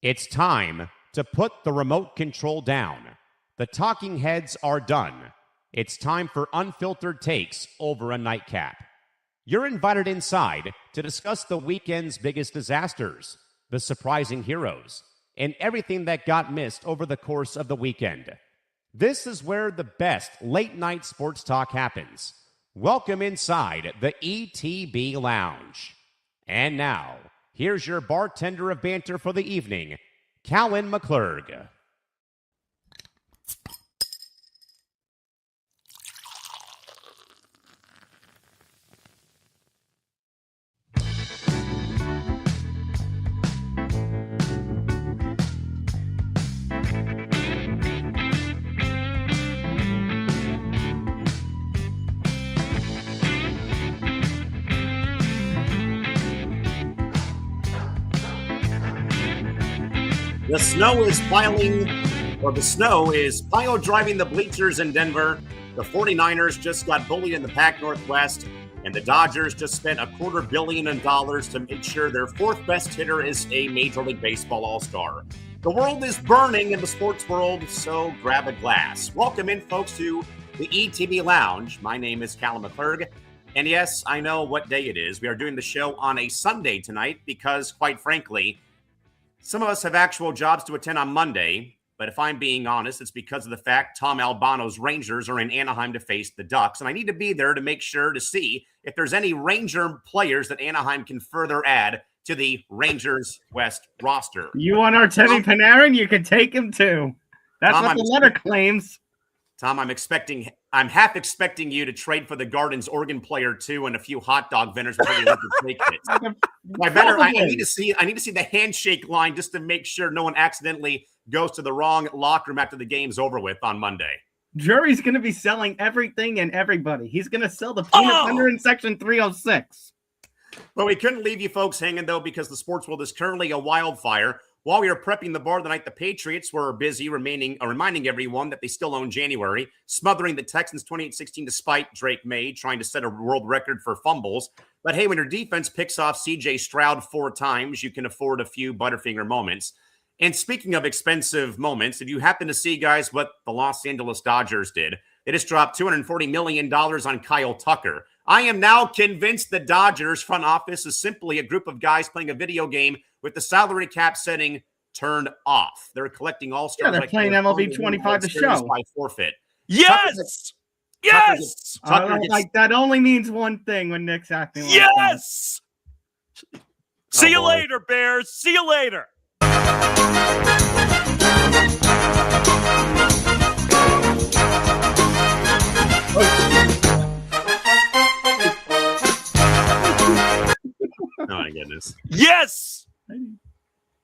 It's time to put the remote control down. The talking heads are done. It's time for unfiltered takes over a nightcap. You're invited inside to discuss the weekend's biggest disasters, the surprising heroes, and everything that got missed over the course of the weekend. This is where the best late-night sports talk happens. Welcome inside the ETB Lounge. And now, here's your bartender of banter for the evening, Callan McClurg. The snow is pile driving the bleachers in Denver. The 49ers just got bullied in the Pac Northwest, and the Dodgers just spent $250 million to make sure their fourth best hitter is a Major League Baseball All-Star. The world is burning in the sports world, so grab a glass. Welcome in, folks, to the ETB Lounge. My name is Callan McClurg, and yes, I know what day it is. We are doing the show on a Sunday tonight because, quite frankly, some of us have actual jobs to attend on Monday, but if I'm being honest, it's because of the fact Tom Albano's Rangers are in Anaheim to face the Ducks, and I need to be there to make sure to see if there's any Ranger players that Anaheim can further add to the Rangers West roster. You want Artemi Panarin? You can take him too. That's Tom, what the letter claims. Tom, I'm half expecting you to trade for the Gardens organ player too and a few hot dog vendors before you let the take it. I need to see the handshake line just to make sure no one accidentally goes to the wrong locker room after the game's over with on Monday. Jury's going to be selling everything and everybody. He's going to sell the peanut under in section 306. Well, we couldn't leave you folks hanging though because the sports world is currently a wildfire. While we were prepping the bar tonight, the Patriots were busy reminding everyone that they still own January, smothering the Texans 28-16 despite Drake May trying to set a world record for fumbles. But hey, when your defense picks off C.J. Stroud 4 times, you can afford a few Butterfinger moments. And speaking of expensive moments, if you happen to see, guys, what the Los Angeles Dodgers did, they just dropped $240 million on Kyle Tucker. I am now convinced the Dodgers front office is simply a group of guys playing a video game with the salary cap setting turned off. They're collecting all-stars. Yeah, they're playing MLB 25 to show. By forfeit. Yes! Yes! That only means one thing when Nick's acting like yes! That. See you later, Bears. See you later. Oh, my goodness. Yes!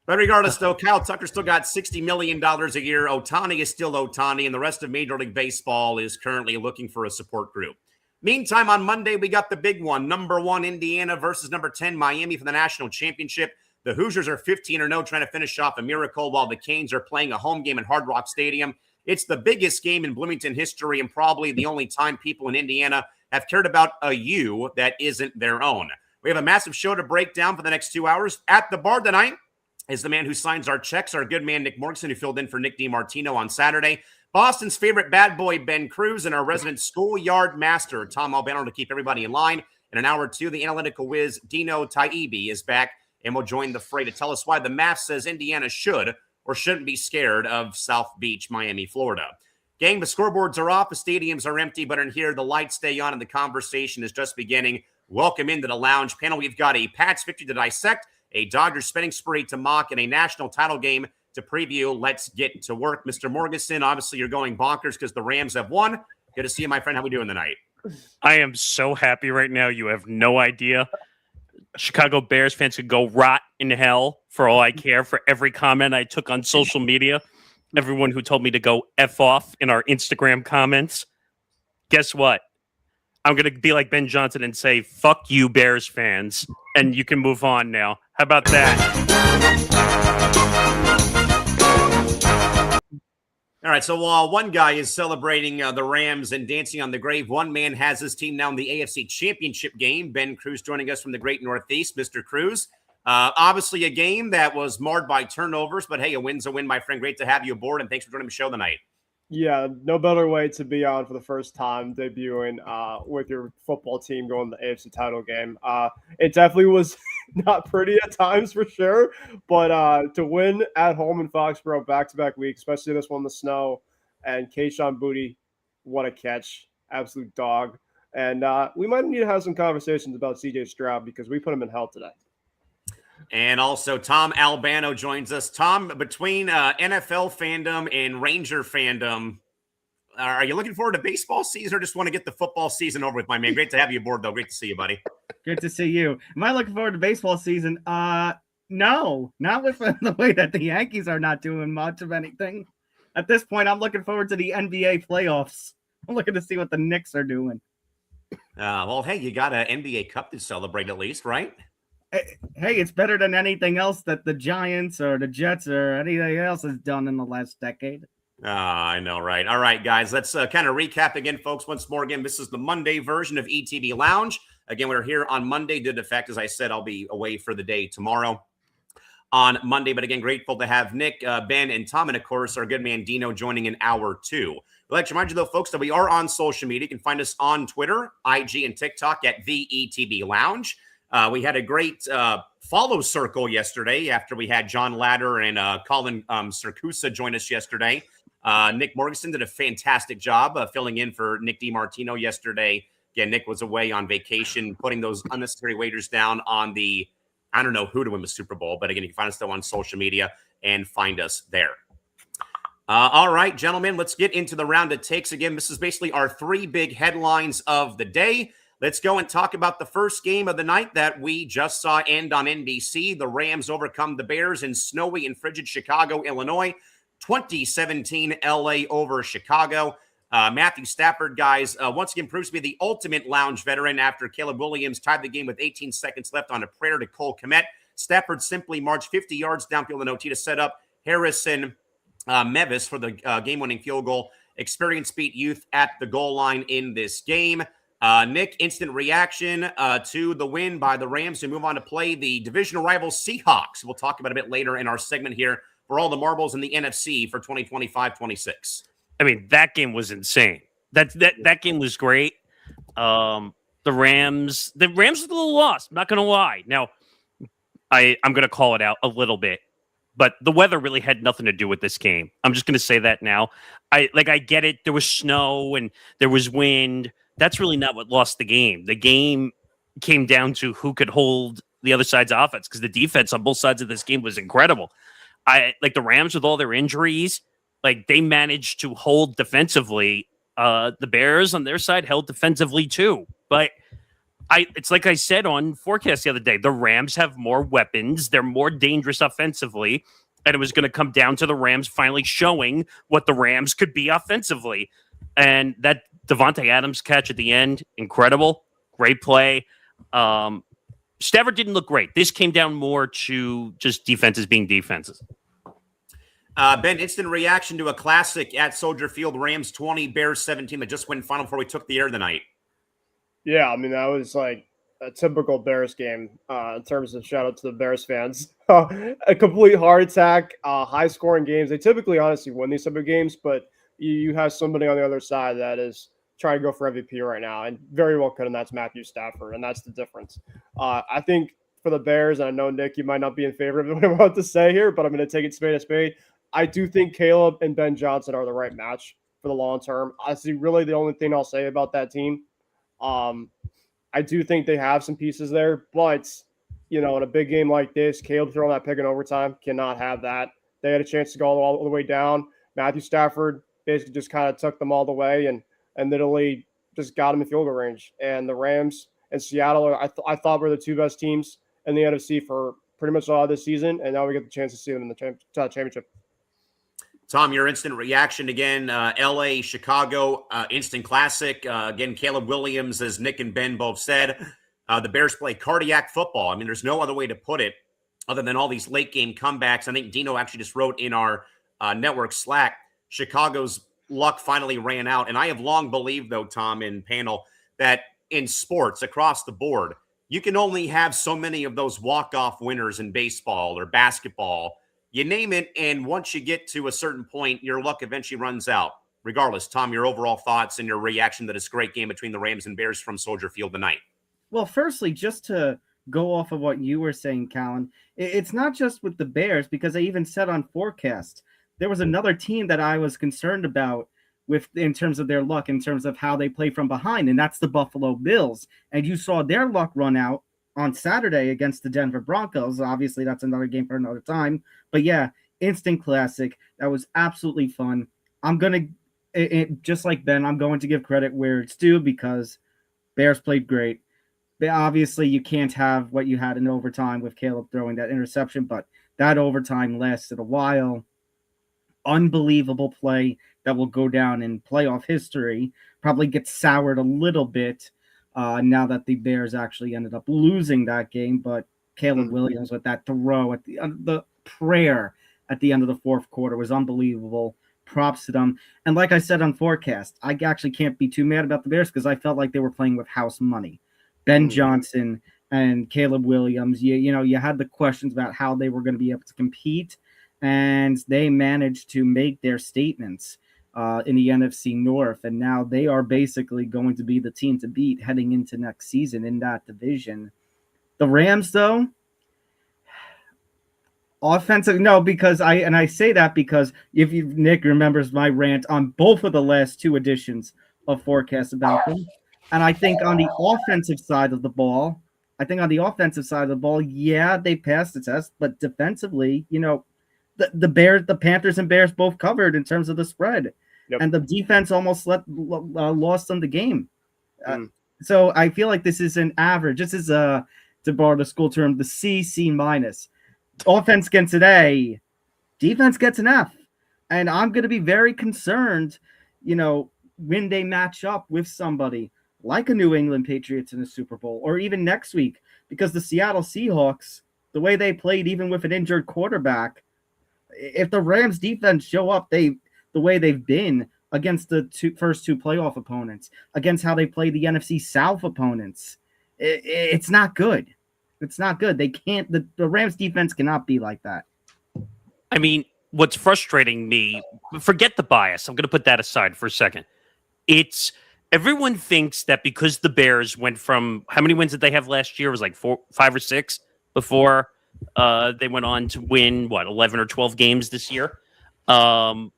But regardless, though, Kyle Tucker still got $60 million a year. Ohtani is still Ohtani, and the rest of Major League Baseball is currently looking for a support group. Meantime, on Monday, we got the big one. Number 1, Indiana versus number 10, Miami for the national championship. The Hoosiers are 15-0, trying to finish off a miracle, while the Canes are playing a home game at Hard Rock Stadium. It's the biggest game in Bloomington history and probably the only time people in Indiana have cared about a U that isn't their own. We have a massive show to break down for the next 2 hours. At the bar tonight is the man who signs our checks, our good man Nick Morrison, who filled in for Nick DiMartino on Saturday. Boston's favorite bad boy, Ben Cruz, and our resident schoolyard master, Tom Albano, to keep everybody in line. In an hour or two, the analytical whiz, Dino Taibbi, is back and will join the fray to tell us why the math says Indiana should or shouldn't be scared of South Beach, Miami, Florida. Gang, the scoreboards are off, the stadiums are empty, but in here, the lights stay on and the conversation is just beginning. Welcome into the lounge panel. We've got a Pats victory to dissect, a Dodgers spending spree to mock, and a national title game to preview. Let's get to work. Mr. Morganson, obviously you're going bonkers because the Rams have won. Good to see you, my friend. How we doing tonight? I am so happy right now. You have no idea. Chicago Bears fans could go rot in hell for all I care, for every comment I took on social media. Everyone who told me to go F off in our Instagram comments. Guess what? I'm going to be like Ben Johnson and say, fuck you, Bears fans. And you can move on now. How about that? All right, so while one guy is celebrating the Rams and dancing on the grave, one man has his team now in the AFC Championship game. Ben Cruz joining us from the great Northeast. Mr. Cruz, Obviously, a game that was marred by turnovers, but hey, a win's a win, my friend. Great to have you aboard, and thanks for joining the show tonight. Yeah, no better way to be on for the first time debuting with your football team going to the AFC title game. It definitely was not pretty at times for sure, but to win at home in Foxborough back-to-back weeks, especially this one in the snow, and Kayshawn Booty, what a catch, absolute dog. And we might need to have some conversations about CJ Stroud because we put him in hell today. And also, Tom Albano joins us. Tom, between NFL fandom and Ranger fandom, are you looking forward to baseball season or just want to get the football season over with, my man? Great to have you aboard, though. Great to see you, buddy. Good to see you. Am I looking forward to baseball season? No, not with the way that the Yankees are not doing much of anything. At this point, I'm looking forward to the NBA playoffs. I'm looking to see what the Knicks are doing. Well, hey, you got an NBA Cup to celebrate at least, right? Hey, it's better than anything else that the Giants or the Jets or anything else has done in the last decade. I know, right? All right, guys, let's kind of recap again, folks. Once more, again, this is the Monday version of ETB Lounge. Again, we're here on Monday due to the fact, as I said, I'll be away for the day tomorrow on Monday. But again, grateful to have Nick, Ben, and Tom, and of course, our good man Dino joining in hour 2. I'd like to remind you, though, folks, that we are on social media. You can find us on Twitter, IG, and TikTok at the ETB Lounge. We had a great follow circle yesterday after we had John Ladder and Colin Circusa join us yesterday. Nick Morgensen did a fantastic job filling in for Nick DiMartino yesterday. Again, Nick was away on vacation, putting those unnecessary wagers down on the, I don't know who to win the Super Bowl, but again, you can find us still on social media and find us there. All right, gentlemen, let's get into the round of takes. Again, this is basically our 3 big headlines of the day. Let's go and talk about the first game of the night that we just saw end on NBC. The Rams overcome the Bears in snowy and frigid Chicago, Illinois. 2017 LA over Chicago. Matthew Stafford, guys, once again proves to be the ultimate lounge veteran after Caleb Williams tied the game with 18 seconds left on a prayer to Cole Kmet. Stafford simply marched 50 yards downfield in OT to set up Harrison Mevis for the game-winning field goal. Experienced beat youth at the goal line in this game. Nick, instant reaction to the win by the Rams to move on to play the divisional rival Seahawks. We'll talk about a bit later in our segment here for all the marbles in the NFC for 2025-26. I mean, that game was insane. That game was great. The Rams was a little lost. I'm not going to lie. Now, I'm going to call it out a little bit, but the weather really had nothing to do with this game. I'm just going to say that now. I get it. There was snow and there was wind. That's really not what lost the game. The game came down to who could hold the other side's offense because the defense on both sides of this game was incredible. The Rams with all their injuries, they managed to hold defensively. The Bears on their side held defensively too. But it's like I said on Forecast the other day, the Rams have more weapons. They're more dangerous offensively. And it was going to come down to the Rams finally showing what the Rams could be offensively. And that Devontae Adams catch at the end, incredible. Great play. Stafford didn't look great. This came down more to just defenses being defenses. Ben, instant reaction to a classic at Soldier Field, Rams 20, Bears 17 that just went final before we took the air tonight. Yeah, I mean, that was like a typical Bears game in terms of shout out to the Bears fans. A complete heart attack, high-scoring games. They typically, honestly, win these type of games, but you have somebody on the other side that is trying to go for MVP right now, and very well could, and that's Matthew Stafford, and that's the difference. I think for the Bears, and I know, Nick, you might not be in favor of what I'm about to say here, but I'm going to take it spade to spade. I do think Caleb and Ben Johnson are the right match for the long term. Honestly, really the only thing I'll say about that team. I do think they have some pieces there, but, in a big game like this, Caleb throwing that pick in overtime, cannot have that. They had a chance to go all the way down. Matthew Stafford basically just kind of took them all the way and literally just got them in field goal range. And the Rams and Seattle, I thought were the 2 best teams in the NFC for pretty much all of this season, and now we get the chance to see them in the championship. Tom, your instant reaction again, LA, Chicago, instant classic. Again, Caleb Williams, as Nick and Ben both said, the Bears play cardiac football. I mean, there's no other way to put it other than all these late game comebacks. I think Dino actually just wrote in our network Slack, Chicago's luck finally ran out. And I have long believed, though, Tom and panel, that in sports across the board, you can only have so many of those walk-off winners in baseball or basketball. You name it, and once you get to a certain point, your luck eventually runs out. Regardless, Tom, your overall thoughts and your reaction to this great game between the Rams and Bears from Soldier Field tonight. Well, firstly, just to go off of what you were saying, Callan, it's not just with the Bears, because I even said on forecast, there was another team that I was concerned about in terms of their luck, in terms of how they play from behind, and that's the Buffalo Bills. And you saw their luck run out on Saturday against the Denver Broncos. Obviously, that's another game for another time. But yeah, instant classic. That was absolutely fun. I'm going to, just like Ben, I'm going to give credit where it's due, because Bears played great. Obviously, you can't have what you had in overtime with Caleb throwing that interception, but that overtime lasted a while. Unbelievable play that will go down in playoff history. Probably gets soured a little bit now that the Bears actually ended up losing that game. But Caleb Williams with that throw at the prayer at the end of the fourth quarter was unbelievable. Props to them. And like I said on forecast, I actually can't be too mad about the Bears, because I felt like they were playing with house money. Ben Johnson and Caleb Williams, you had the questions about how they were going to be able to compete, and they managed to make their statements in the NFC North, and now they are basically going to be the team to beat heading into next season in that division. The Rams, though, offensive, no, because I say that because if Nick remembers my rant on both of the last two editions of Forecast about them. And I think on the offensive side of the ball, yeah, they passed the test, but defensively, the Panthers and Bears both covered in terms of the spread, and the defense almost lost them the game. So I feel like this is an average. This is to borrow the school term, the C minus. Offense gets an A, defense gets an F, and I'm going to be very concerned, when they match up with somebody like a New England Patriots in the Super Bowl, or even next week, because the Seattle Seahawks, the way they played, even with an injured quarterback, if the Rams defense show up the way they've been against the first two playoff opponents, against how they play the NFC South opponents, it's not good. It's not good. They can't. The Rams defense cannot be like that. I mean, what's frustrating me, forget the bias. I'm going to put that aside for a second. It's everyone thinks that because the Bears went from, how many wins did they have last year? It was like 5 or 6 before they went on to win, 11 or 12 games this year? 5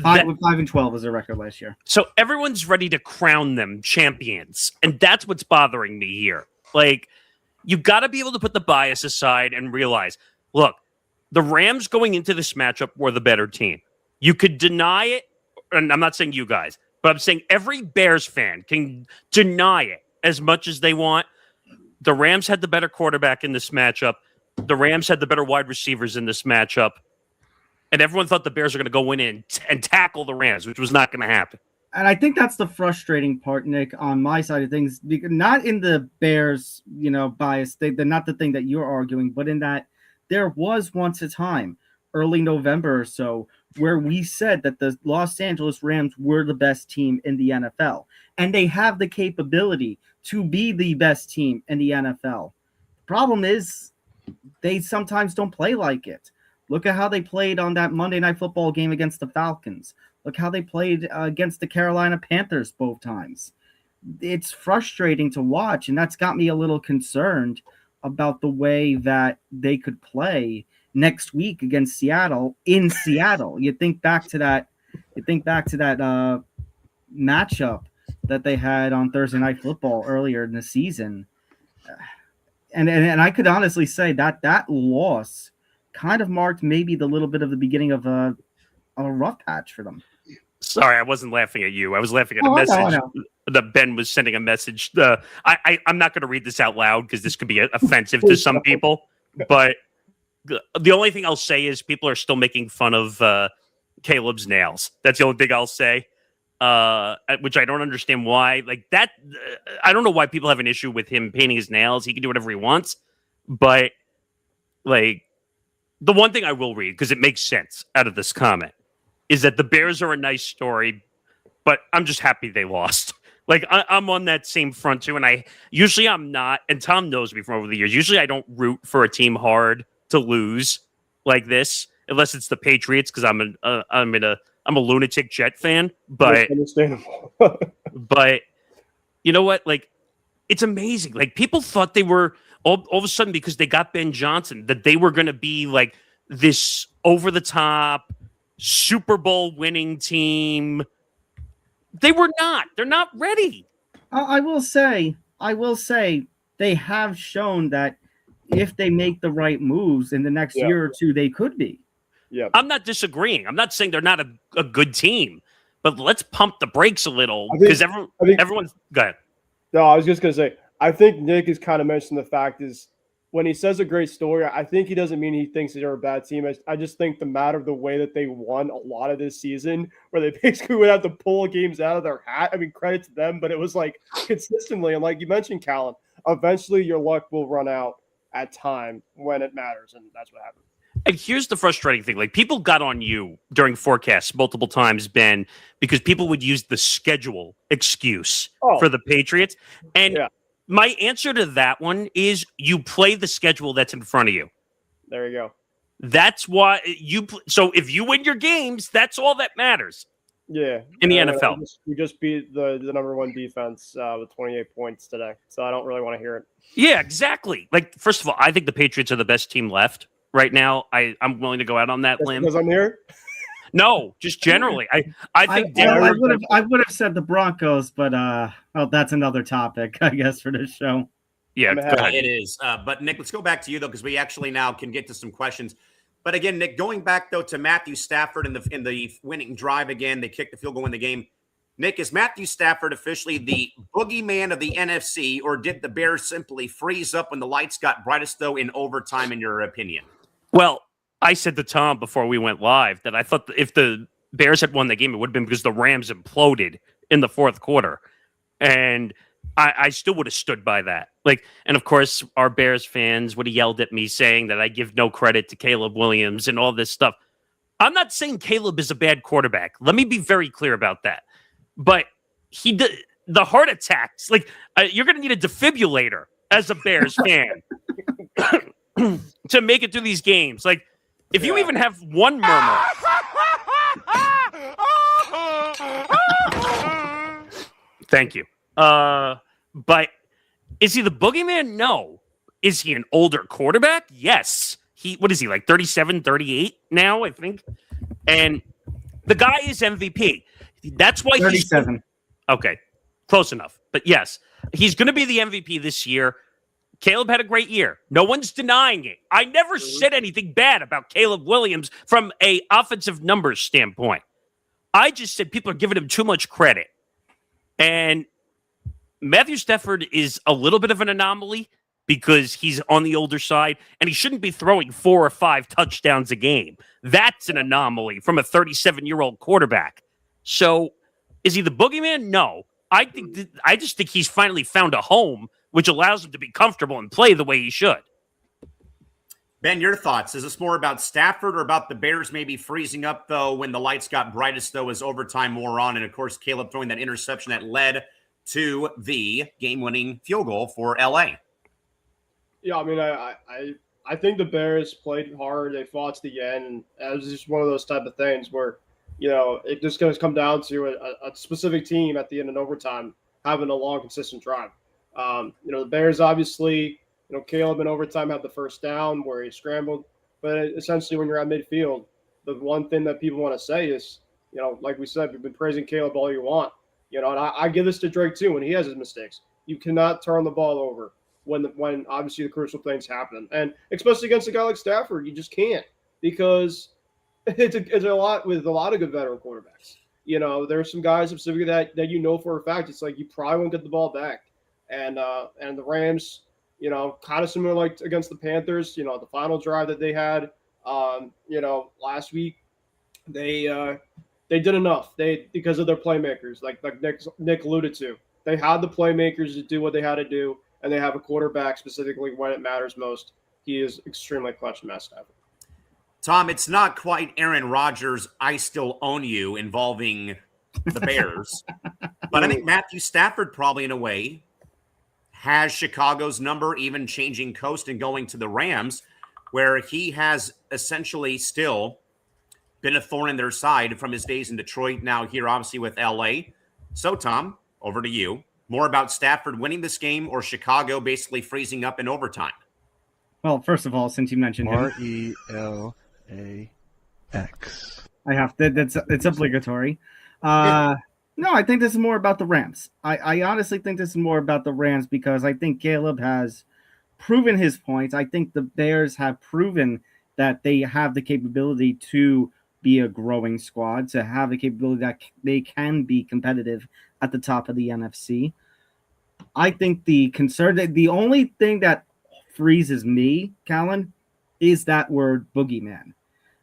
and 12 was their record last year. So everyone's ready to crown them champions. And that's what's bothering me here. Like, you got to be able to put the bias aside and realize, look, the Rams going into this matchup were the better team. You could deny it, and I'm not saying you guys, but I'm saying every Bears fan can deny it as much as they want. The Rams had the better quarterback in this matchup. The Rams had the better wide receivers in this matchup. And everyone thought the Bears were going to go in and tackle the Rams, which was not going to happen. And I think that's the frustrating part, Nick, on my side of things. Not in the Bears, bias. They're not the thing that you're arguing, but in that there was once a time, early November or so, where we said that the Los Angeles Rams were the best team in the NFL. And they have the capability to be the best team in the NFL. The problem is they sometimes don't play like it. Look at how they played on that Monday Night Football game against the Falcons. Look how they played against the Carolina Panthers both times. It's frustrating to watch, and that's got me a little concerned about the way that they could play next week against Seattle in Seattle. You think back to that matchup that they had on Thursday Night Football earlier in the season. And I could honestly say that loss kind of marked maybe the little bit of the beginning of a rough patch for them. Sorry, I wasn't laughing at you. I was laughing at a message that Ben was sending a message. I'm not going to read this out loud because this could be offensive to some people. But the only thing I'll say is people are still making fun of Caleb's nails. That's the only thing I'll say, which I don't understand why. Like that, I don't know why people have an issue with him painting his nails. He can do whatever he wants. But like the one thing I will read, because it makes sense out of this comment, is that the Bears are a nice story, but I'm just happy they lost. Like I'm on that same front too, and I'm not. And Tom knows me from over the years. Usually, I don't root for a team hard to lose like this, unless it's the Patriots, because I'm a lunatic Jet fan. But understandable. but you know what? Like, it's amazing. Like, people thought they were all of a sudden, because they got Ben Johnson, that they were going to be like this over the top Super Bowl winning team. They were not. They're not ready. I will say, they have shown that if they make the right moves in the next year or two, they could be. Yeah, I'm not disagreeing. I'm not saying they're not a good team, but let's pump the brakes a little, because everyone's go ahead. No, I was just gonna say, I think Nick has kind of mentioned the fact is when he says a great story, I think he doesn't mean he thinks they're a bad team. I just think the matter of the way that they won a lot of this season, where they basically would have to pull games out of their hat. I mean, credit to them, but it was like consistently. And like you mentioned, Callan, eventually your luck will run out at time when it matters. And that's what happened. And here's the frustrating thing. Like, people got on you during forecasts multiple times, Ben, because people would use the schedule excuse for the Patriots. And my answer to that one is you play the schedule that's in front of you. There you go. That's why so if you win your games, that's all that matters. Yeah. In the NFL. We just beat the number one defense with 28 points today. So I don't really want to hear it. Yeah, exactly. Like, first of all, I think the Patriots are the best team left right now. I'm willing to go out on that limb. Because I'm here? No, just generally. I think I would have said the Broncos, but that's another topic, I guess, for this show. Yeah, it is. But Nick, let's go back to you though, because we actually now can get to some questions. But again, Nick, going back though to Matthew Stafford in the winning drive again, they kicked the field goal in the game. Nick, is Matthew Stafford officially the boogeyman of the NFC, or did the Bears simply freeze up when the lights got brightest though in overtime, in your opinion? Well, I said to Tom before we went live that I thought that if the Bears had won the game, it would have been because the Rams imploded in the fourth quarter. And I still would have stood by that. Like, and of course, our Bears fans would have yelled at me saying that I give no credit to Caleb Williams and all this stuff. I'm not saying Caleb is a bad quarterback. Let me be very clear about that. But the heart attacks, like, you're going to need a defibrillator as a Bears fan to make it through these games. Like, if you even have one murmur. Thank you. But is he the boogeyman? No. Is he an older quarterback? Yes. What is he, like 37, 38 now, I think? And the guy is MVP. That's why 37. Okay. Close enough. But yes, he's going to be the MVP this year. Caleb had a great year. No one's denying it. I never said anything bad about Caleb Williams from a offensive numbers standpoint. I just said people are giving him too much credit. And Matthew Stafford is a little bit of an anomaly because he's on the older side, and he shouldn't be throwing 4 or 5 touchdowns a game. That's an anomaly from a 37-year-old quarterback. So is he the boogeyman? No. I just think he's finally found a home, which allows him to be comfortable and play the way he should. Ben, your thoughts? Is this more about Stafford or about the Bears maybe freezing up, though, when the lights got brightest, though, as overtime wore on? And, of course, Caleb throwing that interception that led to the game-winning field goal for L.A. Yeah, I mean, I think the Bears played hard. They fought to the end. And it was just one of those type of things where, you know, it just going to come down to a specific team at the end of overtime having a long, consistent drive. You know, the Bears obviously, you know, Caleb in overtime had the first down where he scrambled. But essentially, when you're at midfield, the one thing that people want to say is, you know, like we said, we've been praising Caleb all you want. You know, and I give this to Drake too when he has his mistakes. You cannot turn the ball over when obviously the crucial things happen. And especially against a guy like Stafford, you just can't, because it's a lot with a lot of good veteran quarterbacks. You know, there's some guys specifically that you know for a fact it's like you probably won't get the ball back. And the Rams, you know, kind of similar like against the Panthers, you know, the final drive that they had, you know, last week, they did enough. Because of their playmakers, like Nick alluded to. They had the playmakers to do what they had to do, and they have a quarterback specifically when it matters most. He is extremely clutch and Stafford. Tom, it's not quite Aaron Rodgers' "I still own you" involving the Bears. But I think Matthew Stafford probably in a way has Chicago's number, even changing coast and going to the Rams, where he has essentially still been a thorn in their side from his days in Detroit, now here obviously with LA. So, Tom, over to you. More about Stafford winning this game or Chicago basically freezing up in overtime? Well, first of all, since you mentioned him, RELAX. I have to. It's obligatory. No, I think this is more about the Rams. I honestly think this is more about the Rams because I think Caleb has proven his points. I think the Bears have proven that they have the capability to be a growing squad, to have the capability that they can be competitive at the top of the NFC. I think the only thing that freezes me, Callan, is that word boogeyman.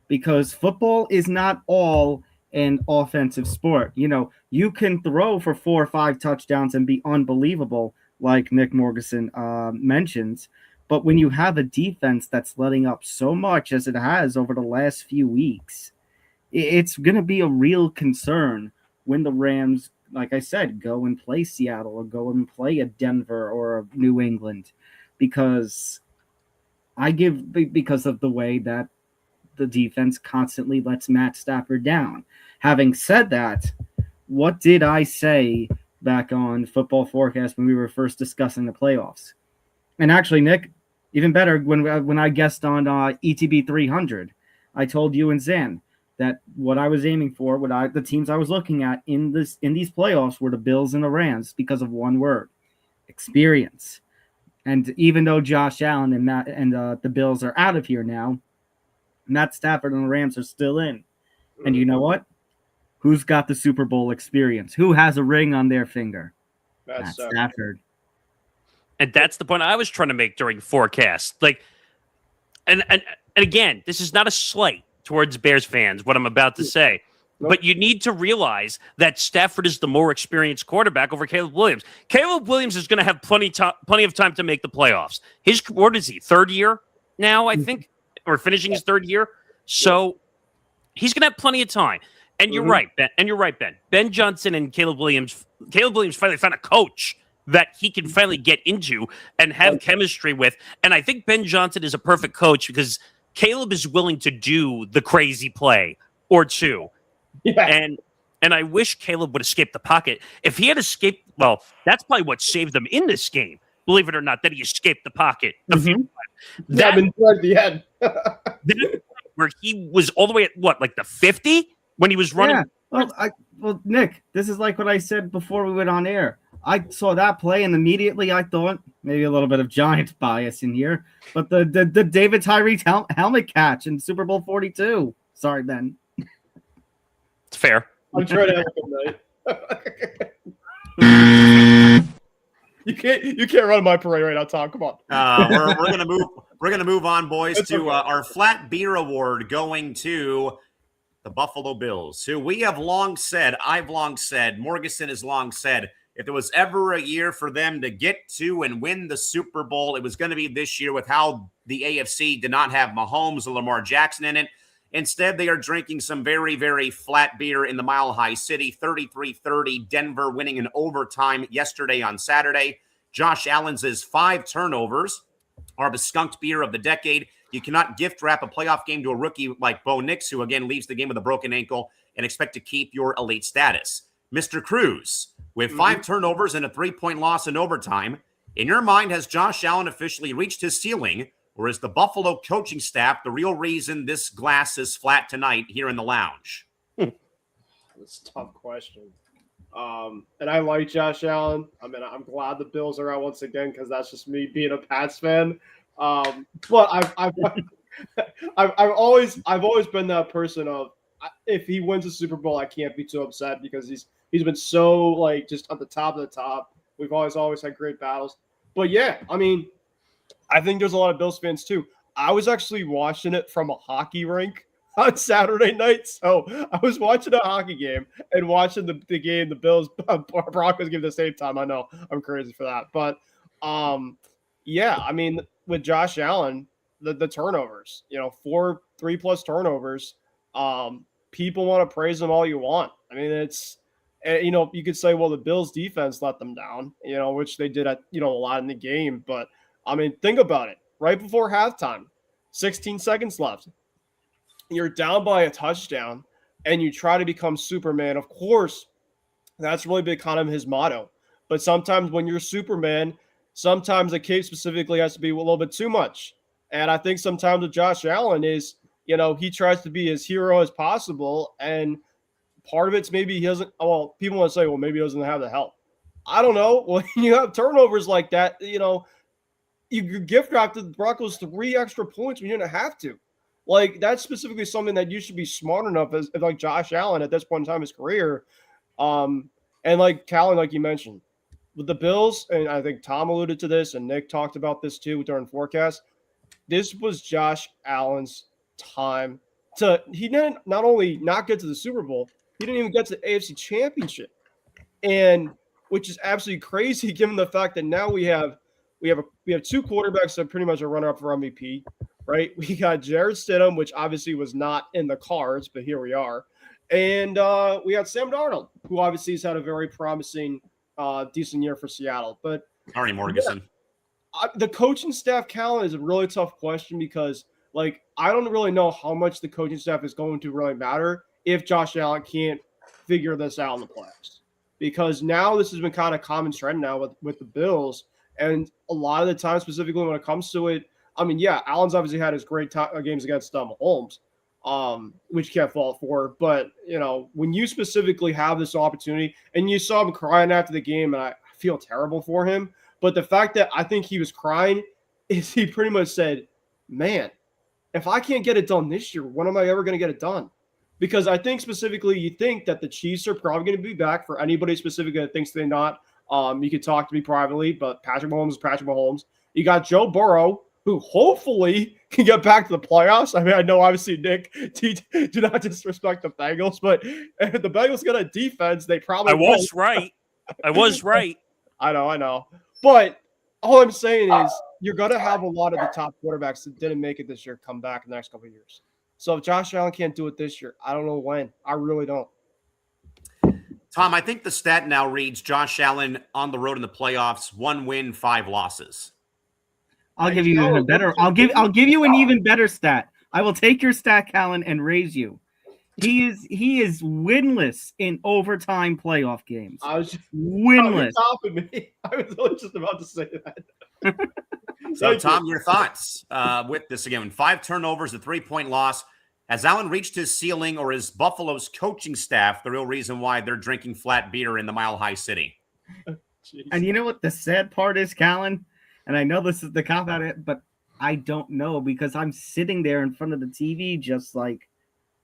Because football is not all an offensive sport. You know, you can throw for 4 or 5 touchdowns and be unbelievable, like Nick Morganson mentions. But when you have a defense that's letting up so much as it has over the last few weeks, it's going to be a real concern when the Rams, like I said, go and play Seattle or go and play a Denver or a New England. Because of the way that the defense constantly lets Matt Stafford down. Having said that, what did I say back on Football Forecast when we were first discussing the playoffs? And actually, Nick, even better, when I guessed on ETB 300, I told you and Zan that what I was aiming for, the teams I was looking at in these playoffs were the Bills and the Rams because of one word: experience. And even though Josh Allen and the Bills are out of here now, Matt Stafford and the Rams are still in. And you know what? Who's got the Super Bowl experience? Who has a ring on their finger? Matt Stafford. And that's the point I was trying to make during forecast. Like, and again, this is not a slight towards Bears fans, what I'm about to say. Nope. But you need to realize that Stafford is the more experienced quarterback over Caleb Williams. Caleb Williams is going to have plenty of time to make the playoffs. What is he, third year now, I think? Or finishing his third year. So he's going to have plenty of time. And you're right, Ben. Ben Johnson and Caleb Williams finally found a coach that he can finally get into and have chemistry with. And I think Ben Johnson is a perfect coach because Caleb is willing to do the crazy play or two. Yeah. And I wish Caleb would escape the pocket. If he had escaped, well, that's probably what saved them in this game. Believe it or not, that he escaped the pocket a few times. That towards the end. Where he was all the way at like the 50 when he was running. Yeah. Well, Nick, this is like what I said before we went on air. I saw that play and immediately I thought maybe a little bit of Giants bias in here, but the David Tyree helmet catch in Super Bowl 42. Sorry, Ben. It's fair. I'm trying to have a good night. You can't run my parade right now, Tom. Come on. We're gonna move on, boys, to our Flat Beer Award going to the Buffalo Bills, who we have long said, I've long said, Morganson has long said, if there was ever a year for them to get to and win the Super Bowl, it was going to be this year with how the AFC did not have Mahomes or Lamar Jackson in it. Instead, they are drinking some very, very flat beer in the Mile High City, 33-30, Denver winning in overtime yesterday on Saturday. Josh Allen's 5 turnovers are the skunked beer of the decade. You cannot gift wrap a playoff game to a rookie like Bo Nix, who again leaves the game with a broken ankle, and expect to keep your elite status. Mr. Cruz, with 5 turnovers and a 3-point loss in overtime, in your mind, has Josh Allen officially reached his ceiling, or is the Buffalo coaching staff the real reason this glass is flat tonight here in the lounge? That's a tough question. And I like Josh Allen. I mean, I'm glad the Bills are out once again because that's just me being a Pats fan. But I've always been that person of, if he wins a Super Bowl, I can't be too upset because he's been so like just at the top of the top. We've always had great battles. But yeah, I mean, I think there's a lot of Bills fans too. I was actually watching it from a hockey rink on Saturday night. So I was watching a hockey game and watching the game, the Bills Broncos game at the same time. I know I'm crazy for that. But yeah, I mean, with Josh Allen, the turnovers, 4 3+ turnovers. People want to praise him all you want. I mean, And, you could say, well, the Bills defense let them down, which they did a lot in the game. But, I mean, think about it. Right before halftime, 16 seconds left. You're down by a touchdown, and you try to become Superman. Of course, that's really been kind of his motto. But sometimes when you're Superman, sometimes the cape specifically has to be a little bit too much. And I think sometimes with Josh Allen is, he tries to be as hero as possible. And part of it's maybe he doesn't, well, people want to say, well, maybe he doesn't have the help. I don't know. When you have turnovers like that, you gift wrapped the Broncos 3 extra points when you didn't have to. Like, that's specifically something that you should be smart enough as like Josh Allen at this point in time in his career. And like Callan, like you mentioned, with the Bills, and I think Tom alluded to this, and Nick talked about this too during forecast, this was Josh Allen's time to – he didn't not only not get to the Super Bowl, he didn't even get to the AFC Championship, and which is absolutely crazy given the fact that now we have 2 quarterbacks that pretty much are runner-up for MVP, right? We got Jared Stidham, which obviously was not in the cards, but here we are. And we got Sam Darnold, who obviously has had a very promising, decent year for Seattle. But Arnie Morganson. The coaching staff, Callan, is a really tough question because, like, I don't really know how much the coaching staff is going to really matter if Josh Allen can't figure this out in the playoffs. Because now this has been kind of common trend now with the Bills. And a lot of the time, specifically when it comes to it, I mean, yeah, Allen's obviously had his great games against Mahomes, which you can't fault for. But, when you specifically have this opportunity, and you saw him crying after the game, and I feel terrible for him. But the fact that I think he was crying is he pretty much said, man, if I can't get it done this year, when am I ever going to get it done? Because I think specifically you think that the Chiefs are probably going to be back. For anybody specifically that thinks they're not, you could talk to me privately, but Patrick Mahomes is Patrick Mahomes. You got Joe Burrow, who hopefully can get back to the playoffs. I mean, I know obviously, Nick, do not disrespect the Bengals, but if the Bengals got a defense, they probably was right. I was right. I know. But all I'm saying is you're going to have a lot of the top quarterbacks that didn't make it this year come back in the next couple of years. So if Josh Allen can't do it this year, I don't know when. I really don't. Tom, I think the stat now reads Josh Allen on the road in the playoffs, 1 win, 5 losses. I'll give you even better. I'll give you an even better stat. I will take your stat, Callan, and raise you. He is winless in overtime playoff games. I was just winless. Stopping me. I was really just about to say that. So, Tom, your thoughts with this again? 5 turnovers, a 3-point loss. Has Allen reached his ceiling, or is Buffalo's coaching staff the real reason why they're drinking flat beer in the Mile High City? And you know what the sad part is, Callan? And I know this is the cop out, but I don't know because I'm sitting there in front of the TV just like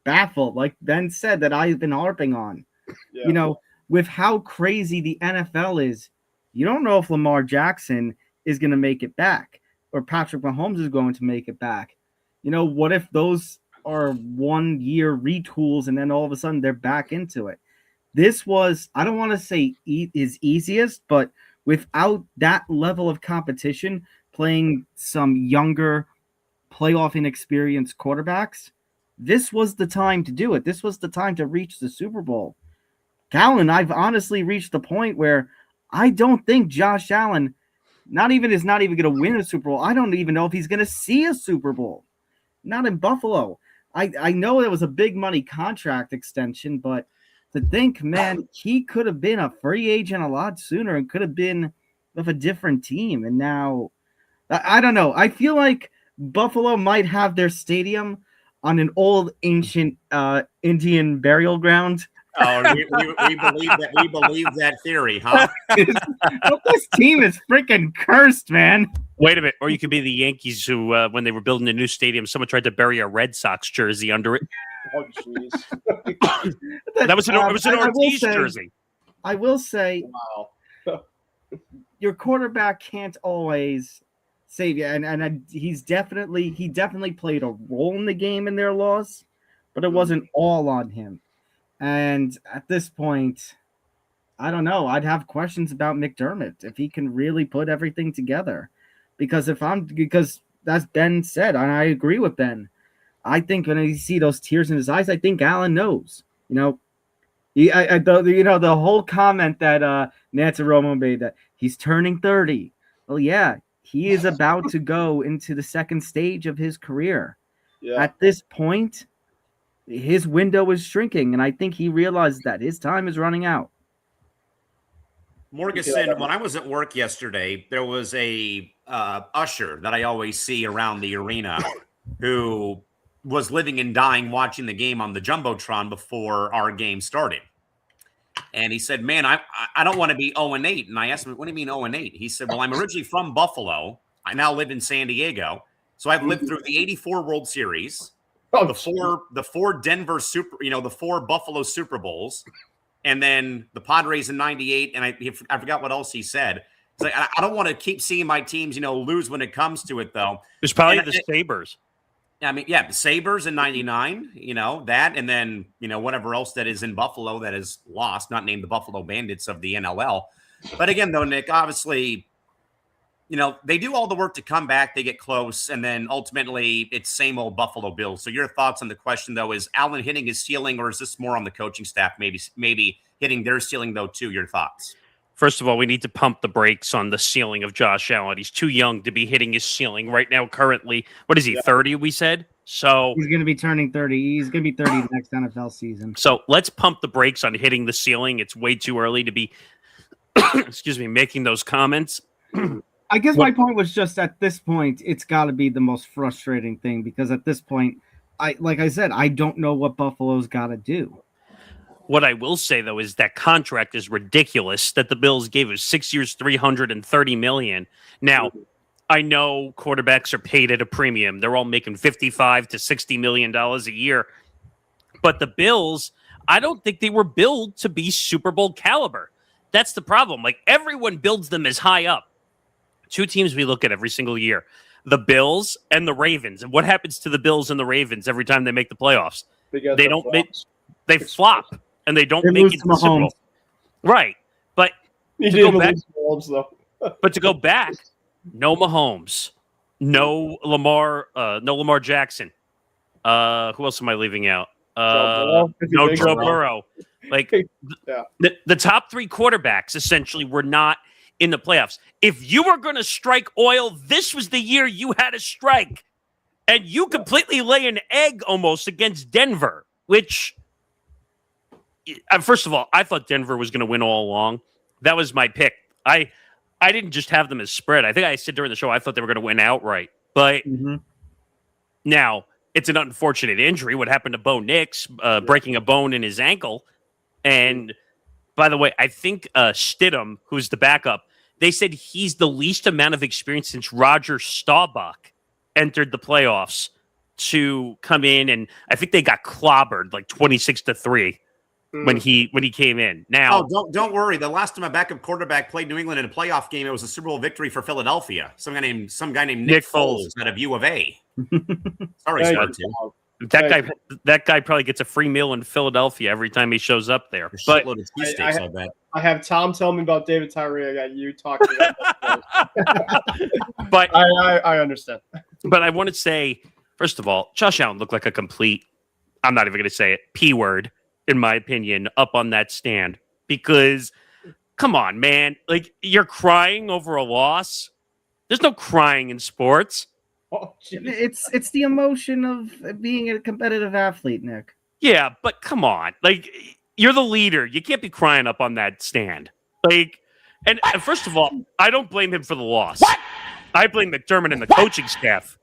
baffled, like Ben said, that I've been harping on. Yeah. With how crazy the NFL is, you don't know if Lamar Jackson is going to make it back or Patrick Mahomes is going to make it back. What if those are 1-year retools and then all of a sudden they're back into it? This was, I don't want to say his easiest, but without that level of competition, playing some younger playoff inexperienced quarterbacks, this was the time to do it. This was the time to reach the Super Bowl. Callan, I've honestly reached the point where I don't think Josh Allen is not even going to win a Super Bowl. I don't even know if he's going to see a Super Bowl. Not in Buffalo. I know it was a big money contract extension, but to think, man, he could have been a free agent a lot sooner and could have been with a different team. And now, I don't know. I feel like Buffalo might have their stadium on an old ancient Indian burial ground. Oh, we believe that theory, huh? This team is freaking cursed, man. Wait a minute. Or you could be the Yankees who, when they were building a new stadium, someone tried to bury a Red Sox jersey under it. Oh, jeez. It was an Ortiz jersey. I will say, wow. Your quarterback can't always save you, and he definitely played a role in the game in their loss, but it wasn't all on him. And at this point, I don't know. I'd have questions about McDermott if he can really put everything together, because as Ben said, and I agree with Ben. I think when you see those tears in his eyes, I think Allen knows. The whole comment that Nancy Romo made that he's turning 30. Well, yeah, he is about to go into the second stage of his career. Yeah. At this point, his window is shrinking, and I think he realized that his time is running out. Morgeson, when I was at work yesterday, there was a usher that I always see around the arena who was living and dying watching the game on the Jumbotron before our game started. And he said, man, I don't want to be 0-8. And I asked him, what do you mean 0-8? He said, well, I'm originally from Buffalo. I now live in San Diego. So I've lived through the 84 World Series, the four Denver the 4 Buffalo Super Bowls, and then the Padres in 98. And I forgot what else he said. It's like, I don't want to keep seeing my teams, lose when it comes to it, though. It's probably the Sabres. I mean, yeah, the Sabres in 99, that, and then, whatever else that is in Buffalo that is lost, not named the Buffalo Bandits of the NLL. But again, though, Nick, obviously, they do all the work to come back. They get close, and then ultimately it's same old Buffalo Bills. So your thoughts on the question, though, is Allen hitting his ceiling, or is this more on the coaching staff maybe hitting their ceiling, though, too? Your thoughts? First of all, we need to pump the brakes on the ceiling of Josh Allen. He's too young to be hitting his ceiling right now. Currently, what is he, 30, we said? So he's going to be turning 30. He's going to be 30 the next NFL season. So let's pump the brakes on hitting the ceiling. It's way too early to be, making those comments. I guess my point was just at this point, it's got to be the most frustrating thing because at this point, like I said, I don't know what Buffalo's got to do. What I will say, though, is that contract is ridiculous that the Bills gave us 6 years, $330 million. Now, I know quarterbacks are paid at a premium. They're all making $55 to $60 million a year. But the Bills, I don't think they were built to be Super Bowl caliber. That's the problem. Like, everyone builds them as high up. 2 teams we look at every single year, the Bills and the Ravens. And what happens to the Bills and the Ravens every time they make the playoffs? They flop. And they don't make it to the Super Bowl. Right. But to go back, but to go back, no Mahomes, no Lamar Jackson. Who else am I leaving out? No Joe Burrow. Like the top 3 quarterbacks essentially were not in the playoffs. If you were going to strike oil, this was the year you had to strike. And you completely lay an egg almost against Denver, which... First of all, I thought Denver was going to win all along. That was my pick. I didn't just have them as spread. I think I said during the show I thought they were going to win outright. But now it's an unfortunate injury. What happened to Bo Nix, breaking a bone in his ankle. And by the way, I think Stidham, who's the backup, they said he's the least amount of experience since Roger Staubach entered the playoffs to come in. And I think they got clobbered like 26-3. When he came in. Now, don't worry. The last time a backup quarterback played New England in a playoff game, it was a Super Bowl victory for Philadelphia. Some guy named Nick Foles out of U of A. Sorry, Star. That guy probably gets a free meal in Philadelphia every time he shows up there. But I have Tom tell me about David Tyree. I got you talking about but I understand. But I want to say, first of all, Josh Allen looked like a complete, I'm not even going to say it, P word. In my opinion, up on that stand. Because, come on, man. Like, you're crying over a loss? There's no crying in sports. Oh, it's the emotion of being a competitive athlete, Nick. Yeah, but come on. Like, you're the leader. You can't be crying up on that stand. Like, and first of all, I don't blame him for the loss. What? I blame McDermott and the coaching staff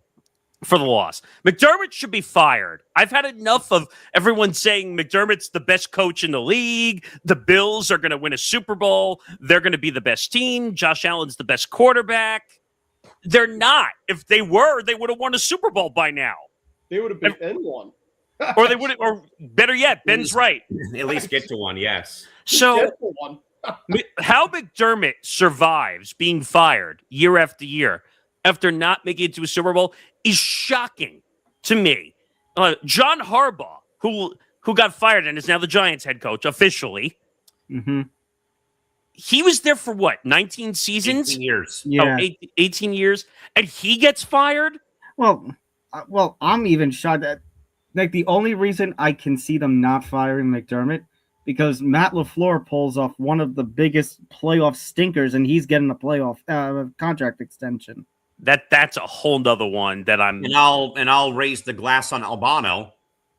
for the loss. McDermott should be fired. I've had enough of everyone saying McDermott's the best coach in the league. The Bills are going to win a Super Bowl. They're going to be the best team. Josh Allen's the best quarterback. They're not. If they were, they would have won a Super Bowl by now. They would have been in one. Or they would have, or better yet, Ben's right. At least get to one, yes. So how McDermott survives being fired year after year after not making it to a Super Bowl is shocking to me. John Harbaugh, who got fired and is now the Giants head coach officially. Mm-hmm. He was there for what, 19 seasons? 18 years. Yeah. 18 years. And he gets fired? Well, I'm even shocked that, like, the only reason I can see them not firing McDermott because Matt LaFleur pulls off one of the biggest playoff stinkers, and he's getting a playoff contract extension. That's a whole nother one that I'm. And I'll raise the glass on Albano.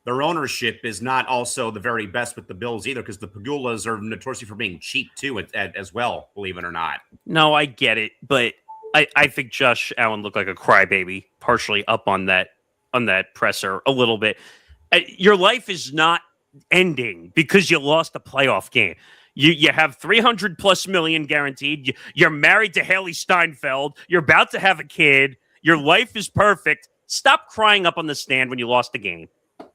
Their ownership is not also the very best with the Bills either, because the Pagulas are notoriously for being cheap too as well, believe it or not. No, I get it, but I think Josh Allen looked like a crybaby, partially up on that presser a little bit. Your life is not ending because you lost a playoff game. You have $300+ million guaranteed. You're married to Haley Steinfeld. You're about to have a kid. Your life is perfect. Stop crying up on the stand when you lost the game. All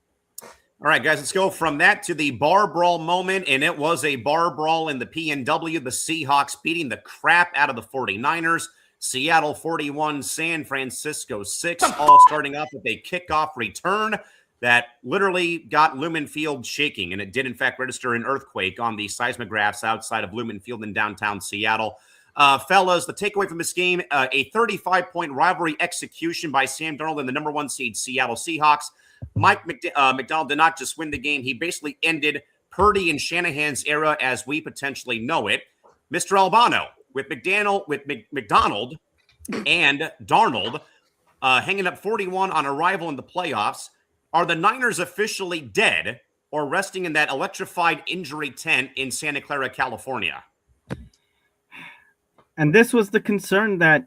right, guys, let's go from that to the bar brawl moment, and it was a bar brawl in the PNW. The Seahawks beating the crap out of the 49ers. Seattle 41, San Francisco 6, all starting off with a kickoff return that literally got Lumen Field shaking, and it did, in fact, register an earthquake on the seismographs outside of Lumen Field in downtown Seattle. Fellas, the takeaway from this game, a 35-point rivalry execution by Sam Darnold and the number 1 seed Seattle Seahawks. Mike McDonald did not just win the game. He basically ended Purdy and Shanahan's era as we potentially know it. Mr. Albano, with McDonald and Darnold hanging up 41 on arrival in the playoffs, are the Niners officially dead or resting in that electrified injury tent in Santa Clara, California? And this was the concern that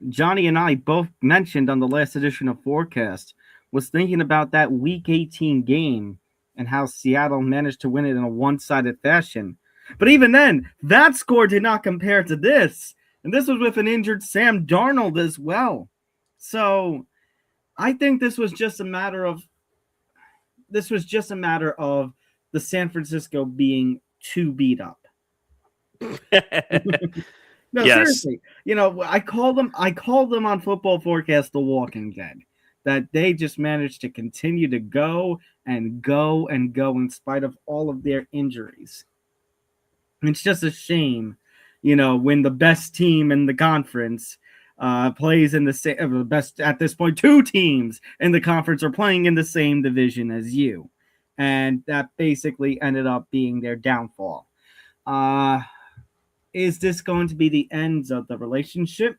Johnny and I both mentioned on the last edition of Forecast, was thinking about that Week 18 game and how Seattle managed to win it in a one-sided fashion. But even then, that score did not compare to this. And this was with an injured Sam Darnold as well. So I think this was just a matter of the San Francisco being too beat up. No, yes. Seriously. You know, I called them on Football Forecast the Walking Dead. That they just managed to continue to go and go and go in spite of all of their injuries. It's just a shame, you know, when the best team in the conference plays in the best at this point. 2 teams in the conference are playing in the same division as you, and that basically ended up being their downfall. Is this going to be the end of the relationship?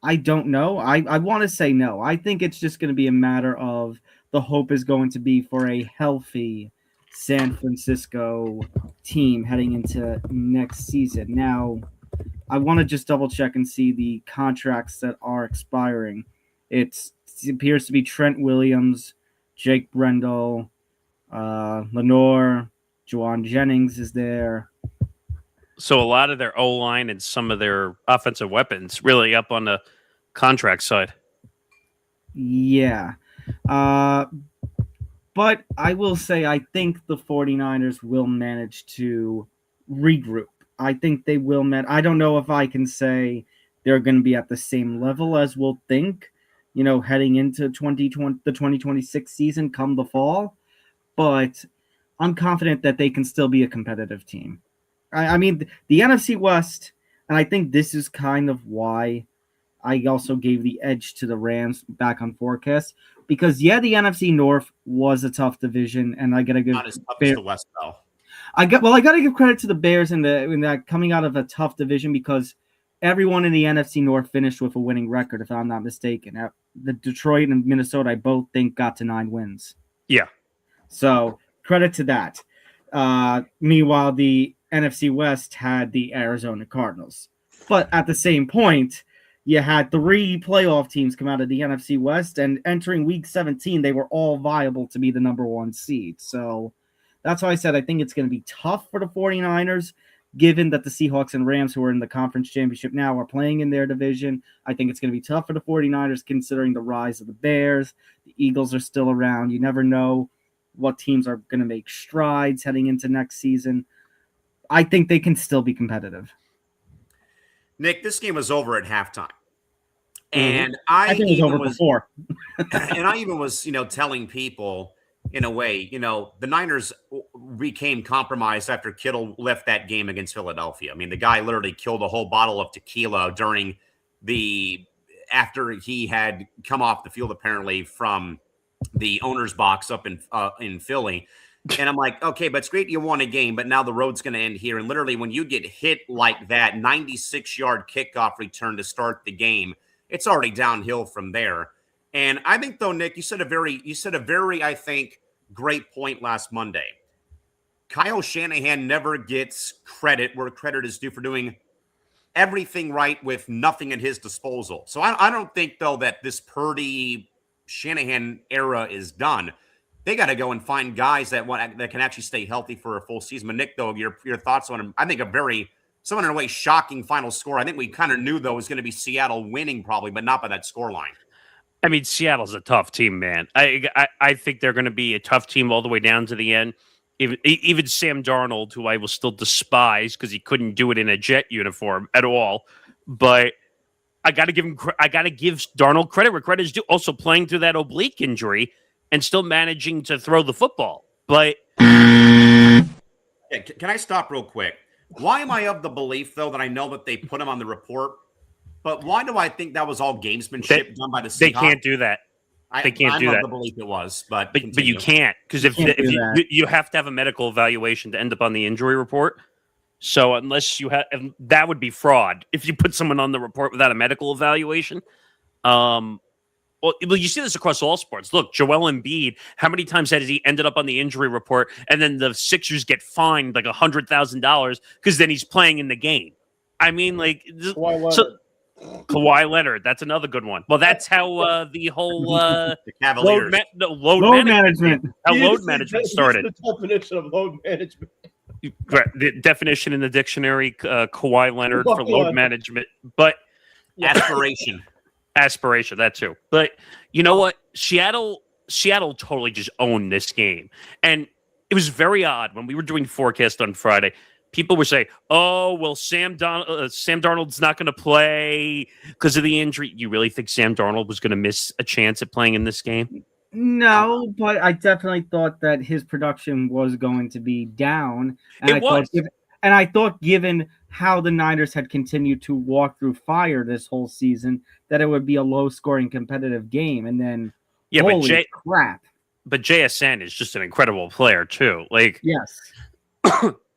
I don't know. I want to say no. I think it's just going to be a matter of the hope is going to be for a healthy San Francisco team heading into next season. Now, I want to just double check and see the contracts that are expiring. It appears to be Trent Williams, Jake Brendel, Lenore, Juwan Jennings is there. So a lot of their O-line and some of their offensive weapons really up on the contract side. Yeah. But I will say I think the 49ers will manage to regroup. I think they will. I don't know if I can say they're going to be at the same level as we'll think, you know, heading into the 2026 season come the fall. But I'm confident that they can still be a competitive team. I mean, the NFC West, and I think this is kind of why I also gave the edge to the Rams back on Forecast, because, yeah, the NFC North was a tough division, and I got to give not as tough as the West, though. I got to give credit to the Bears in that coming out of a tough division, because everyone in the NFC North finished with a winning record, if I'm not mistaken. The Detroit and Minnesota, I both think, got to 9 wins. Yeah. So credit to that. Meanwhile, the NFC West had the Arizona Cardinals. But at the same point, you had 3 playoff teams come out of the NFC West, and entering Week 17, they were all viable to be the number 1 seed. So that's why I said I think it's going to be tough for the 49ers, given that the Seahawks and Rams, who are in the conference championship now, are playing in their division. I think it's going to be tough for the 49ers, considering the rise of the Bears. The Eagles are still around. You never know what teams are going to make strides heading into next season. I think they can still be competitive. Nick, this game was over at halftime. And I think it was over before. And I even was, telling people in a way, the Niners became compromised after Kittle left that game against Philadelphia. I mean, the guy literally killed a whole bottle of tequila after he had come off the field, apparently, from the owner's box up in Philly. And I'm like, okay, but it's great you won a game, but now the road's going to end here. And literally, when you get hit like that, 96-yard kickoff return to start the game, it's already downhill from there. And I think, though, Nick, you said a very, I think, great point last Monday. Kyle Shanahan never gets credit where credit is due for doing everything right with nothing at his disposal. So I don't think, though, that this Purdy Shanahan era is done. They got to go and find guys that can actually stay healthy for a full season. But Nick, though, your thoughts on him? I think somewhat in a way shocking final score. I think we kind of knew, though, it was going to be Seattle winning probably, but not by that scoreline. I mean, Seattle's a tough team, man. I think they're going to be a tough team all the way down to the end. Even Sam Darnold, who I will still despise because he couldn't do it in a Jet uniform at all, but I got to give Darnold credit where credit is due. Also playing through that oblique injury and still managing to throw the football. But can I stop real quick? Why am I of the belief, though, that I know that they put him on the report, but why do I think that was all gamesmanship done by the Seahawks? They can't do that. They can't do that. I'm of the belief it was, but you can't, because if you have to have a medical evaluation to end up on the injury report. So unless you have, that would be fraud if you put someone on the report without a medical evaluation. Well, you see this across all sports. Look, Joel Embiid, how many times has he ended up on the injury report and then the Sixers get fined like $100,000 because then he's playing in the game? I mean, like, Kawhi Leonard, that's another good one. Well, that's how the whole the Cavaliers. load management. How load management started. The definition of load management. The definition in the dictionary, Kawhi Leonard for load management, but aspiration, that too. But you know what? Seattle totally just owned this game, and it was very odd when we were doing forecast on Friday. People were saying, "Oh, well, Sam Darnold's not going to play because of the injury." You really think Sam Darnold was going to miss a chance at playing in this game? No, but I definitely thought that his production was going to be down. And I thought, given how the Niners had continued to walk through fire this whole season, that it would be a low-scoring competitive game. And then, crap! But JSN is just an incredible player too. Like, yes.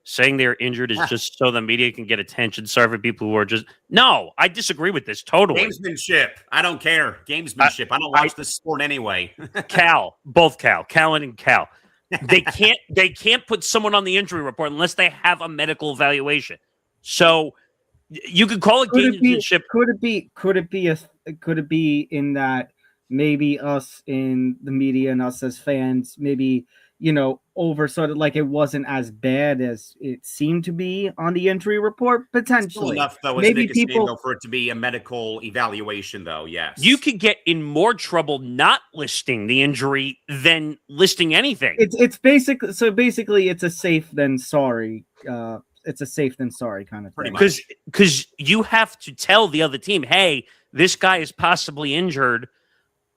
Saying they're injured is just so the media can get attention. Sorry for people who are just... No, I disagree with this totally. Gamesmanship. I don't care. Gamesmanship. I don't watch this sport anyway. Callan and Cal. They can't put someone on the injury report unless they have a medical evaluation. So you could call it gamesmanship. Could it be in that maybe us in the media and us as fans, maybe, over sort of like it wasn't as bad as it seemed to be on the injury report, potentially. Still enough, though, maybe people for it to be a medical evaluation, though, yes. You could get in more trouble not listing the injury than listing anything. It's basically it's a safe than sorry. It's a safe than sorry kind of thing. Because you have to tell the other team, hey, this guy is possibly injured.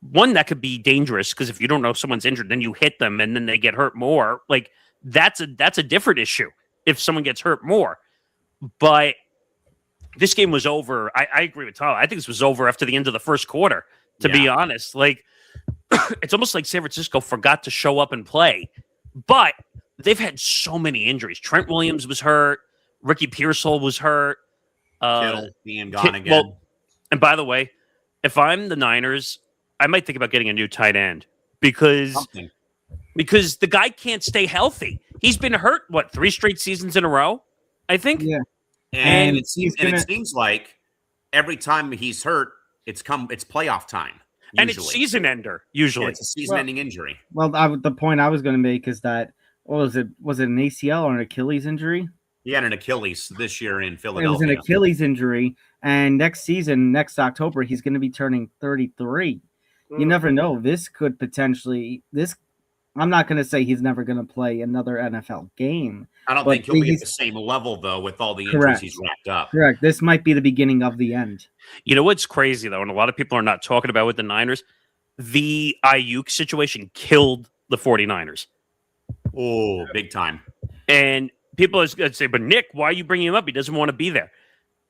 One, that could be dangerous because if you don't know if someone's injured, then you hit them and then they get hurt more. Like that's a different issue if someone gets hurt more. But this game was over. I agree with Tom. I think this was over after the end of the first quarter, to be honest. Like it's almost like San Francisco forgot to show up and play. But they've had so many injuries. Trent Williams was hurt. Ricky Pearsall was hurt. Kittle being gone again. Well, and by the way, if I'm the Niners, I might think about getting a new tight end because the guy can't stay healthy. He's been hurt, 3 straight seasons in a row, I think? Yeah. And it seems like every time he's hurt, it's playoff time. Usually. And it's season ender, usually. Yeah, it's a season-ending injury. Well, the point I was going to make is that, was it an ACL or an Achilles injury? He had an Achilles this year in Philadelphia. It was an Achilles injury, and next October, he's going to be turning 33. You never know. This could potentially I'm not going to say he's never going to play another NFL game. I don't think he'll be at the same level, though, with all the injuries he's racked up. Correct. This might be the beginning of the end. You know what's crazy, though, and a lot of people are not talking about with the Niners? The Ayuk situation killed the 49ers. Oh, big time. And people are going to say, but Nick, why are you bringing him up? He doesn't want to be there.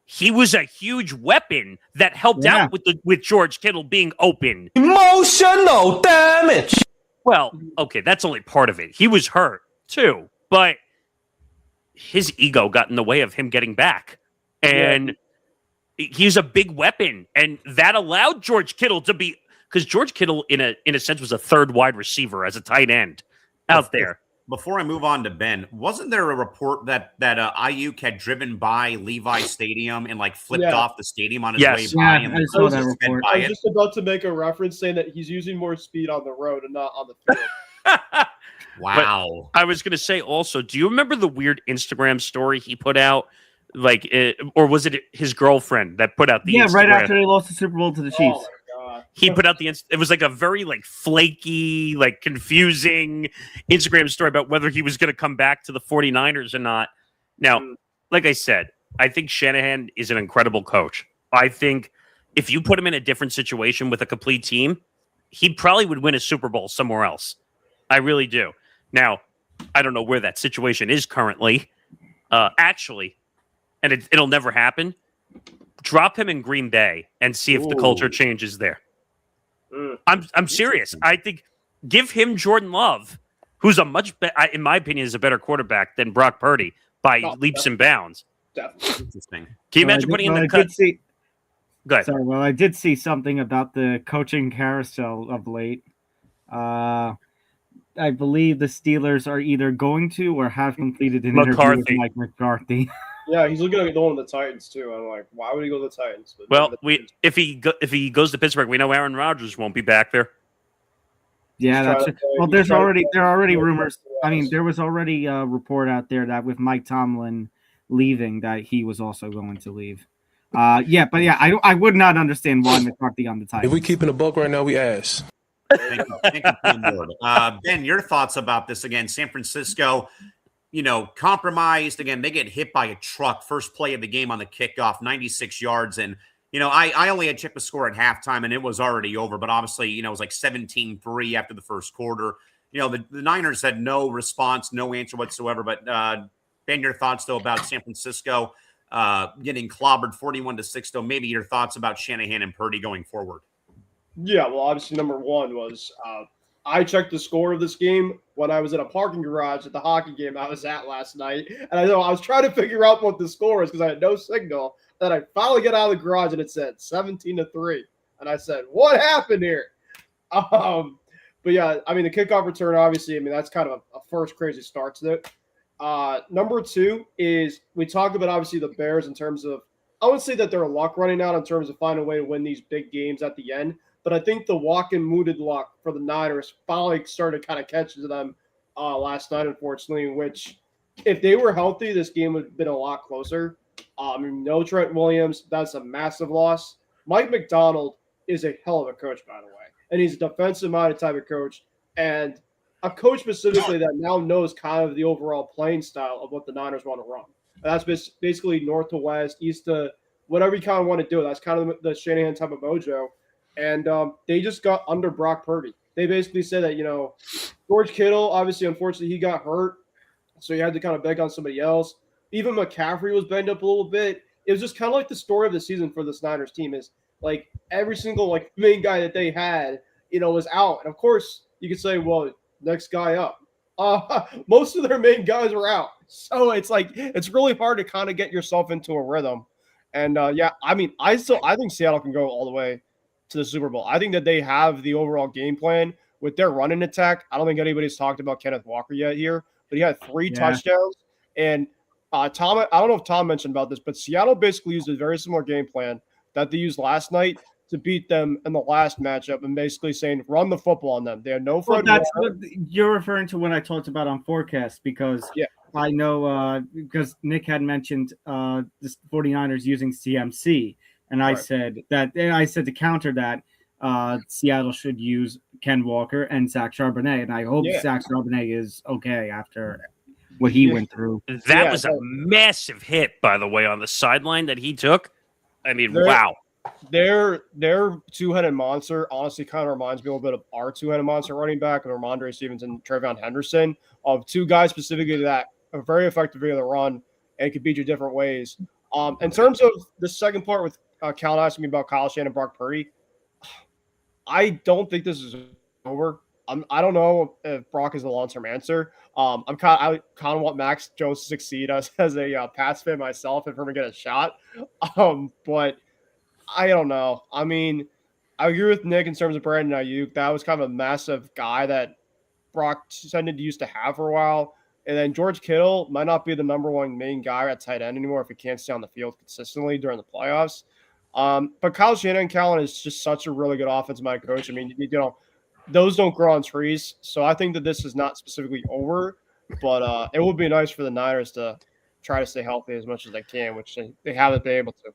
He was a huge weapon that helped out with George Kittle being open. Emotional damage. Well, okay, that's only part of it. He was hurt. too, but his ego got in the way of him getting back. And he's a big weapon. And that allowed George Kittle to be, because George Kittle, in a sense, was a third wide receiver as a tight end out there. Before I move on to Ben, wasn't there a report that Ayuk had driven by Levi Stadium and like flipped off the stadium on his way by? Yeah, I saw that report. I was just about to make a reference saying that he's using more speed on the road and not on the field. Wow. But I was going to say also, do you remember the weird Instagram story he put out? Or was it his girlfriend that put out the Instagram? Right after they lost the Super Bowl to the Chiefs. Oh my God. He put out it was like a very like flaky, like confusing Instagram story about whether he was going to come back to the 49ers or not. Now, like I said, I think Shanahan is an incredible coach. I think if you put him in a different situation with a complete team, he probably would win a Super Bowl somewhere else. I really do. Now, I don't know where that situation is currently. Actually, and it'll never happen. Drop him in Green Bay and see if the culture changes there. I'm serious. I think give him Jordan Love, who's a much in my opinion, is a better quarterback than Brock Purdy by leaps and bounds. Definitely. Interesting. Can you imagine putting in the cut? Go ahead. Sorry, well, I did see something about the coaching carousel of late. I believe the Steelers are either going to or have completed an interview with Mike McCarthy. Yeah, he's looking at going to the Titans too. I'm like, why would he go to the Titans? But well, if he goes to Pittsburgh, we know Aaron Rodgers won't be back there. Yeah, that's well. There are already rumors. I mean, there was already a report out there that with Mike Tomlin leaving, that he was also going to leave. I would not understand why McCarthy on the Titans. If we keeping a buck right now, we ass. Thank you. Ben, your thoughts about this again? San Francisco, compromised again. They get hit by a truck first play of the game on the kickoff, 96 yards, and I only had checked the score at halftime, and it was already over. But obviously, it was like 17-3 after the first quarter. The Niners had no response, no answer whatsoever. But Ben, your thoughts though about San Francisco getting clobbered 41-6. Though maybe your thoughts about Shanahan and Purdy going forward. Yeah, well, obviously, number one was I checked the score of this game when I was in a parking garage at the hockey game I was at last night. And I was trying to figure out what the score was because I had no signal. Then I finally got out of the garage and it said 17-3. And I said, what happened here? But yeah, I mean, the kickoff return, obviously, that's kind of a first crazy start to it. Number two is we talked about, obviously, the Bears in terms of, I wouldn't say that they're luck running out in terms of finding a way to win these big games at the end. But I think the walk-in mooted luck for the Niners finally started kind of catching them last night, unfortunately, in which if they were healthy, this game would have been a lot closer. No Trent Williams. That's a massive loss. Mike McDonald is a hell of a coach, by the way. And he's a defensive-minded type of coach. And a coach specifically that now knows kind of the overall playing style of what the Niners want to run. And that's basically north to west, east to whatever you kind of want to do. That's kind of the Shanahan type of mojo. And they just got under Brock Purdy. They basically said that, George Kittle, obviously, unfortunately, he got hurt. So you had to kind of beg on somebody else. Even McCaffrey was banged up a little bit. It was just kind of like the story of the season for this Niners team is, like, every single, main guy that they had, was out. And, of course, you could say, well, next guy up. Most of their main guys were out. So it's really hard to kind of get yourself into a rhythm. And, I think Seattle can go all the way to the Super Bowl. I think that they have the overall game plan with their running attack. I don't think anybody's talked about Kenneth Walker yet here, but he had 3 touchdowns. And Tom, I don't know if Tom mentioned about this, but Seattle basically used a very similar game plan that they used last night to beat them in the last matchup and basically saying, run the football on them. They had no Fred. Well, that's what you're referring to when I talked about on Forecast, because I know because Nick had mentioned the 49ers using CMC. And I said to counter that, Seattle should use Ken Walker and Zach Charbonnet. And I hope Zach Charbonnet is okay after what he went through. That was a massive hit, by the way, on the sideline that he took. I mean, wow. Their two-headed monster honestly kind of reminds me a little bit of our two-headed monster running back of Ramondre Stevenson and Travion Henderson, of two guys specifically that are very effective via the run and can beat you different ways. In terms of the second part with Callan asking me about Kyle Shanahan and Brock Purdy, I don't think this is over. I don't know if Brock is the long-term answer. I kind of want Max Jones to succeed as a pass fan myself and for him to get a shot. But I don't know. I mean, I agree with Nick in terms of Brandon Ayuk. That was kind of a massive guy that Brock tended to used to have for a while. And then George Kittle might not be the number one main guy at tight end anymore if he can't stay on the field consistently during the playoffs. But Kyle Shanahan, Callan is just such a really good offensive mind coach. I mean, those don't grow on trees. So I think that this is not specifically over, but it would be nice for the Niners to try to stay healthy as much as they can, which they haven't been able to.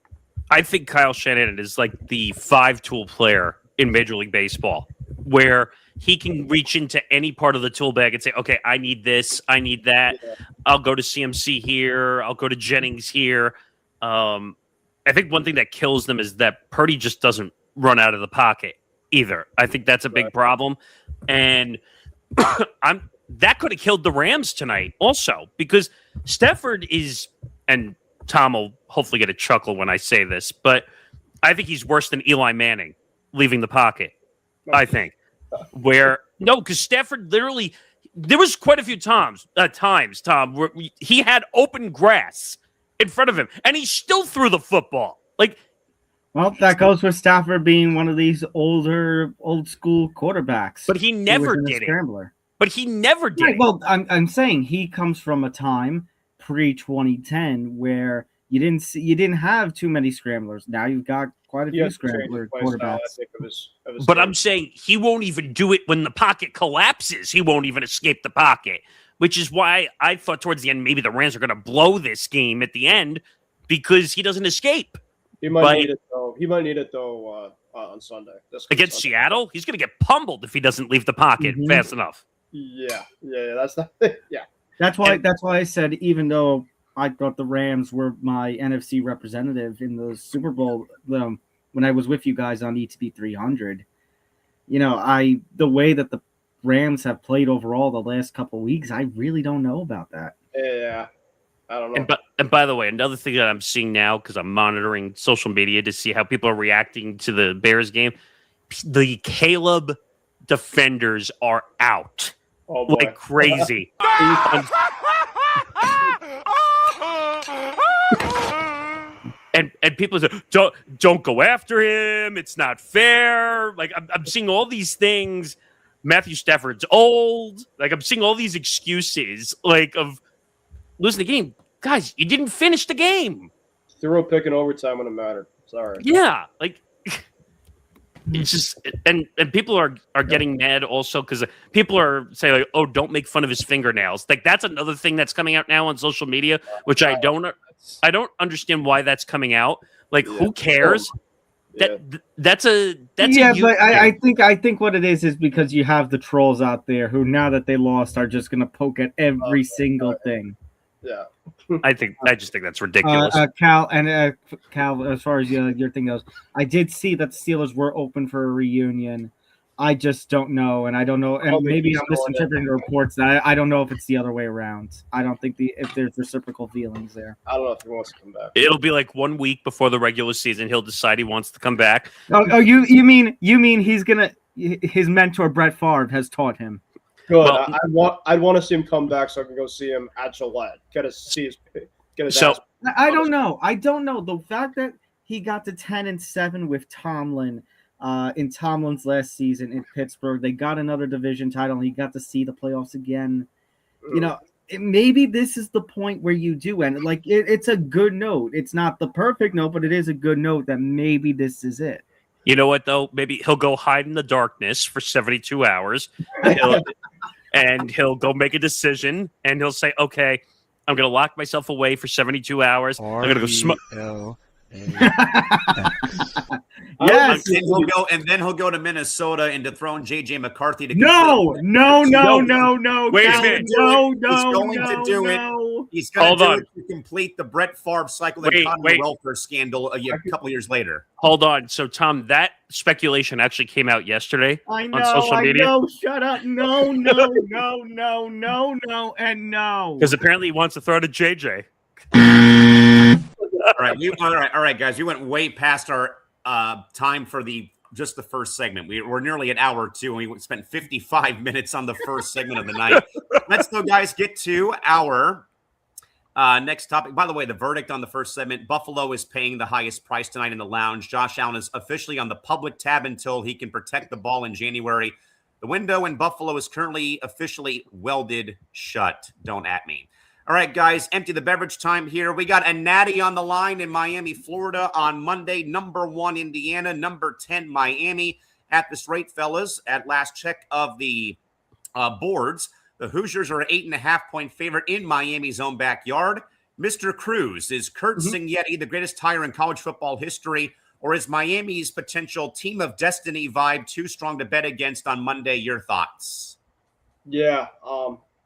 I think Kyle Shanahan is like the 5-tool player in Major League Baseball, where he can reach into any part of the tool bag and say, okay, I need this, I need that. Yeah. I'll go to CMC here. I'll go to Jennings here. I think one thing that kills them is that Purdy just doesn't run out of the pocket either. I think that's a big problem. And that could have killed the Rams tonight also, because Stafford is, and Tom will hopefully get a chuckle when I say this, but I think he's worse than Eli Manning leaving the pocket, I think. Because Stafford literally, there was quite a few times, Tom, where he had open grass in front of him, and he still threw the football. Well, that goes with Stafford being one of these old school quarterbacks. But he never did it. But he never did it. Well, I'm saying he comes from a time pre-2010 where you didn't have too many scramblers. Now you've got quite a few scrambler quarterbacks. But I'm saying he won't even do it when the pocket collapses. He won't even escape the pocket, which is why I thought towards the end maybe the Rams are going to blow this game at the end because he doesn't escape. He might need it though on Sunday. Against Seattle, he's going to get pummeled if he doesn't leave the pocket fast enough. Yeah. That's not. Yeah. That's why I said even though I thought the Rams were my NFC representative in the Super Bowl when I was with you guys on ETB 300. The way that the Rams have played overall the last couple of weeks, I really don't know about that. Yeah, I don't know. And by the way, another thing that I'm seeing now, because I'm monitoring social media to see how people are reacting to the Bears game, the Caleb defenders are out like crazy. And people say, don't go after him. It's not fair. I'm seeing all these things. Matthew Stafford's old. I'm seeing all these excuses of losing the game. Guys, you didn't finish the game. Threw a pick in overtime when it mattered. Sorry. Yeah, it's just and people are getting mad also because people are saying oh, don't make fun of his fingernails. That's another thing that's coming out now on social media, which I don't understand why that's coming out. Who cares? That's but I think what it is because you have the trolls out there who now that they lost are just gonna poke at every single thing. Yeah. I just think that's ridiculous. Cal, as far as your thing goes, I did see that the Steelers were open for a reunion. I just don't know, and I don't know, and maybe I'm misinterpreting the reports. That I don't know if it's the other way around. I don't think if there's reciprocal feelings there. I don't know if he wants to come back. It'll be 1 week before the regular season. He'll decide he wants to come back. Oh, you mean he's gonna? His mentor Brett Favre has taught him. Good. Well, I'd want to see him come back so I can go see him at Gillette. Get his ass. I don't know. The fact that he got to 10-7 with Tomlin in Tomlin's last season in Pittsburgh, they got another division title, and he got to see the playoffs again. Maybe this is the point where you do end. It's a good note. It's not the perfect note, but it is a good note that maybe this is it. You know what, though? Maybe he'll go hide in the darkness for 72 hours. And he'll go make a decision, and he'll say, okay, I'm going to lock myself away for 72 hours. I'm going to go smoke. Yes, and then he'll go to Minnesota and dethrone JJ McCarthy to No. Wait a minute. He's going to do it. He's going to do it to complete the Brett Favre cycle that caught the welfare scandal a couple years later. Hold on. So, Tom, that speculation actually came out yesterday on social media. I know. Shut up. No, and no. Because apparently he wants to throw to JJ. All right, guys. We went way past our time for the just the first segment. We're nearly an hour two, and we spent 55 minutes on the first segment of the night. Let's though, guys, get to our next topic. By the way, the verdict on the first segment, Buffalo is paying the highest price tonight in the lounge. Josh Allen is officially on the public tab until he can protect the ball in January. The window in Buffalo is currently officially welded shut. Don't at me. All right, guys, empty the beverage time here. We got a Natty on the line in Miami, Florida on Monday. Number 1, Indiana. Number 10, Miami. At this rate, fellas, at last check of the boards, the Hoosiers are an 8.5-point favorite in Miami's own backyard. Mr. Cruz, is Kurt Signetti the greatest hire in college football history, or is Miami's potential team of destiny vibe too strong to bet against on Monday? Your thoughts? Yeah,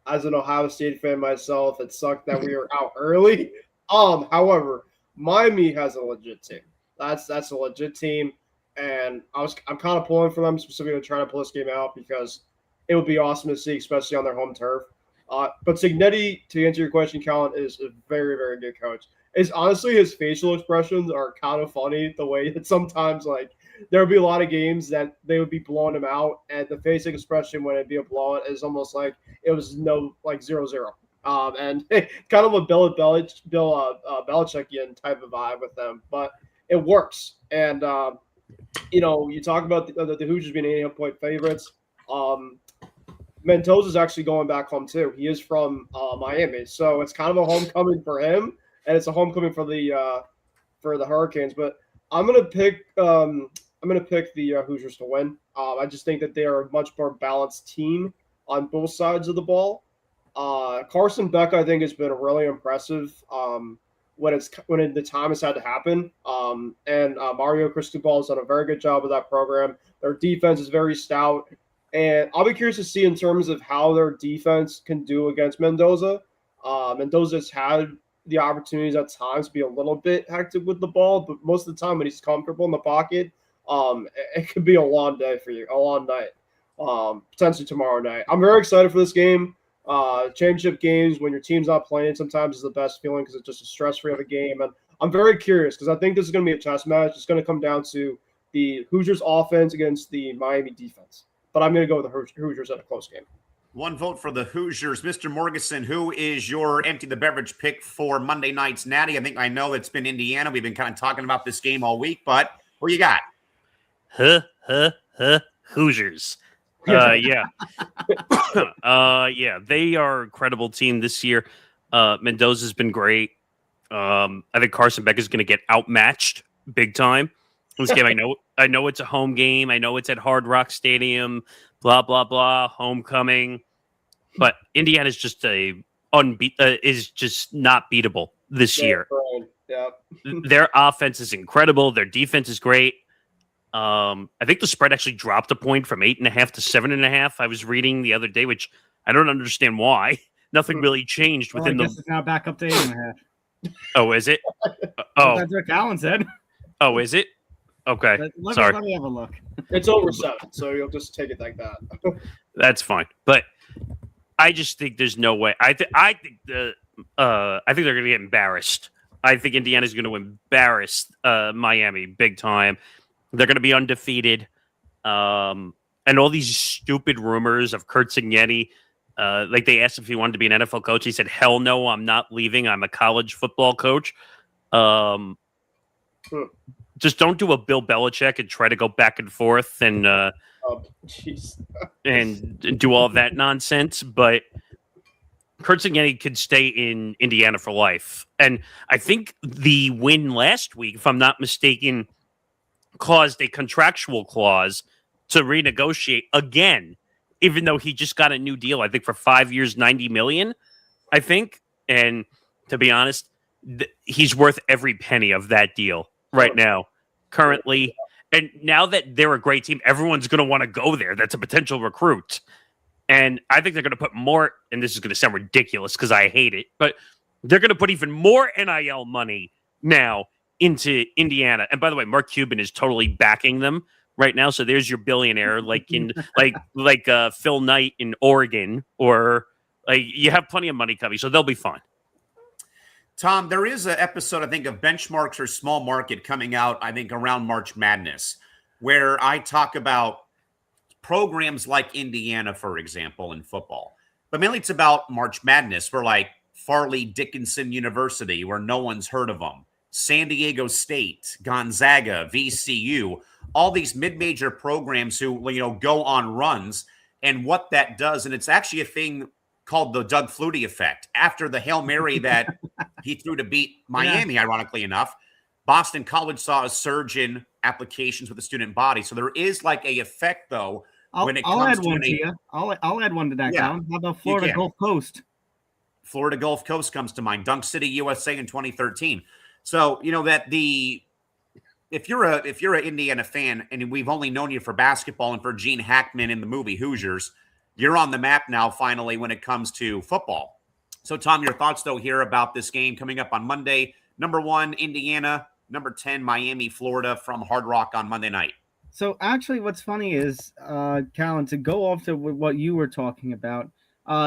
as an Ohio State fan myself, it sucked that we were out early. However, Miami has a legit team. That's a legit team, and I'm kind of pulling for them specifically to try to pull this game out because it would be awesome to see, especially on their home turf. But Signetti, to answer your question, Callan, is a very, very good coach. It's honestly his facial expressions are kind of funny. The way that sometimes there would be a lot of games that they would be blowing him out, and the facial expression when it'd be a blowout is almost like it was 0-0. And kind of a Bill Belichickian type of vibe with them, but it works. And you talk about the Hoosiers being 8.5-point favorites. Mendoza's actually going back home too. He is from Miami, so it's kind of a homecoming for him, and it's a homecoming for the Hurricanes. But I'm gonna pick the Hoosiers to win. I just think that they are a much more balanced team on both sides of the ball. Carson Beck, I think, has been really impressive when the time has had to happen. And Mario Cristobal has done a very good job with that program. Their defense is very stout. And I'll be curious to see in terms of how their defense can do against Mendoza. Mendoza's had the opportunities at times to be a little bit hectic with the ball, but most of the time when he's comfortable in the pocket, it could be a long day for you, a long night, potentially tomorrow night. I'm very excited for this game. Championship games, when your team's not playing, sometimes is the best feeling because it's just a stress-free of a game. And I'm very curious because I think this is going to be a chess match. It's going to come down to the Hoosiers offense against the Miami defense. But I'm going to go with the Hoosiers at a close game. One vote for the Hoosiers. Mr. Morgeson, who is your empty the beverage pick for Monday night's Natty? I know it's been Indiana. We've been kind of talking about this game all week, but who you got? Hoosiers. Yeah. They are a credible team this year. Mendoza's been great. I think Carson Beck is going to get outmatched big time. This game, I know it's a home game. I know it's at Hard Rock Stadium, blah, blah, blah, homecoming. But Indiana's just is just not beatable this year. Yeah. Their offense is incredible. Their defense is great. I think the spread actually dropped a point from 8.5 to 7.5. I was reading the other day, which I don't understand why. Nothing really changed within it's now back up to 8.5. Oh, is it? That's what Callan said. Oh, is it? Okay. Sorry. Let me have a look. It's over 7, so you'll just take it like that. That's fine. But I just think there's no way. I think they're going to get embarrassed. I think Indiana's going to embarrass Miami big time. They're going to be undefeated. And all these stupid rumors of Kurt Signetti, like they asked if he wanted to be an NFL coach. He said, hell no, I'm not leaving. I'm a college football coach. Just don't do a Bill Belichick and try to go back and forth and and do all of that nonsense. But Kurt Signetti could stay in Indiana for life. And I think the win last week, if I'm not mistaken, caused a contractual clause to renegotiate again, even though he just got a new deal, I think for 5 years, $90 million, I think. And to be honest, he's worth every penny of that deal right now, currently. And now that they're a great team, everyone's going to want to go there. That's a potential recruit. And I think they're going to put more, and this is going to sound ridiculous because I hate it, but they're going to put even more NIL money now into Indiana. And by the way, Mark Cuban is totally backing them right now. So there's your billionaire, like in like Phil Knight in Oregon, or like you have plenty of money coming, so they'll be fine. Tom, there is an episode, I think, of Benchmarks or Small Market coming out, I think, around March Madness. where I talk about programs like Indiana, for example, in football. But mainly it's about March Madness for like Farley Dickinson University, where no one's heard of them, San Diego State, Gonzaga, VCU, all these mid-major programs who, go on runs, and what that does. And it's actually a thing called the Doug Flutie effect. After the Hail Mary that he threw to beat Miami, ironically enough, Boston College saw a surge in applications with the student body. So there is like a effect, though, when it I'll comes add to one to you. I'll add one to that, Yeah, Callan. How about Florida Gulf Coast? Florida Gulf Coast comes to mind. Dunk City, USA in 2013. So, that if you're an Indiana fan and we've only known you for basketball and for Gene Hackman in the movie Hoosiers, you're on the map now finally when it comes to football. So, Tom, your thoughts, though, here about this game coming up on Monday. Number 1, Indiana. Number 10, Miami, Florida from Hard Rock on Monday night. So actually what's funny is, Callan, to go off to what you were talking about,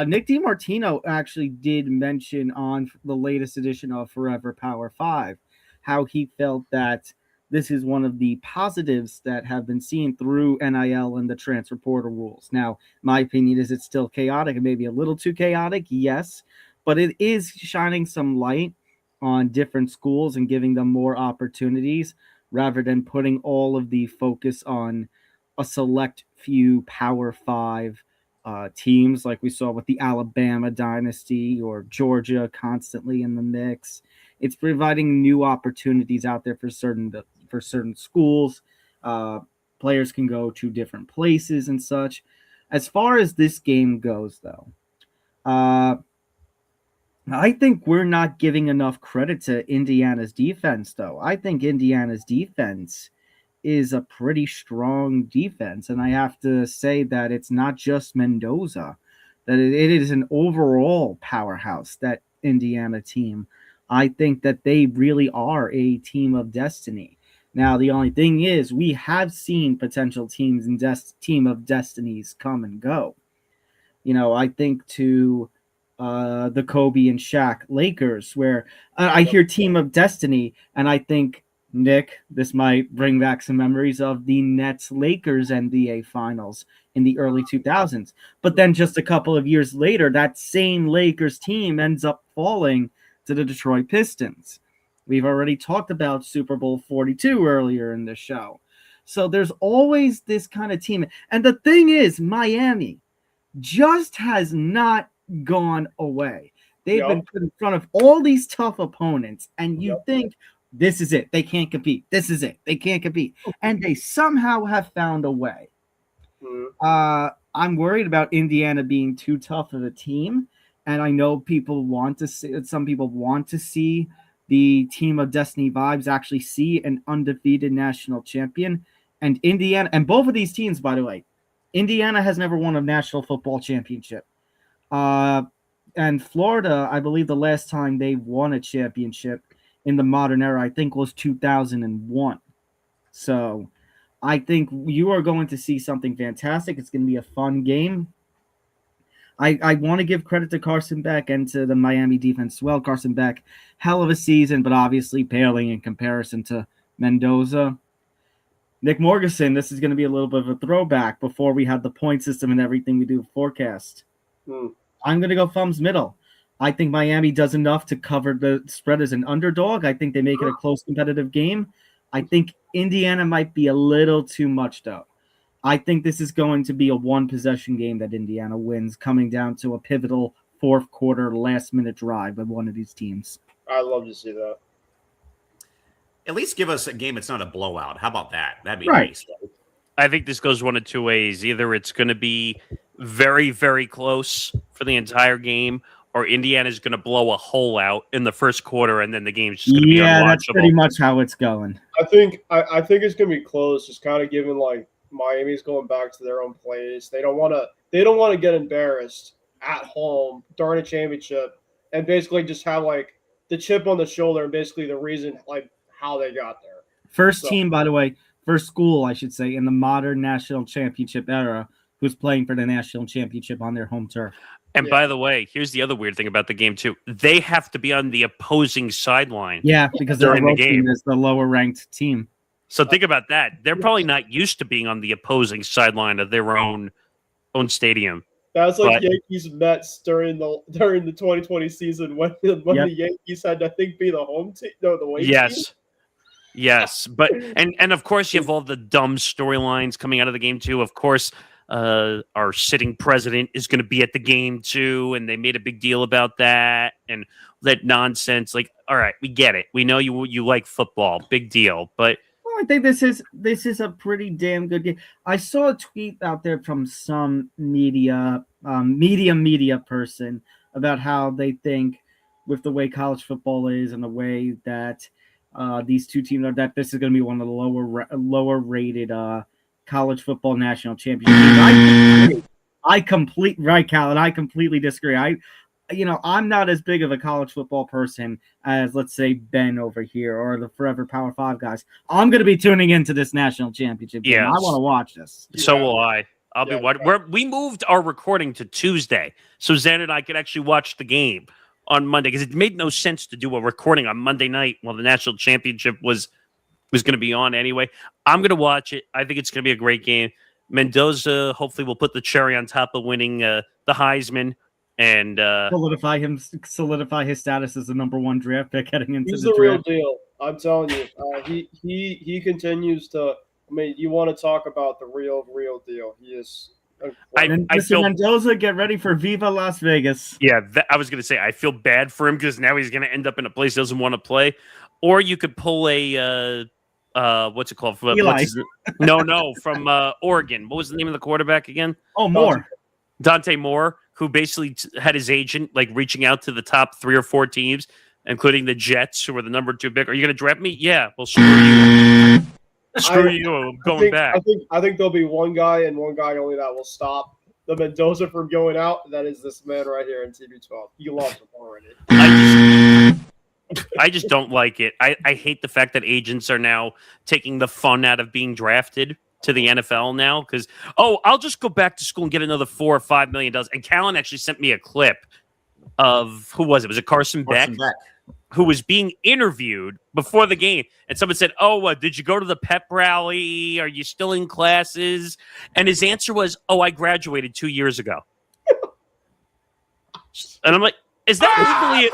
Nick DiMartino actually did mention on the latest edition of Forever Power 5 how he felt that this is one of the positives that have been seen through NIL and the transfer portal rules. Now, my opinion is it's still chaotic and maybe a little too chaotic, yes, but it is shining some light on different schools and giving them more opportunities rather than putting all of the focus on a select few Power 5 teams like we saw with the Alabama dynasty or Georgia constantly in the mix. It's providing new opportunities out there for certain schools. Players can go to different places and such. As far as this game goes, though, I think we're not giving enough credit to Indiana's defense, though. I think Indiana's defense is a pretty strong defense, and I have to say that it's not just Mendoza, that it is an overall powerhouse, that Indiana team. I think that they really are a team of destiny. Now, the only thing is we have seen potential teams and team of destinies come and go. I think to the Kobe and Shaq Lakers, where I hear team of destiny, and I think, Nick, this might bring back some memories of the Nets Lakers NBA finals in the early 2000s. But then just a couple of years later, that same Lakers team ends up falling to the Detroit Pistons. We've already talked about Super Bowl 42 earlier in the show. So there's always this kind of team. And the thing is, Miami just has not gone away. They've been put in front of all these tough opponents, and you think, this is it. They can't compete. This is it. They can't compete. And they somehow have found a way. I'm worried about Indiana being too tough of a team. And I know some people want to see the team of destiny vibes actually see an undefeated national champion. And Indiana, and both of these teams, by the way, Indiana has never won a national football championship. And Florida, I believe the last time they won a championship in the modern era, I think, was 2001. So I think you are going to see something fantastic. It's going to be a fun game. I want to give credit to Carson Beck and to the Miami defense as well. Carson Beck, hell of a season, but obviously paling in comparison to Mendoza. Nick Morgeson, this is going to be a little bit of a throwback before we have the point system and everything we do forecast. I'm going to go thumbs middle. I think Miami does enough to cover the spread as an underdog. I think they make it a close, competitive game. I think Indiana might be a little too much, though. I think this is going to be a one-possession game that Indiana wins, coming down to a pivotal fourth quarter, last-minute drive by one of these teams. I'd love to see that. At least give us a game that's not a blowout. How about that? That'd be right. Nice. I think this goes one of two ways. Either it's going to be very, very close for the entire game, or Indiana's going to blow a hole out in the first quarter, and then the game's just going to be unwatchable. Yeah, that's pretty much how it's going. I think it's going to be close, just kind of given like Miami's going back to their own plays. They don't want to get embarrassed at home during a championship and basically just have like the chip on the shoulder and basically the reason like how they got there. First team, by the way, first school, I should say, in the modern national championship era who's playing for the national championship on their home turf. And by the way, here's the other weird thing about the game too. They have to be on the opposing sideline. Yeah, because they're during the game as the lower ranked team. So think about that. They're probably not used to being on the opposing sideline of their own stadium. That's like Yankees Mets during the 2020 season when the Yankees had to, I think, be the home team. No, the away team. Yes. But and of course you have all the dumb storylines coming out of the game too. Of course, our sitting president is going to be at the game too, and they made a big deal about that and that nonsense. Like, all right, we get it. We know you like football, big deal, but. I think this is a pretty damn good game. I saw a tweet out there from some media person about how they think with the way college football is and the way that these two teams are, that this is going to be one of the lower rated college football national championship games. Callan. I completely disagree. I'm not as big of a college football person as, let's say, Ben over here or the Forever Power 5 guys. I'm going to be tuning into this national championship game. I want to watch this. So will I. I'll be watching. We moved our recording to Tuesday, so Zen and I could actually watch the game on Monday, because it made no sense to do a recording on Monday night while the national championship was going to be on anyway. I'm going to watch it. I think it's going to be a great game. Mendoza hopefully will put the cherry on top of winning the Heisman. And solidify his status as the number 1 draft pick heading into he's the the draft. real deal. I'm telling you, he continues to. I mean, you want to talk about the real deal? He is. I feel Mendoza, get ready for Viva Las Vegas. Yeah, I was going to say I feel bad for him because now he's going to end up in a place he doesn't want to play. Or you could pull a what's it called? Eli. No, from Oregon. What was the name of the quarterback again? Oh, Moore. Dante Moore, who basically had his agent like reaching out to the top 3 or 4 teams, including the Jets, who were the number 2 pick. Are you going to draft me? Yeah. Well, screw you. Screw you. I'm going back. I think there'll be one guy and one guy only that will stop the Mendoza from going out. That is this man right here in TB12. You lost him already. I just don't like it. I hate the fact that agents are now taking the fun out of being drafted to the NFL now, because I'll just go back to school and get another $4 or $5 million. And Callan actually sent me a clip of who was it? Was it Carson Beck, who was being interviewed before the game? And someone said, did you go to the pep rally? Are you still in classes? And his answer was, I graduated 2 years ago. And I'm like, is that legally?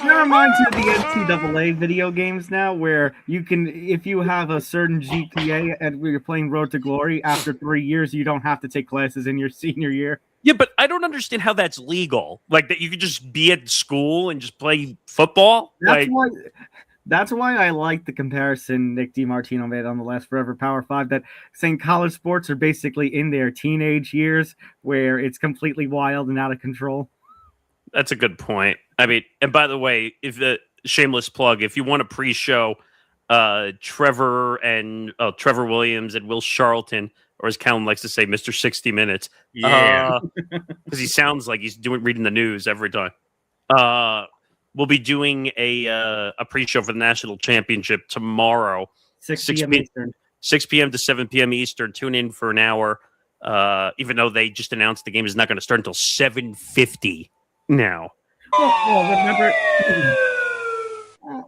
That reminds me of the NCAA video games now, where you can, if you have a certain GPA and you're playing Road to Glory, after 3 years, you don't have to take classes in your senior year. Yeah, but I don't understand how that's legal. Like, that you could just be at school and just play football? That's why I like the comparison Nick DiMartino made on the last Forever Power 5, that saying college sports are basically in their teenage years where it's completely wild and out of control. That's a good point. I mean, and by the way, if the shameless plug, if you want a pre-show, Trevor Williams and Will Charlton, or as Callan likes to say, Mr. 60 Minutes. Yeah. Because he sounds like he's reading the news every time. We'll be doing a pre-show for the national championship tomorrow. 6 p.m. Eastern. 6 p.m. to 7 p.m. Eastern. Tune in for an hour. Even though they just announced the game is not going to start until 7:50 now. Remember?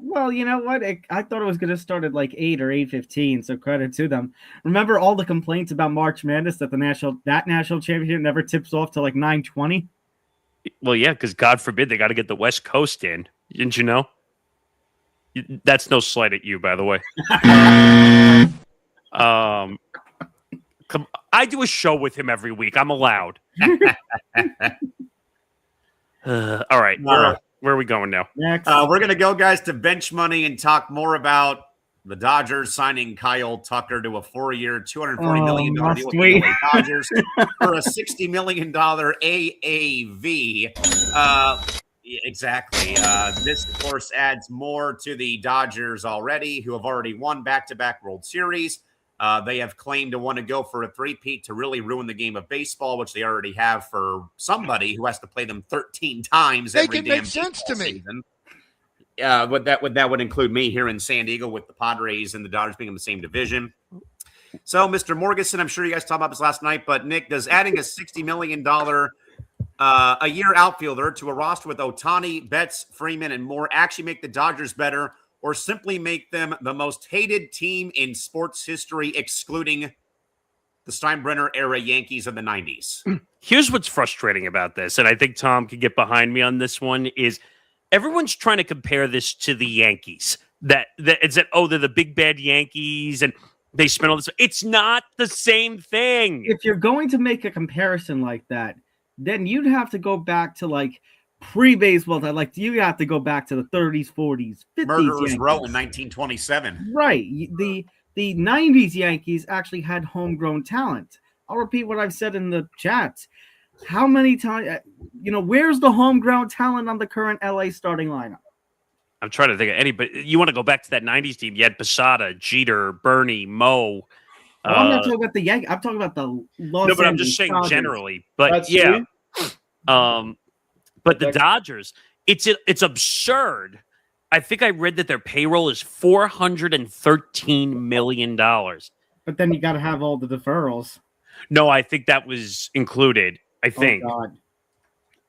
Well, you know what? I thought it was going to start at like 8 or 8:15, so credit to them. Remember all the complaints about March Madness that that national championship never tips off till like 9:20? Well, yeah, because God forbid they got to get the West Coast in. Didn't you know? That's no slight at you, by the way. I do a show with him every week. I'm allowed. All right. Where are we going now? Next. We're going to go, guys, to bench money and talk more about the Dodgers signing Kyle Tucker to a 4-year, $240 million deal with the LA Dodgers for a $60 million AAV. Exactly. This, of course, adds more to the Dodgers already, who have already won back-to-back World Series. They have claimed to want to go for a three-peat to really ruin the game of baseball, which they already have for somebody who has to play them 13 times every damn sense to me. Season. But that would include me here in San Diego with the Padres and the Dodgers being in the same division. So, Mr. Morgeson, I'm sure you guys talked about this last night, but Nick, does adding a $60 million a year outfielder to a roster with Ohtani, Betts, Freeman, and more actually make the Dodgers better, or simply make them the most hated team in sports history, excluding the Steinbrenner era Yankees of the 90s? Here's what's frustrating about this, and I think Tom can get behind me on this one, is everyone's trying to compare this to the Yankees. That it's that, oh, they're the big bad Yankees and they spent all this. It's not the same thing. If you're going to make a comparison like that, then you'd have to go back to like pre-baseball. Like you have to go back to the 30s, 40s, 50s. Murderers Yankees. Row in 1927. Right. The 90s Yankees actually had homegrown talent. I'll repeat what I've said in the chat. How many times, where's the homegrown talent on the current LA starting lineup? I'm trying to think of anybody. You want to go back to that 90s team? You had Posada, Jeter, Bernie, Mo. I'm not talking about the Yankees. I'm talking about the Los No, but I'm Angeles just saying Dodgers. generally. But That's yeah. sweet. But the Dodgers, it's absurd. I think I read that their payroll is $413 million. But then you got to have all the deferrals. No, I think that was included. I think. Oh,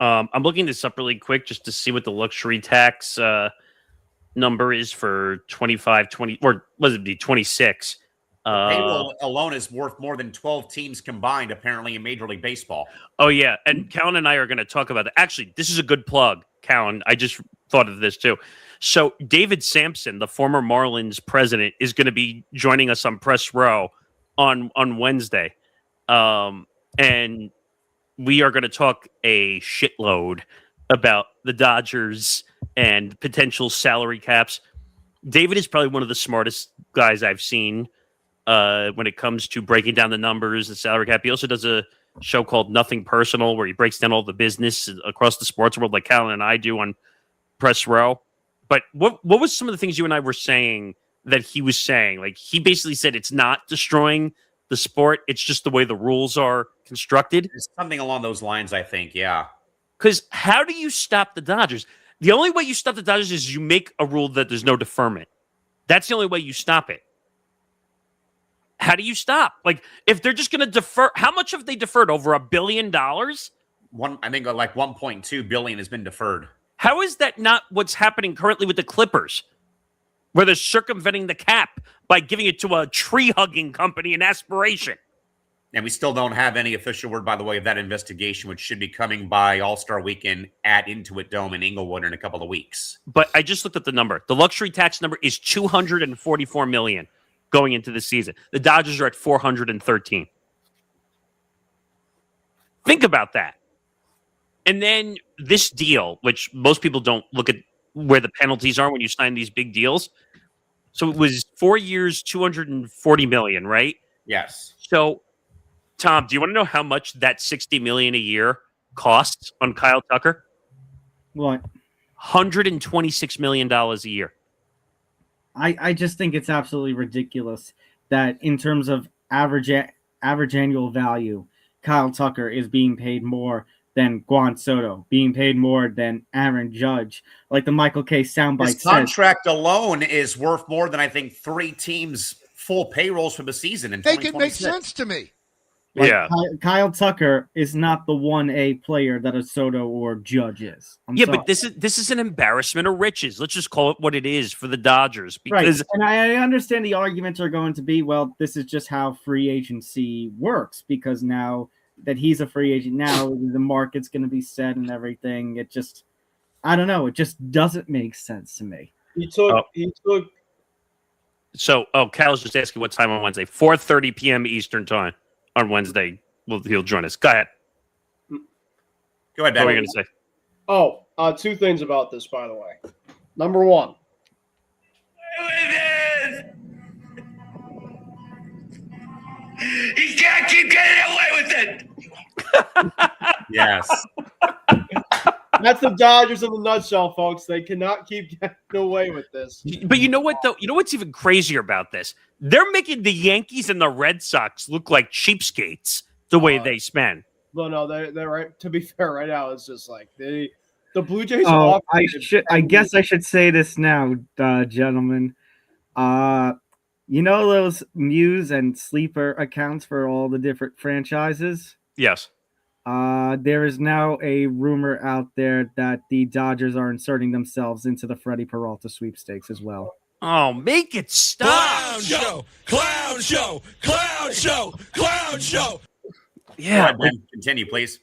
God. I'm looking this up really quick just to see what the luxury tax number is for 25, 20, or was it be 26? Payroll alone is worth more than 12 teams combined, apparently, in Major League Baseball. Oh, yeah. And Callan and I are going to talk about that. Actually, this is a good plug, Callan. I just thought of this, too. So David Sampson, the former Marlins president, is going to be joining us on Press Row on Wednesday. And we are going to talk a shitload about the Dodgers and potential salary caps. David is probably one of the smartest guys I've seen when it comes to breaking down the numbers, the salary cap. He also does a show called Nothing Personal, where he breaks down all the business across the sports world, like Callan and I do on Press Row. But what was some of the things you and I were saying that he was saying? Like, he basically said it's not destroying the sport. It's just the way the rules are constructed. It's something along those lines, I think, yeah. Because how do you stop the Dodgers? The only way you stop the Dodgers is you make a rule that there's no deferment. That's the only way you stop it. How do you stop? Like, if they're just going to defer, how much have they deferred? Over $1 billion? I think like 1.2 billion has been deferred. How is that not what's happening currently with the Clippers, where they're circumventing the cap by giving it to a tree-hugging company in Aspiration? And we still don't have any official word, by the way, of that investigation, which should be coming by All-Star Weekend at Intuit Dome in Inglewood in a couple of weeks. But I just looked at the number. The luxury tax number is $244 million going into the season. The Dodgers are at 413. Think about that. And then this deal, which most people don't look at where the penalties are when you sign these big deals. So it was 4 years, $240 million, right? Yes. So, Tom, do you want to know how much that $60 million a year costs on Kyle Tucker? What? $126 million a year. I just think it's absolutely ridiculous that in terms of average annual value, Kyle Tucker is being paid more than Juan Soto, being paid more than Aaron Judge. Like the Michael K. soundbite His contract alone is worth more than, I think, 3 teams' full payrolls for the season. Make it make sense to me. Like, yeah. Kyle Tucker is not the 1A player that a Soto or Judge is. I'm Yeah, sorry. but this is an embarrassment of riches. Let's just call it what it is for the Dodgers. Because right. And I understand the arguments are going to be, well, this is just how free agency works, because now that he's a free agent, now the market's going to be set and everything. It just, I don't know. It just doesn't make sense to me. So, Cal's just asking what time on Wednesday. 4:30 p.m. Eastern time on Wednesday. He'll join us. Go ahead. Go ahead, What are you Ben. going to say? 2 things about this, by the way. Number 1. He can't keep getting away with it. Yes. That's the Dodgers in the nutshell, folks. They cannot keep getting away with this. But you know what, though? You know what's even crazier about this? They're making the Yankees and the Red Sox look like cheapskates the way they spend. No, they're right. To be fair, right now it's just like the Blue Jays. Oh, I guess I should say this now, gentlemen. You know those Muse and Sleeper accounts for all the different franchises? Yes. There is now a rumor out there that the Dodgers are inserting themselves into the Freddie Peralta sweepstakes as well. Oh, make it stop. Clown show, clown show, clown show, clown show. Yeah. Go ahead, Ben. Continue, please.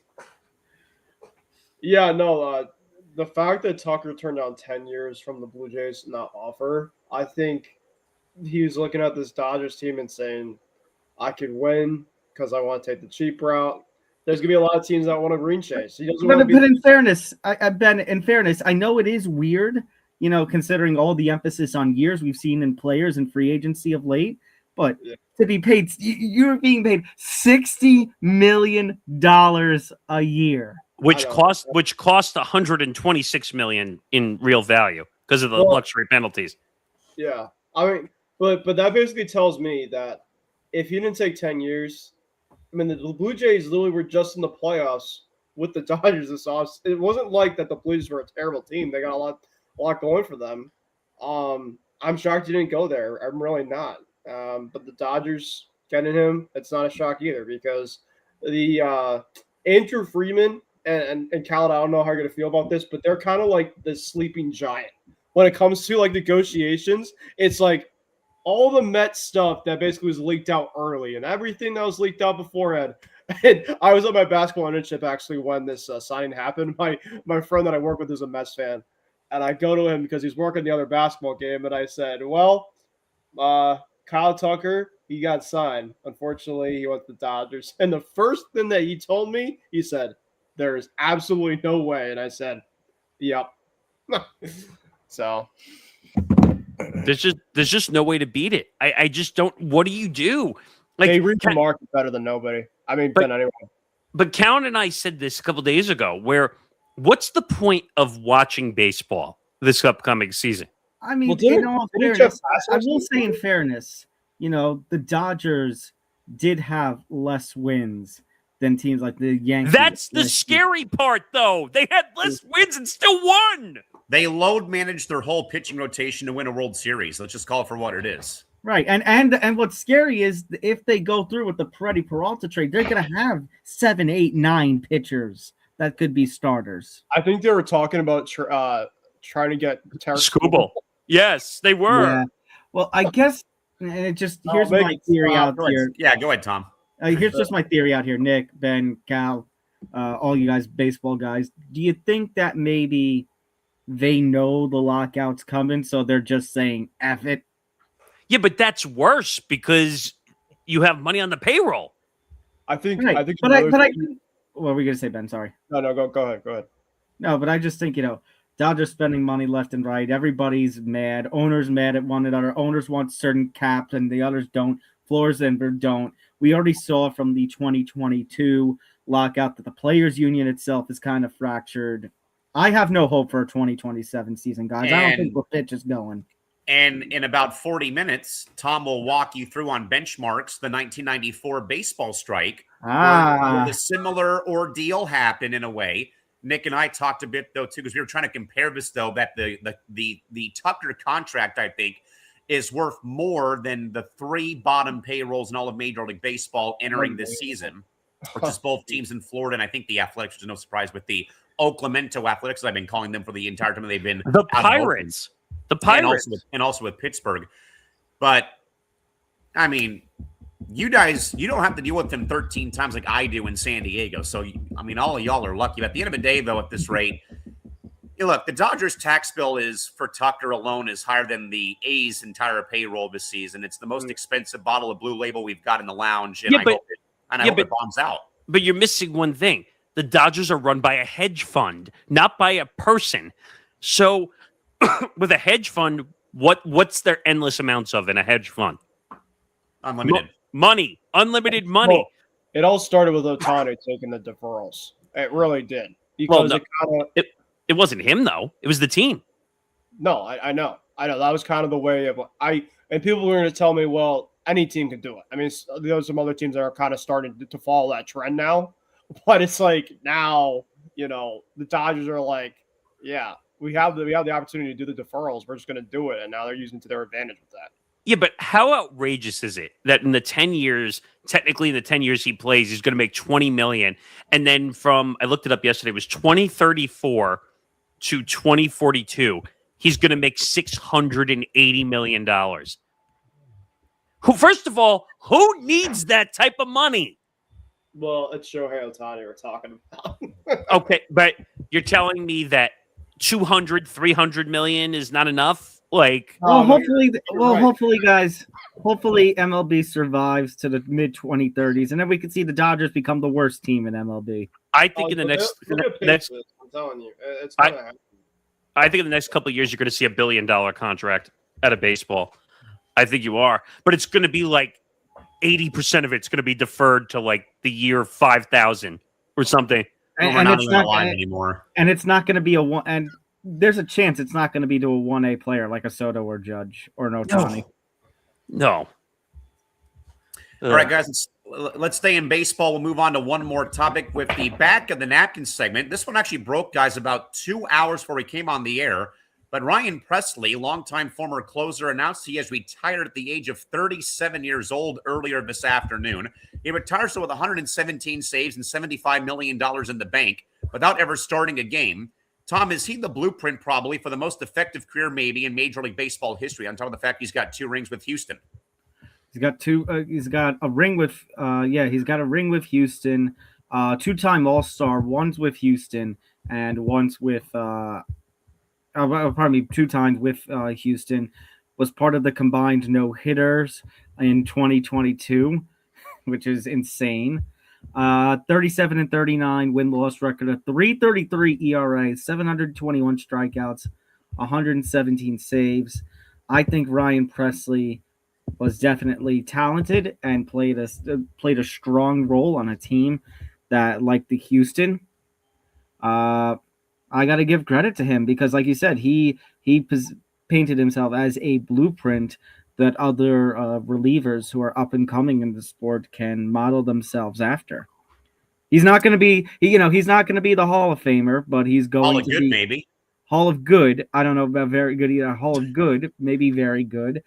Yeah, no, the fact that Tucker turned down 10 years from the Blue Jays not offer, I think he was looking at this Dodgers team and saying, I could win because I want to take the cheap route. There's going to be a lot of teams that want to green chase. He doesn't want to be. But in fairness, I know it is weird, considering all the emphasis on years we've seen in players and free agency of late. But to be paid, you're being paid $60 million a year. Which cost $126 million in real value because of the luxury penalties. Yeah, I mean, but that basically tells me that if he didn't take 10 years, I mean, the Blue Jays literally were just in the playoffs with the Dodgers this off. It wasn't like that the Blues were a terrible team. They got a lot going for them. I'm shocked he didn't go there. I'm really not. But the Dodgers getting him, it's not a shock either because the Andrew Freeman and Callan, I don't know how you're going to feel about this, but they're kind of like the sleeping giant. When it comes to like negotiations, it's like all the Mets stuff that basically was leaked out early and everything that was leaked out beforehand. And I was at my basketball internship actually when this signing happened. My friend that I work with is a Mets fan. And I go to him because he's working the other basketball game. And I said, well, Kyle Tucker, he got signed. Unfortunately, he went to the Dodgers. And the first thing that he told me, he said, there is absolutely no way. And I said, yep. So there's just no way to beat it. I just don't. What do you do? Like, they read the market better than nobody. I mean, than anyone. But Callan and I said this a couple days ago. What's the point of watching baseball this upcoming season? I mean, in all fairness, I will say in fairness, the Dodgers did have less wins than teams like the Yankees. That's the scary part, though. They had less wins and still won. They load managed their whole pitching rotation to win a World Series. Let's just call it for what it is. Right. And what's scary is if they go through with the Freddie Peralta trade, they're going to have 7, 8, 9 pitchers that could be starters. I think they were talking about trying to get Skubal. Yes, they were. Yeah. Well, I guess here's my theory out here. Yeah, go ahead, Tom. Here's just my theory out here. Nick, Ben, Cal, all you guys, baseball guys. Do you think that maybe they know the lockout's coming, so they're just saying F it? Yeah, but that's worse because you have money on the payroll. I think. Right. What were we gonna say, Ben? Sorry. No, go ahead. No, but I just think Dodgers spending money left and right. Everybody's mad. Owners mad at one another. Owners want certain caps and the others don't. Floors and don't. We already saw from the 2022 lockout that the players' union itself is kind of fractured. I have no hope for a 2027 season, guys. I don't think the pitch is going. And in about 40 minutes, Tom will walk you through on benchmarks the 1994 baseball strike, where the similar ordeal happened in a way. Nick and I talked a bit, though, too, because we were trying to compare this, though, that the Tucker contract, I think, is worth more than the 3 bottom payrolls in all of Major League Baseball entering this season, which is both teams in Florida, and I think the Athletics, which is no surprise, with the Oaklamento Athletics, as I've been calling them for the entire time they've been the Pirates. The Pirates. And also with Pittsburgh. But, I mean, you guys, you don't have to deal with them 13 times like I do in San Diego. So, I mean, all of y'all are lucky. But at the end of the day, though, at this rate, look, the Dodgers tax bill is, for Tucker alone, is higher than the A's entire payroll this season. It's the most expensive bottle of Blue Label we've got in the lounge. And I hope it bombs out. But you're missing one thing. The Dodgers are run by a hedge fund, not by a person. So with a hedge fund, what's their endless amounts of in a hedge fund? Unlimited. Money. Unlimited money. Well, it all started with Ohtani taking the deferrals. It really did. Because it wasn't him, though. It was the team. No, I know. That was kind of the way of and people were going to tell me, well, any team can do it. I mean, there's some other teams that are kind of starting to follow that trend now. But it's like now, the Dodgers are like, yeah, we have the opportunity to do the deferrals. We're just going to do it. And now they're using it to their advantage with that. Yeah, but how outrageous is it that in the 10 years, technically in the 10 years he plays, he's going to make $20 million. And then I looked it up yesterday, it was 2034 to 2042. he's going to make $680 million. First of all, who needs that type of money? Well, it's Shohei Ohtani we're talking about. Okay, but you're telling me that 200, 300 million is not enough? Like, Well, hopefully, right. hopefully, guys, hopefully MLB survives to the mid 2030s, and then we can see the Dodgers become the worst team in MLB. I think in the next, I'm telling you, it's gonna happen. I think in the next couple of years, you're going to see $1 billion contract out of baseball. I think you are, but it's going to be like 80% of it's going to be deferred to like the year 5000 or something. We're not even alive anymore. And it's not going to be a one. And there's a chance it's not going to be to a 1A player like a Soto or Judge or an Ohtani. No. All right, guys, let's stay in baseball. We'll move on to one more topic with the back of the napkin segment. This one actually broke, guys, about 2 hours before we came on the air. But Ryan Presley, longtime former closer, announced he has retired at the age of 37 years old earlier this afternoon. He retires with 117 saves and $75 million in the bank without ever starting a game. Tom, is he the blueprint probably for the most effective career maybe in Major League Baseball history, on top of the fact he's got 2 rings with Houston? He's got two. He's got a ring with. He's got a ring with Houston. 2-time All-Star. One's with Houston and one's with. 2 times with Houston. Was part of the combined no-hitters in 2022, which is insane. 37 and 39 win-loss record, a 3.33 ERA, 721 strikeouts, 117 saves. I think Ryan Presley was definitely talented and played a strong role on a team that, like the Houston, I got to give credit to him because, like you said, he painted himself as a blueprint that other relievers who are up and coming in the sport can model themselves after. He's not going to be, he's not going to be the Hall of Famer, but he's going to be maybe Hall of Good. I don't know about very good either. Hall of Good, maybe very good.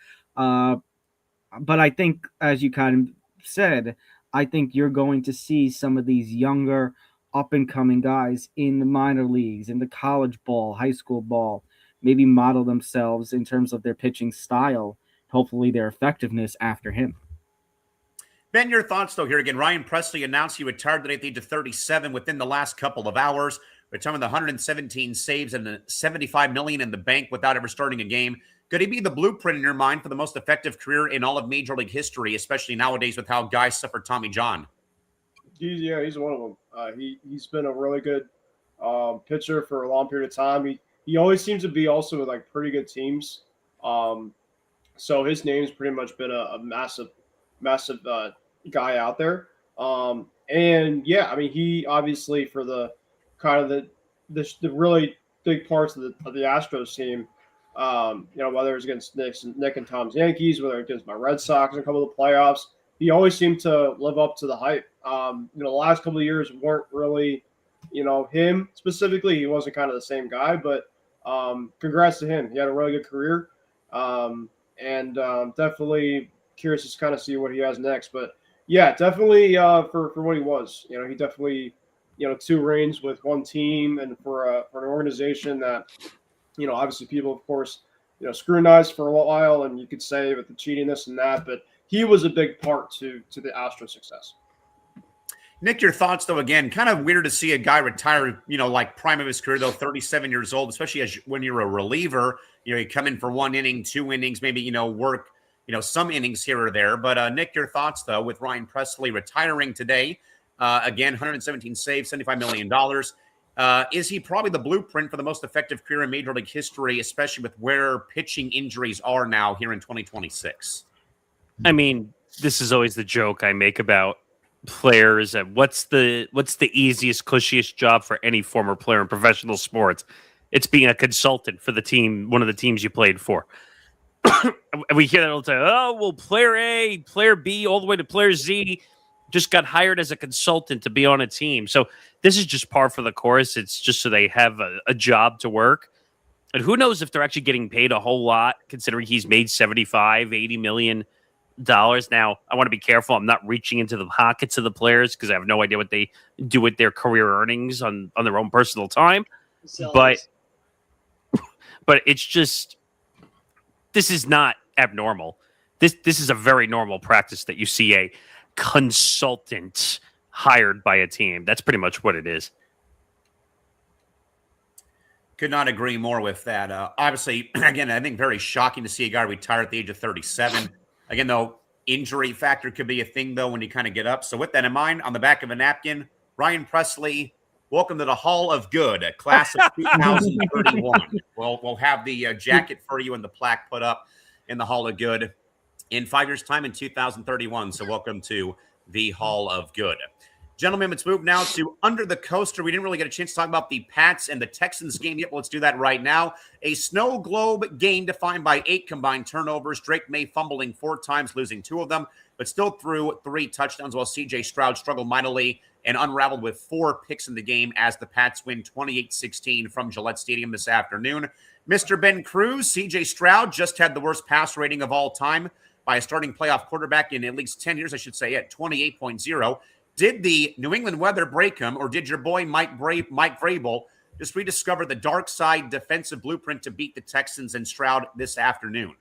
But I think, as you kind of said, I think you're going to see some of these younger, up-and-coming guys in the minor leagues, in the college ball, high school ball, maybe model themselves in terms of their pitching style, hopefully their effectiveness after him. Ben, your thoughts, though, here again. Ryan Presley announced he retired at the age of 37 within the last couple of hours, returning the 117 saves and the $75 million in the bank without ever starting a game. Could he be the blueprint in your mind for the most effective career in all of Major League history, especially nowadays with how guys suffer Tommy John? He's one of them. He's been a really good pitcher for a long period of time. He always seems to be also with like pretty good teams. So his name's pretty much been a massive guy out there. And yeah, I mean, he obviously for the kind of the really big parts of the Astros team. Whether it's against Nick and Tom's Yankees, whether it's against my Red Sox in a couple of the playoffs, he always seemed to live up to the hype. The last couple of years weren't really, him specifically. He wasn't kind of the same guy, but congrats to him. He had a really good career, and definitely curious to kind of see what he has next. But yeah, definitely for what he was. He definitely 2 rings with one team, and for an organization that. Obviously people, of course, scrutinized for a while, and you could say with the cheating, this and that, but he was a big part to the Astros' success. Nick, your thoughts, though, again, kind of weird to see a guy retire, like prime of his career, though, 37 years old, especially when you're a reliever, you come in for 1 inning, 2 innings, maybe, work, some innings here or there. But Nick, your thoughts, though, with Ryan Presley retiring today, again, 117 saves, $75 million. Is he probably the blueprint for the most effective career in Major League history, especially with where pitching injuries are now here in 2026? I mean, this is always the joke I make about players. And what's the easiest, cushiest job for any former player in professional sports? It's being a consultant for the team, one of the teams you played for. We hear that all the time. Oh, well, player A, player B, all the way to player Z just got hired as a consultant to be on a team. So this is just par for the course. It's just so they have a job to work. And who knows if they're actually getting paid a whole lot, considering he's made $75-80 million. Now, I want to be careful. I'm not reaching into the pockets of the players because I have no idea what they do with their career earnings on their own personal time. but it's just this is not abnormal. This is a very normal practice that you see a consultant hired by a team. That's pretty much what it is. Could not agree more with that. Obviously, again, I think very shocking to see a guy retire at the age of 37. Again, though, injury factor could be a thing, though, when you kind of get up. So with that in mind, on the back of a napkin, Ryan Presley, welcome to the Hall of Good, class of 2031. We'll have the jacket for you and the plaque put up in the Hall of Good in 5 years' time in 2031. So welcome to the Hall of Good. Gentlemen, let's move now to Under the Coaster. We didn't really get a chance to talk about the Pats and the Texans game yet, but let's do that right now. A snow globe game defined by 8 combined turnovers. Drake May fumbling 4 times, losing 2 of them, but still threw 3 touchdowns, while C.J. Stroud struggled mightily and unraveled with 4 picks in the game as the Pats win 28-16 from Gillette Stadium this afternoon. Mr. Ben Cruz, C.J. Stroud just had the worst pass rating of all time by a starting playoff quarterback in at least 10 years, I should say, at 28.0. Did the New England weather break him, or did your boy Mike Vrabel just rediscover the dark side defensive blueprint to beat the Texans and Stroud this afternoon?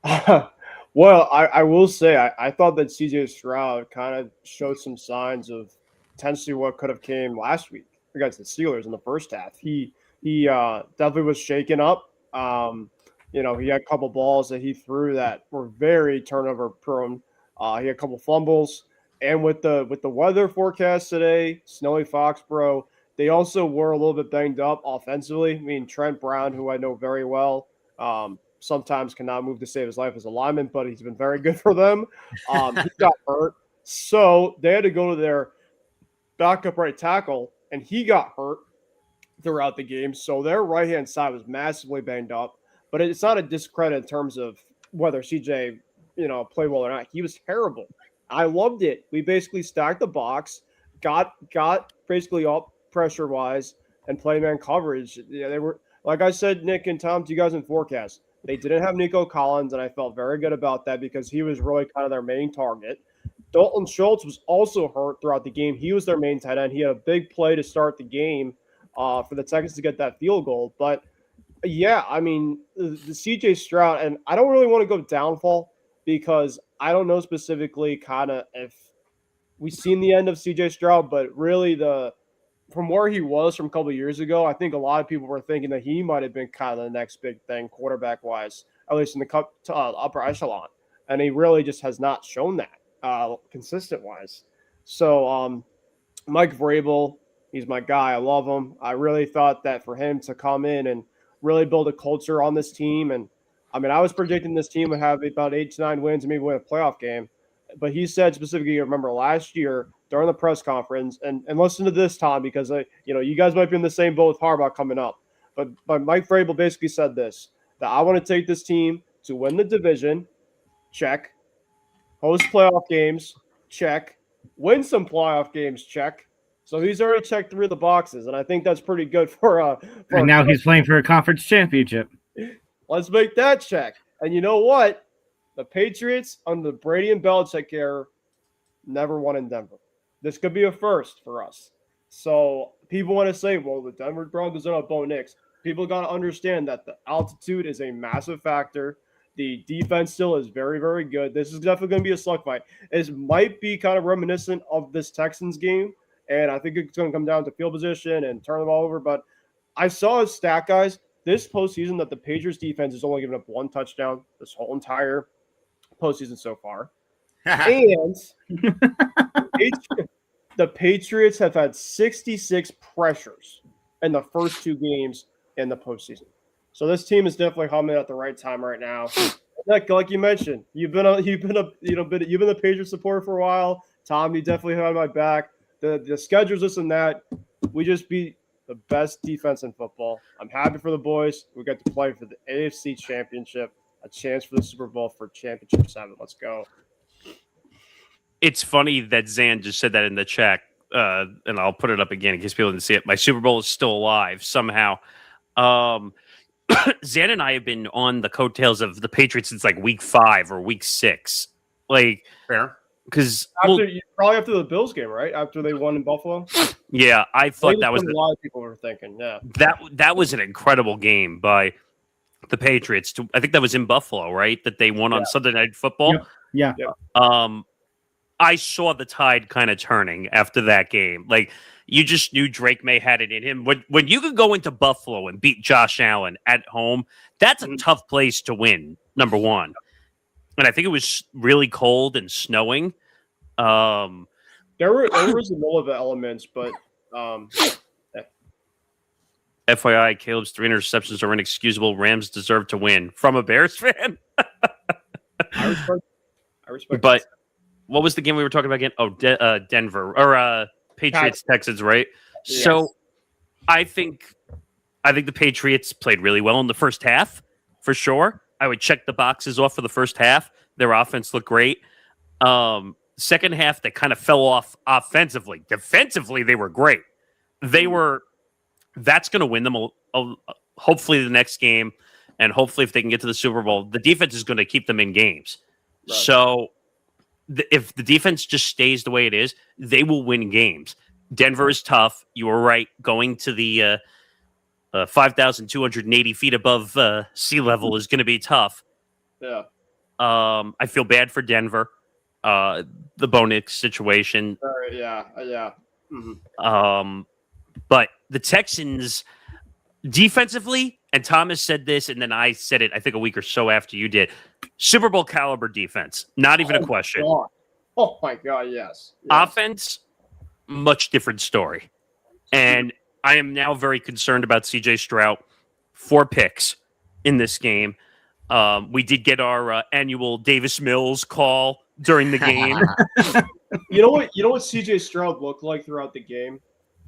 Well, I will say I thought that CJ Stroud kind of showed some signs of potentially what could have came last week against the Steelers in the first half. He definitely was shaken up. He had a couple balls that he threw that were very turnover prone. He had a couple fumbles. And with the weather forecast today, snowy Foxborough, they also were a little bit banged up offensively. I mean, Trent Brown, who I know very well, sometimes cannot move to save his life as a lineman, but he's been very good for them. He got hurt. So they had to go to their backup right tackle, and he got hurt throughout the game. So their right-hand side was massively banged up. But it's not a discredit in terms of whether CJ, played well or not. He was terrible. I loved it. We basically stacked the box, got basically up pressure-wise, and play man coverage. Yeah, they were, like I said, Nick and Tom, to you guys in forecast, they didn't have Nico Collins, and I felt very good about that because he was really kind of their main target. Dalton Schultz was also hurt throughout the game. He was their main tight end. He had a big play to start the game for the Texans to get that field goal. But, yeah, I mean, the C.J. Stroud, and I don't really want to go downfall because I don't know specifically kind of if we've seen the end of C.J. Stroud, but really from where he was from a couple of years ago, I think a lot of people were thinking that he might have been kind of the next big thing quarterback-wise, at least in the upper echelon. And he really just has not shown that consistent-wise. So Mike Vrabel, he's my guy. I love him. I really thought that for him to come in and really build a culture on this team. And, I mean, I was predicting this team would have about 8 to 9 wins and maybe win a playoff game. But he said specifically, remember last year during the press conference, and listen to this, Tom, because you guys might be in the same boat with Harbaugh coming up. But Mike Vrabel basically said this, that I want to take this team to win the division, check. Host playoff games, check. Win some playoff games, check. So he's already checked 3 of the boxes, and I think that's pretty good for and now he's playing for a conference championship. Let's make that check. And you know what? The Patriots under the Brady and Belichick era never won in Denver. This could be a first for us. So people want to say, well, the Denver Broncos are not Bo Nix. People got to understand that the altitude is a massive factor. The defense still is very, very good. This is definitely going to be a slugfight. It might be kind of reminiscent of this Texans game, and I think it's going to come down to field position and turn the ball over. But I saw a stat, guys, this postseason that the Patriots defense has only given up 1 touchdown this whole entire postseason so far. And the Patriots have had 66 pressures in the first 2 games in the postseason. So this team is definitely humming at the right time right now. Like you mentioned, you've been the Patriots supporter for a while. Tom, you definitely had my back. The schedules, this and that. We just beat the best defense in football. I'm happy for the boys. We got to play for the AFC Championship, a chance for the Super Bowl for Championship 7. Let's go. It's funny that Zan just said that in the chat, and I'll put it up again in case people didn't see it. My Super Bowl is still alive somehow. Zan and I have been on the coattails of the Patriots since like week 5 or week 6. Like, fair. Because probably after the Bills game, right? After they won in Buffalo. Yeah, I thought that was a lot of people were thinking. Yeah, that was an incredible game by the Patriots. I think that was in Buffalo, right? That they won on Sunday Night Football. Yep. I saw the tide kind of turning after that game. Like, you just knew Drake May had it in him. When you could go into Buffalo and beat Josh Allen at home, that's a tough place to win, number one. And I think it was really cold and snowing. there was a lot of elements, but FYI, Caleb's 3 interceptions are inexcusable. Rams deserve to win. From a Bears fan. I respect. But what was the game we were talking about again? Oh, Denver or Patriots Texans, right? Yes. So I think the Patriots played really well in the first half, for sure. I would check the boxes off for the first half. Their offense looked great. Second half, they kind of fell off offensively. Defensively, they were great. That's going to win them hopefully the next game, and hopefully if they can get to the Super Bowl, the defense is going to keep them in games. Right. So if the defense just stays the way it is, they will win games. Denver is tough. You were right. Going to the 5,280 feet above sea level is going to be tough. Yeah. I feel bad for Denver. The Bo Nix situation. Yeah. Mm-hmm. But the Texans defensively, and Thomas said this, and then I said it, I think a week or so after you did, Super Bowl caliber defense. Not even a question. God. Oh, my God, yes. Offense, much different story. And I am now very concerned about CJ Stroud. 4 picks in this game. We did get our annual Davis Mills call during the game. You know what CJ Stroud looked like throughout the game?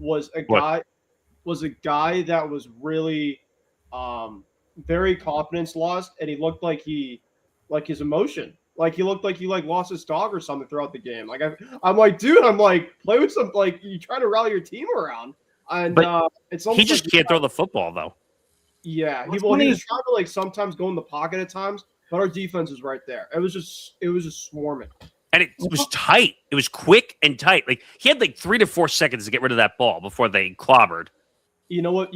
Was a guy that was really very confidence lost, and he looked like his emotion. Like he looked like he lost his dog or something throughout the game. Like I'm like, dude, play with some, like, you try to rally your team around. And it's almost he just can't throw the football though. Yeah, he was trying to sometimes go in the pocket at times, but our defense was right there. It was just swarming. And it was tight. It was quick and tight. Like, he had 3 to 4 seconds to get rid of that ball before they clobbered. You know what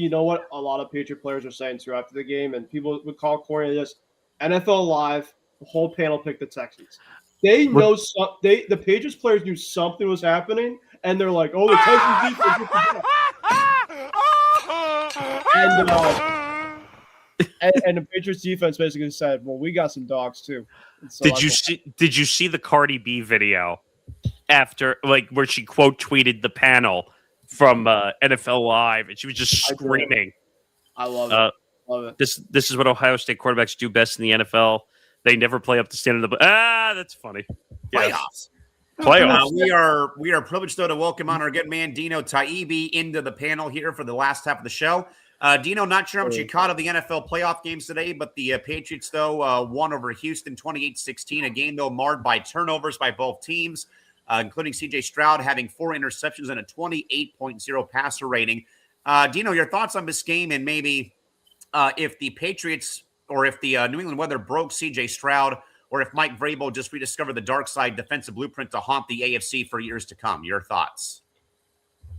a lot of Patriot players are saying too after the game, and people would call corny this. NFL Live, the whole panel picked the Texans. They know the Patriots players knew something was happening, and they're like, "Oh, the Texans defense." And the Patriots defense basically said, "Well, we got some dogs too." So did you see the Cardi B video after, where she quote tweeted the panel from NFL Live, and she was just screaming? I love it. Love it. This is what Ohio State quarterbacks do best in the NFL. They never play up to standard. That's funny. Playoffs. We are privileged, though, to welcome on our good man Dino Taibbi into the panel here for the last half of the show. Dino, not sure how much you caught of the NFL playoff games today, but the Patriots, though, won over Houston 28-16, a game, though, marred by turnovers by both teams, including CJ Stroud having 4 interceptions and a 28.0 passer rating. Dino, your thoughts on this game, and maybe if the Patriots or if the New England weather broke CJ Stroud, or if Mike Vrabel just rediscovered the dark side defensive blueprint to haunt the AFC for years to come. Your thoughts?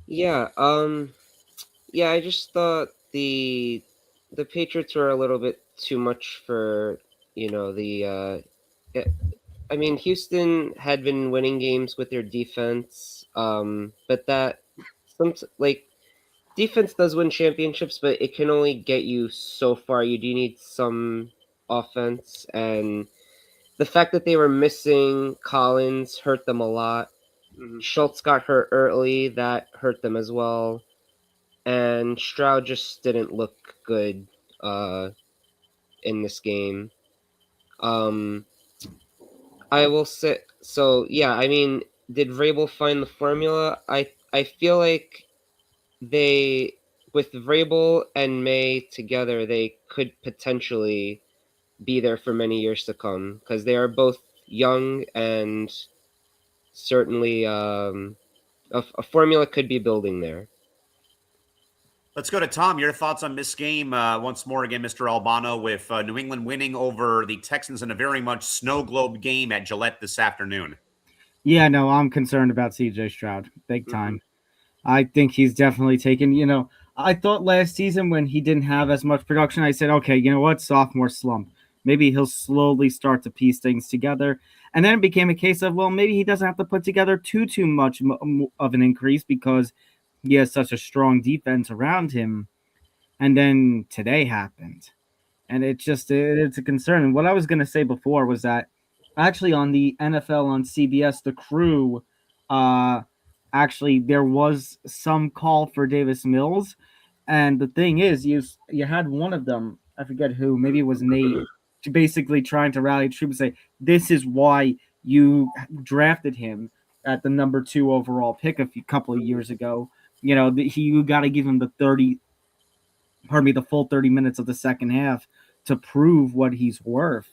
Yeah, I just thought the Patriots were a little bit too much for, Houston had been winning games with their defense, but defense does win championships, but it can only get you so far. You do need some offense, and the fact that they were missing Collins hurt them a lot. Mm-hmm. Schultz got hurt early. That hurt them as well. And Stroud just didn't look good in this game. I will say, did Vrabel find the formula? I feel like with Vrabel and May together, they could potentially be there for many years to come, because they are both young, and certainly a formula could be building there. Let's go to Tom. Your thoughts on this game once more again, Mr. Albano, with New England winning over the Texans in a very much snow globe game at Gillette this afternoon. Yeah, no, I'm concerned about CJ Stroud big time. I think he's definitely taken, I thought last season when he didn't have as much production, I said, okay, you know what? Sophomore slump. Maybe he'll slowly start to piece things together. And then it became a case of, well, maybe he doesn't have to put together too much of an increase because he has such a strong defense around him. And then today happened. And it's a concern. And what I was going to say before was that actually on the NFL on CBS, the crew, actually there was some call for Davis Mills. And the thing is, you had one of them, I forget who, maybe it was Nate, basically trying to rally troops and say, this is why you drafted him at the number 2 overall pick a couple of years ago. You got to give him the full 30 minutes of the second half to prove what he's worth.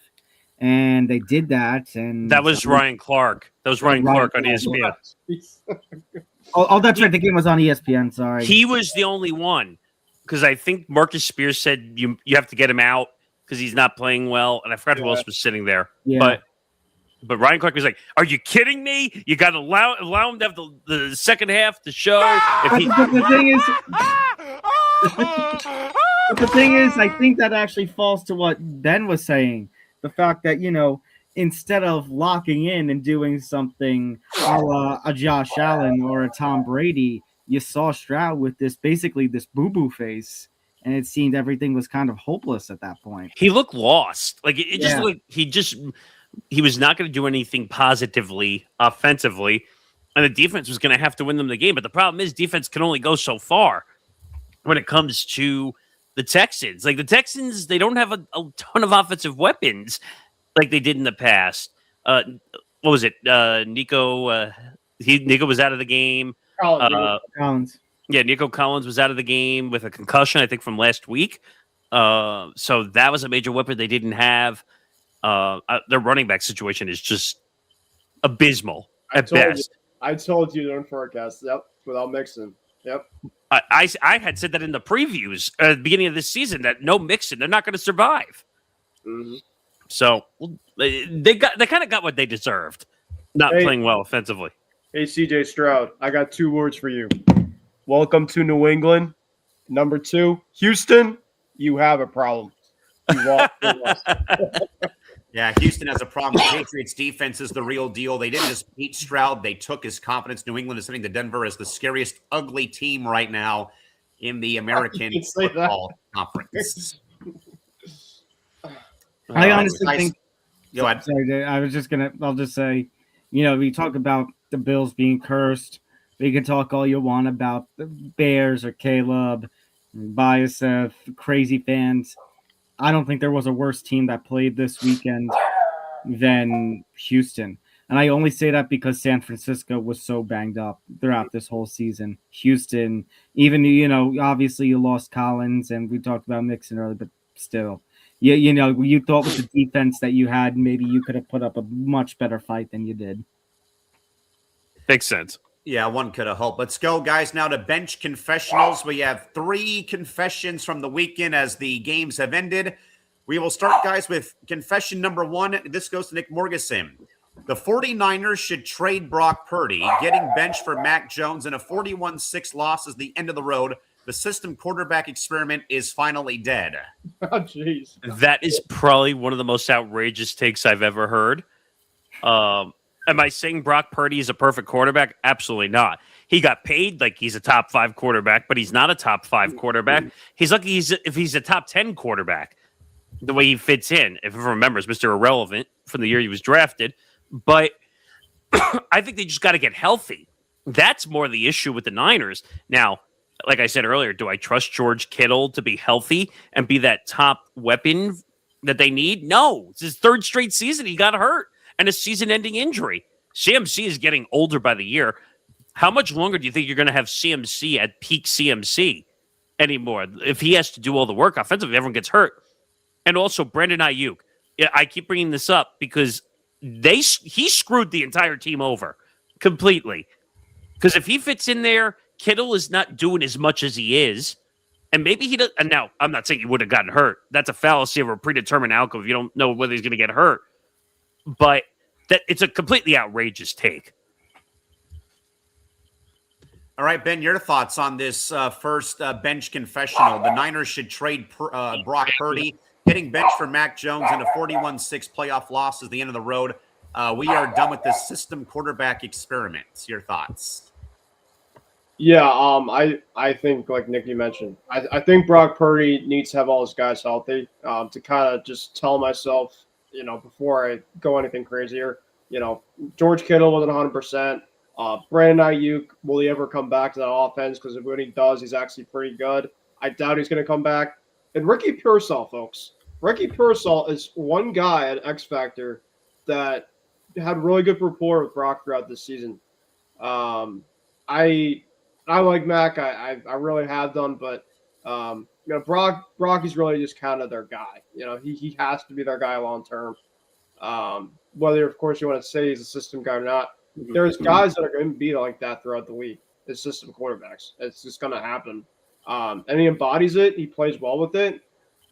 And they did that. And that was Ryan Clark. That was Ryan Clark on ESPN. Oh, that's right. The game was on ESPN. Sorry. He was the only one because I think Marcus Spears said you have to get him out because he's not playing well. And I forgot who else was sitting there. Yeah. But Ryan Clark was like, are you kidding me? You got to allow him to have the second half to show. The thing is, I think that actually falls to what Ben was saying. The fact that, instead of locking in and doing something a la a Josh Allen or a Tom Brady, you saw Stroud with this boo-boo face, and it seemed everything was kind of hopeless at that point. He looked lost. Like it just looked he was not going to do anything positively offensively, and the defense was going to have to win them the game. But the problem is defense can only go so far when it comes to the Texans. Like the Texans, they don't have a ton of offensive weapons like they did in the past. What was it? Nico was out of the game. Collins. Yeah, Nico Collins was out of the game with a concussion, I think, from last week. So that was a major weapon they didn't have. Their running back situation is just abysmal at best. I told you during forecast. Yep, without Mixon. Yep. I had said that in the previews at the beginning of this season that no Mixon, they're not going to survive. Mm-hmm. So they kind of got what they deserved, not playing well offensively. Hey, CJ Stroud, I got 2 words for you. Welcome to New England. Number 2, Houston, you have a problem. You walked through us. Yeah, Houston has a problem. The Patriots defense is the real deal. They didn't just beat Stroud. They took his confidence. New England is sitting to Denver as the scariest, ugly team right now in the American Football Conference. I honestly think. Go ahead. Sorry, I'll just say, we talk about the Bills being cursed. We can talk all you want about the Bears or Caleb, Biasef, crazy fans. I don't think there was a worse team that played this weekend than Houston. And I only say that because San Francisco was so banged up throughout this whole season. Houston, even, obviously you lost Collins, and we talked about Mixon earlier, but still. You thought with the defense that you had, maybe you could have put up a much better fight than you did. Makes sense. Yeah, one could have hoped. Let's go, guys, now to bench confessionals. We have 3 confessions from the weekend as the games have ended. We will start, guys, with confession number 1. This goes to Nick Morgeson. The 49ers should trade Brock Purdy. Getting benched for Mac Jones and a 41-6 loss is the end of the road. The system quarterback experiment is finally dead. Oh, jeez. That is probably one of the most outrageous takes I've ever heard. Am I saying Brock Purdy is a perfect quarterback? Absolutely not. He got paid like he's a top 5 quarterback, but he's not a top 5 quarterback. He's lucky if he's a top 10 quarterback, the way he fits in. If everyone remembers, Mr. Irrelevant from the year he was drafted. But I think they just got to get healthy. That's more the issue with the Niners. Now, like I said earlier, do I trust George Kittle to be healthy and be that top weapon that they need? No. It's his 3rd straight season. He got hurt. And a season-ending injury. CMC is getting older by the year. How much longer do you think you're going to have CMC at peak CMC anymore? If he has to do all the work offensively, everyone gets hurt. And also, Brandon Ayuk. Yeah, I keep bringing this up because he screwed the entire team over completely. Because if he fits in there, Kittle is not doing as much as he is. And maybe he does. And now, I'm not saying he would have gotten hurt. That's a fallacy of a predetermined outcome if you don't know whether he's going to get hurt. But it's a completely outrageous take. All right, Ben, your thoughts on this first bench confessional. The Niners should trade Brock Purdy. Getting benched for Mac Jones and a 41-6 playoff loss is the end of the road. We are done with this system quarterback experiment. Your thoughts? Yeah, I think, like Nicky mentioned, I think Brock Purdy needs to have all his guys healthy to kind of just tell myself, before I go anything crazier, George Kittle wasn't 100%. Brandon Ayuk, will he ever come back to that offense? Because when he does, he's actually pretty good. I doubt he's going to come back. And Ricky Pearsall, folks. Ricky Pearsall is one guy at X Factor that had really good rapport with Brock throughout this season. I like Mac. I really have done, but Brock is really just kind of their guy. He has to be their guy long term. Whether, of course, you want to say he's a system guy or not. There's guys that are going to be like that throughout the league. It's system quarterbacks. It's just going to happen. And he embodies it. He plays well with it.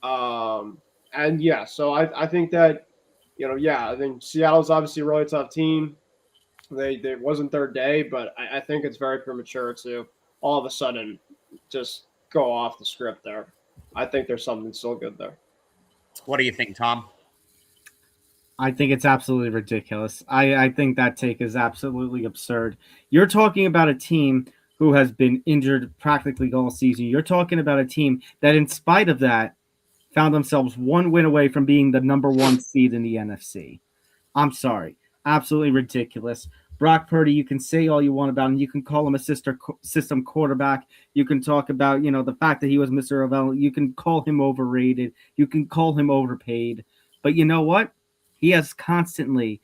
And yeah, so I think that, I think Seattle's obviously a really tough team. They wasn't their day, but I think it's very premature to all of a sudden just go off the script there. I think there's something still good there. What do you think, Tom? I think it's absolutely ridiculous. I think that take is absolutely absurd. You're talking about a team who has been injured practically all season. You're talking about a team that, in spite of that, found themselves one win away from being the number one seed in the NFC. I'm sorry. Absolutely ridiculous. Brock Purdy, you can say all you want about him. You can call him a system quarterback. You can talk about, the fact that he was Mr. Irrelevant. You can call him overrated. You can call him overpaid. But you know what? He has constantly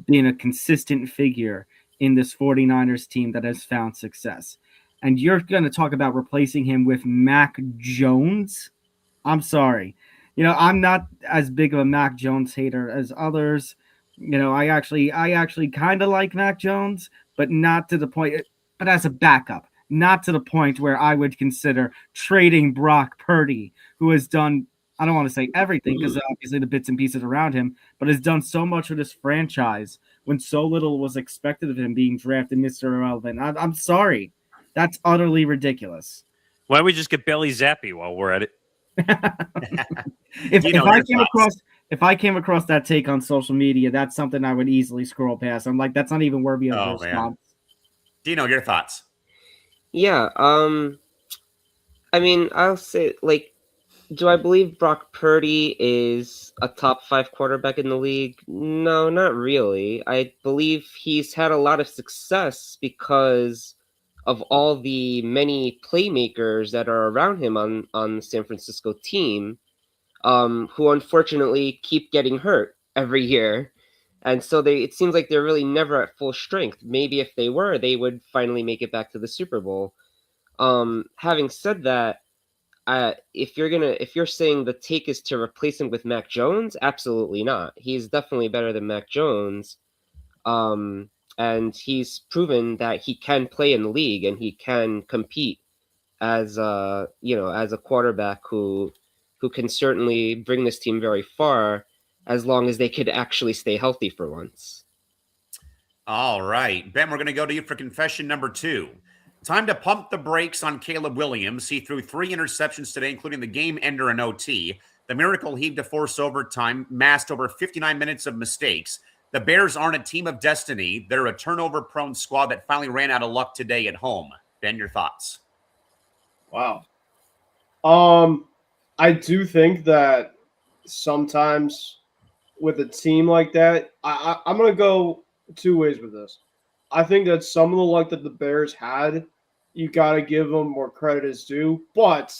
been a consistent figure in this 49ers team that has found success. And you're going to talk about replacing him with Mac Jones? I'm sorry. I'm not as big of a Mac Jones hater as others. I actually kind of like Mac Jones, but not to the point, but as a backup, not to the point where I would consider trading Brock Purdy, who has done, I don't want to say everything because obviously the bits and pieces around him, but has done so much for this franchise when so little was expected of him being drafted Mr. Irrelevant. I'm sorry. That's utterly ridiculous. Why don't we just get Bailey Zappi while we're at it? If I came across that take on social media, that's something I would easily scroll past. I'm like, that's not even worthy of a response. Dino, your thoughts? Yeah. I mean, I'll say, do I believe Brock Purdy is a top 5 quarterback in the league? No, not really. I believe he's had a lot of success because of all the many playmakers that are around him on the San Francisco team, who unfortunately keep getting hurt every year. And so it seems like they're really never at full strength. Maybe if they were, they would finally make it back to the Super Bowl. Having said that, if you're saying the take is to replace him with Mac Jones, absolutely not. He's definitely better than Mac Jones. And he's proven that he can play in the league and he can compete as a quarterback who can certainly bring this team very far as long as they could actually stay healthy for once. All right, Ben, we're going to go to you for confession number 2. Time to pump the brakes on Caleb Williams. He threw 3 interceptions today, including the game ender and OT. The Miracle heaved to force overtime, masked over 59 minutes of mistakes. The Bears aren't a team of destiny. They're a turnover-prone squad that finally ran out of luck today at home. Ben, your thoughts? Wow. I do think that sometimes with a team like that, I'm going to go 2 ways with this. I think that some of the luck that the Bears had, you got to give them more credit as due. But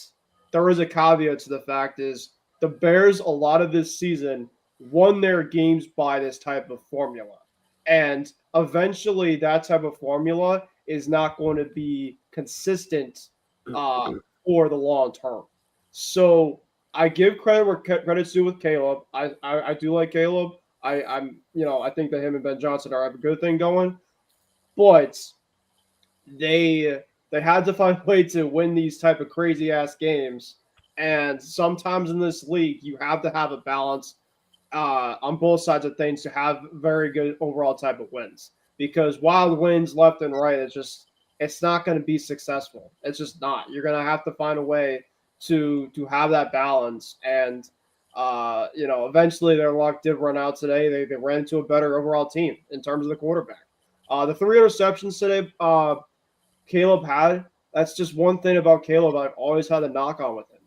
there is a caveat to the fact is the Bears, a lot of this season, won their games by this type of formula. And eventually that type of formula is not going to be consistent for the long term. So I give credit where credit's due with Caleb. I do like Caleb. I think that him and Ben Johnson have a good thing going. But they had to find a way to win these type of crazy ass games. And sometimes in this league, you have to have a balance on both sides of things to have very good overall type of wins. Because wild wins left and right, it's not going to be successful. It's just not. You're going to have to find a way to have that balance. And, eventually their luck did run out today. They ran into a better overall team in terms of the quarterback. The 3 interceptions today Caleb had, that's just one thing about Caleb I've always had a knock on with him,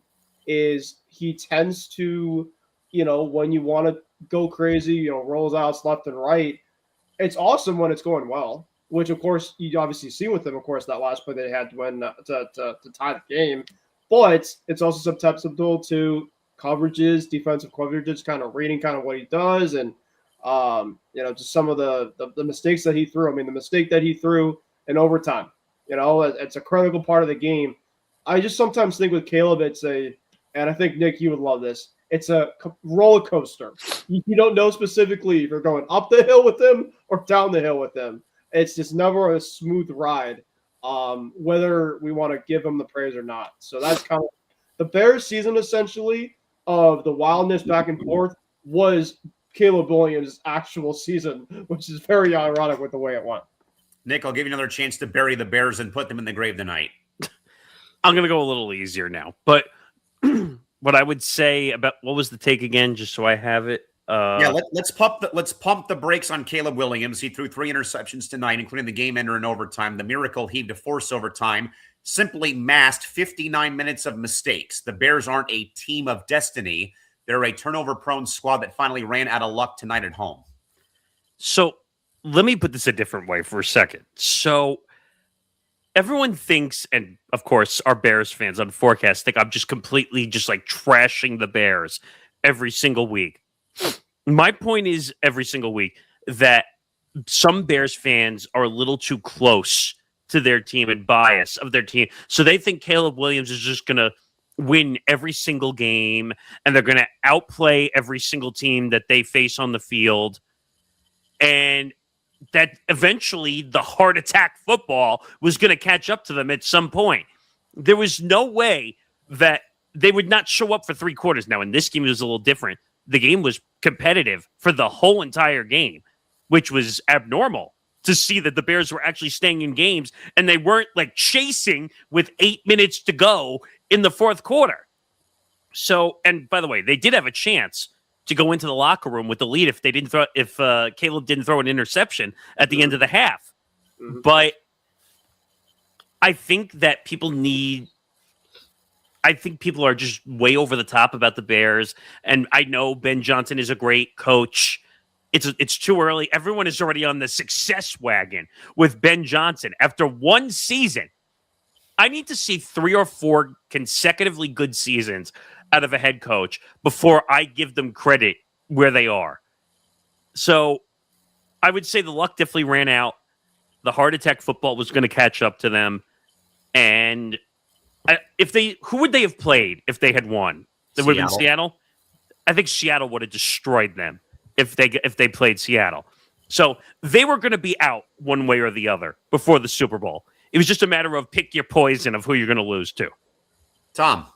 is he tends to, when you want to go crazy, rolls outs left and right. It's awesome when it's going well, which of course you obviously see with them, of course, that last play they had to win to tie the game. But it's also susceptible to coverages, defensive coverages, kind of reading kind of what he does, and just some of the mistakes that he threw. I mean, the mistake that he threw in overtime, it's a critical part of the game. I just sometimes think with Caleb, and I think, Nick, you would love this, it's a roller coaster. You don't know specifically if you're going up the hill with him or down the hill with him. It's just never a smooth ride, whether we want to give him the praise or not. So that's kind of the Bears season, essentially, of the wildness back and forth was Caleb Williams' actual season, which is very ironic with the way it went. Nick, I'll give you another chance to bury the Bears and put them in the grave tonight. I'm going to go a little easier now. But what I would say about, what was the take again, just so I have it? Let's pump the brakes on Caleb Williams. He threw 3 interceptions tonight, including the game ender in overtime. The miracle heaved to force overtime simply masked 59 minutes of mistakes. The Bears aren't a team of destiny. They're a turnover-prone squad that finally ran out of luck tonight at home. So let me put this a different way for a second. So everyone thinks, and of course our Bears fans on Forecast think I'm just completely just like trashing the Bears every single week. My point is every single week that some Bears fans are a little too close to their team and bias of their team. So they think Caleb Williams is just going to win every single game and they're going to outplay every single team that they face on the field. And that eventually the heart attack football was going to catch up to them at some point. There was no way that they would not show up for 3 quarters. Now, in this game, it was a little different. The game was competitive for the whole entire game, which was abnormal to see that the Bears were actually staying in games and they weren't like chasing with 8 minutes to go in the 4th quarter. So, and by the way, they did have a chance to go into the locker room with the lead if Caleb didn't throw an interception at the end of the half. Mm-hmm. But I think that people are just way over the top about the Bears. And I know Ben Johnson is a great coach. It's too early. Everyone is already on the success wagon with Ben Johnson. After 1 season, I need to see 3 or 4 consecutively good seasons out of a head coach before I give them credit where they are. So I would say the luck definitely ran out. The heart attack football was going to catch up to them. And who would they have played if they had won? It would have been Seattle. I think Seattle would have destroyed them if they played Seattle. So they were going to be out one way or the other before the Super Bowl. It was just a matter of pick your poison of who you're going to lose to. Tom.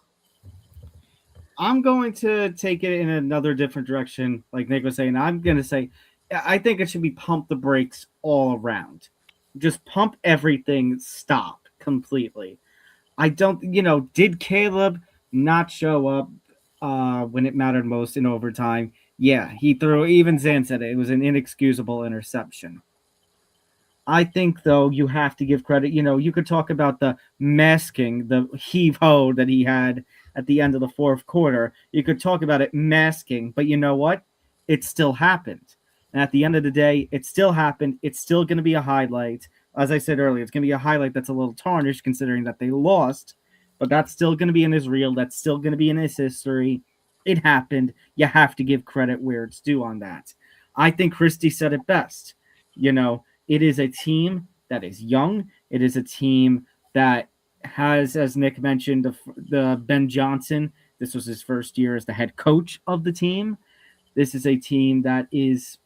I'm going to take it in another different direction, like Nick was saying. I'm going to say, I think it should be pump the brakes all around. Just pump everything, stop completely. I don't, did Caleb not show up when it mattered most in overtime? Yeah, he threw, even Zan said it was an inexcusable interception. I think, though, you have to give credit. You could talk about the masking, the heave-ho that he had at the end of the 4th quarter. You could talk about it masking, but you know what? It still happened. And at the end of the day, it still happened. It's still going to be a highlight. As I said earlier, it's going to be a highlight that's a little tarnished considering that they lost, but that's still going to be in his reel. That's still going to be in his history. It happened. You have to give credit where it's due on that. I think Christie said it best. It is a team that is young. It is a team that has, as Nick mentioned, the Ben Johnson. This was his first year as the head coach of the team. This is a team that is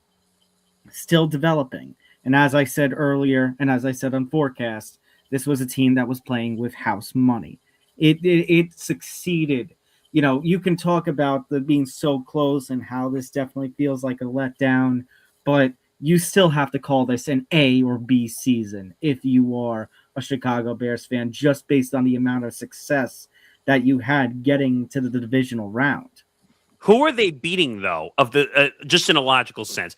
still developing. And as I said earlier, and as I said on Forecast, this was a team that was playing with house money. It succeeded. You can talk about the being so close and how this definitely feels like a letdown, but you still have to call this an A or B season if you are a Chicago Bears fan, just based on the amount of success that you had getting to the divisional round. Who are they beating, though, of the just in a logical sense?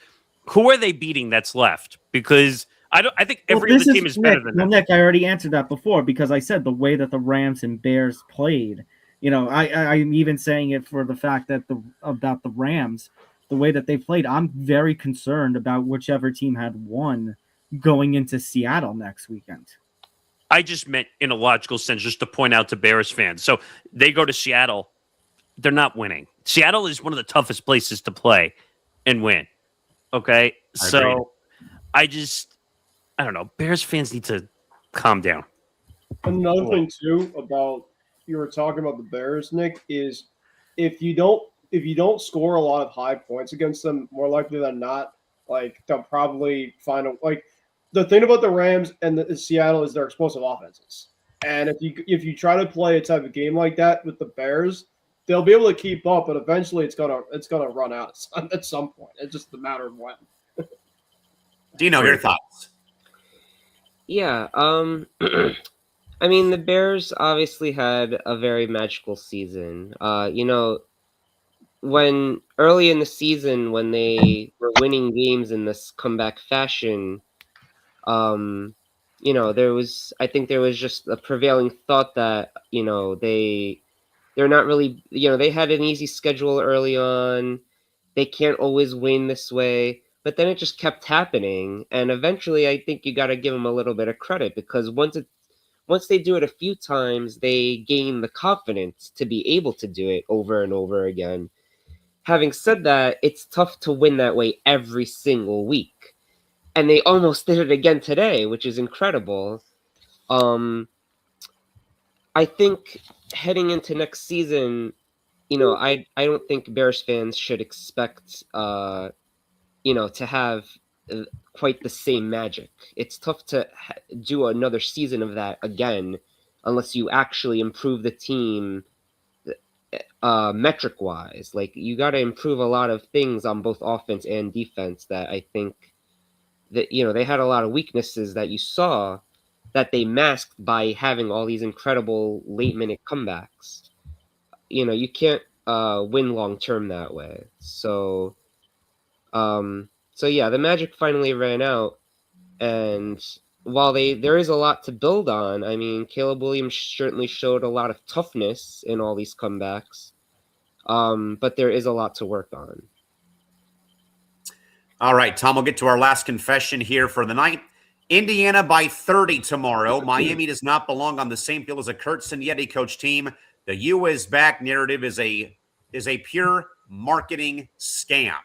Who are they beating that's left? Because I think every other team is better than them. Nick, I already answered that before because I said the way that the Rams and Bears played. I'm even saying it for the fact that about the Rams, the way that they played. I'm very concerned about whichever team had won going into Seattle next weekend. I just meant in a logical sense, just to point out to Bears fans. So they go to Seattle, they're not winning. Seattle is one of the toughest places to play and win. Okay, I don't know. Bears fans need to calm down. Another thing too about you were talking about the Bears, Nick, is if you don't score a lot of high points against them, more likely than not, like they'll probably find the thing about the Rams and the Seattle is their explosive offenses. And if you try to play a type of game like that with the Bears, they'll be able to keep up, but eventually it's gonna run out at some point. It's just a matter of when. Dino, your thoughts? Yeah, I mean, the Bears obviously had a very magical season. When early in the season, when they were winning games in this comeback fashion, I think there was just a prevailing thought that, they're not really, they had an easy schedule early on. They can't always win this way. But then it just kept happening. And eventually, I think you got to give them a little bit of credit because once they do it a few times, they gain the confidence to be able to do it over and over again. Having said that, it's tough to win that way every single week. And they almost did it again today, which is incredible. I think heading into next season, I don't think Bears fans should expect, to have quite the same magic. It's tough to do another season of that again unless you actually improve the team metric-wise. Like, you got to improve a lot of things on both offense and defense that I think that, they had a lot of weaknesses that you saw that they masked by having all these incredible late-minute comebacks. You can't win long-term that way. So yeah, the magic finally ran out, and while there is a lot to build on, I mean, Caleb Williams certainly showed a lot of toughness in all these comebacks, but there is a lot to work on. All right, Tom, we'll get to our last confession here for the night. Indiana by 30 tomorrow. Miami does not belong on the same field as a Kurt Signetti coach team. The U is back narrative is a pure marketing scam.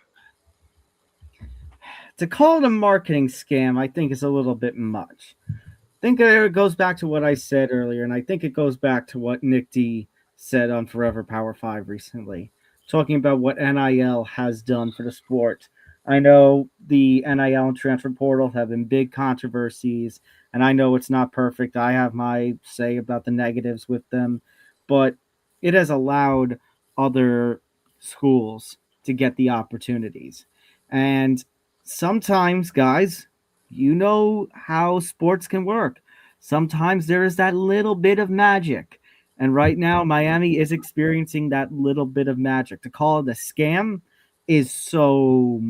To call it a marketing scam, I think is a little bit much. I think it goes back to what I said earlier, and I think it goes back to what Nick D said on Forever Power 5 recently, talking about what NIL has done for the sport. I know the NIL and transfer portal have been big controversies, and I know it's not perfect. I have my say about the negatives with them, but it has allowed other schools to get the opportunities. And sometimes, guys, you know how sports can work. Sometimes there is that little bit of magic. And right now, Miami is experiencing that little bit of magic. To call it a scam is so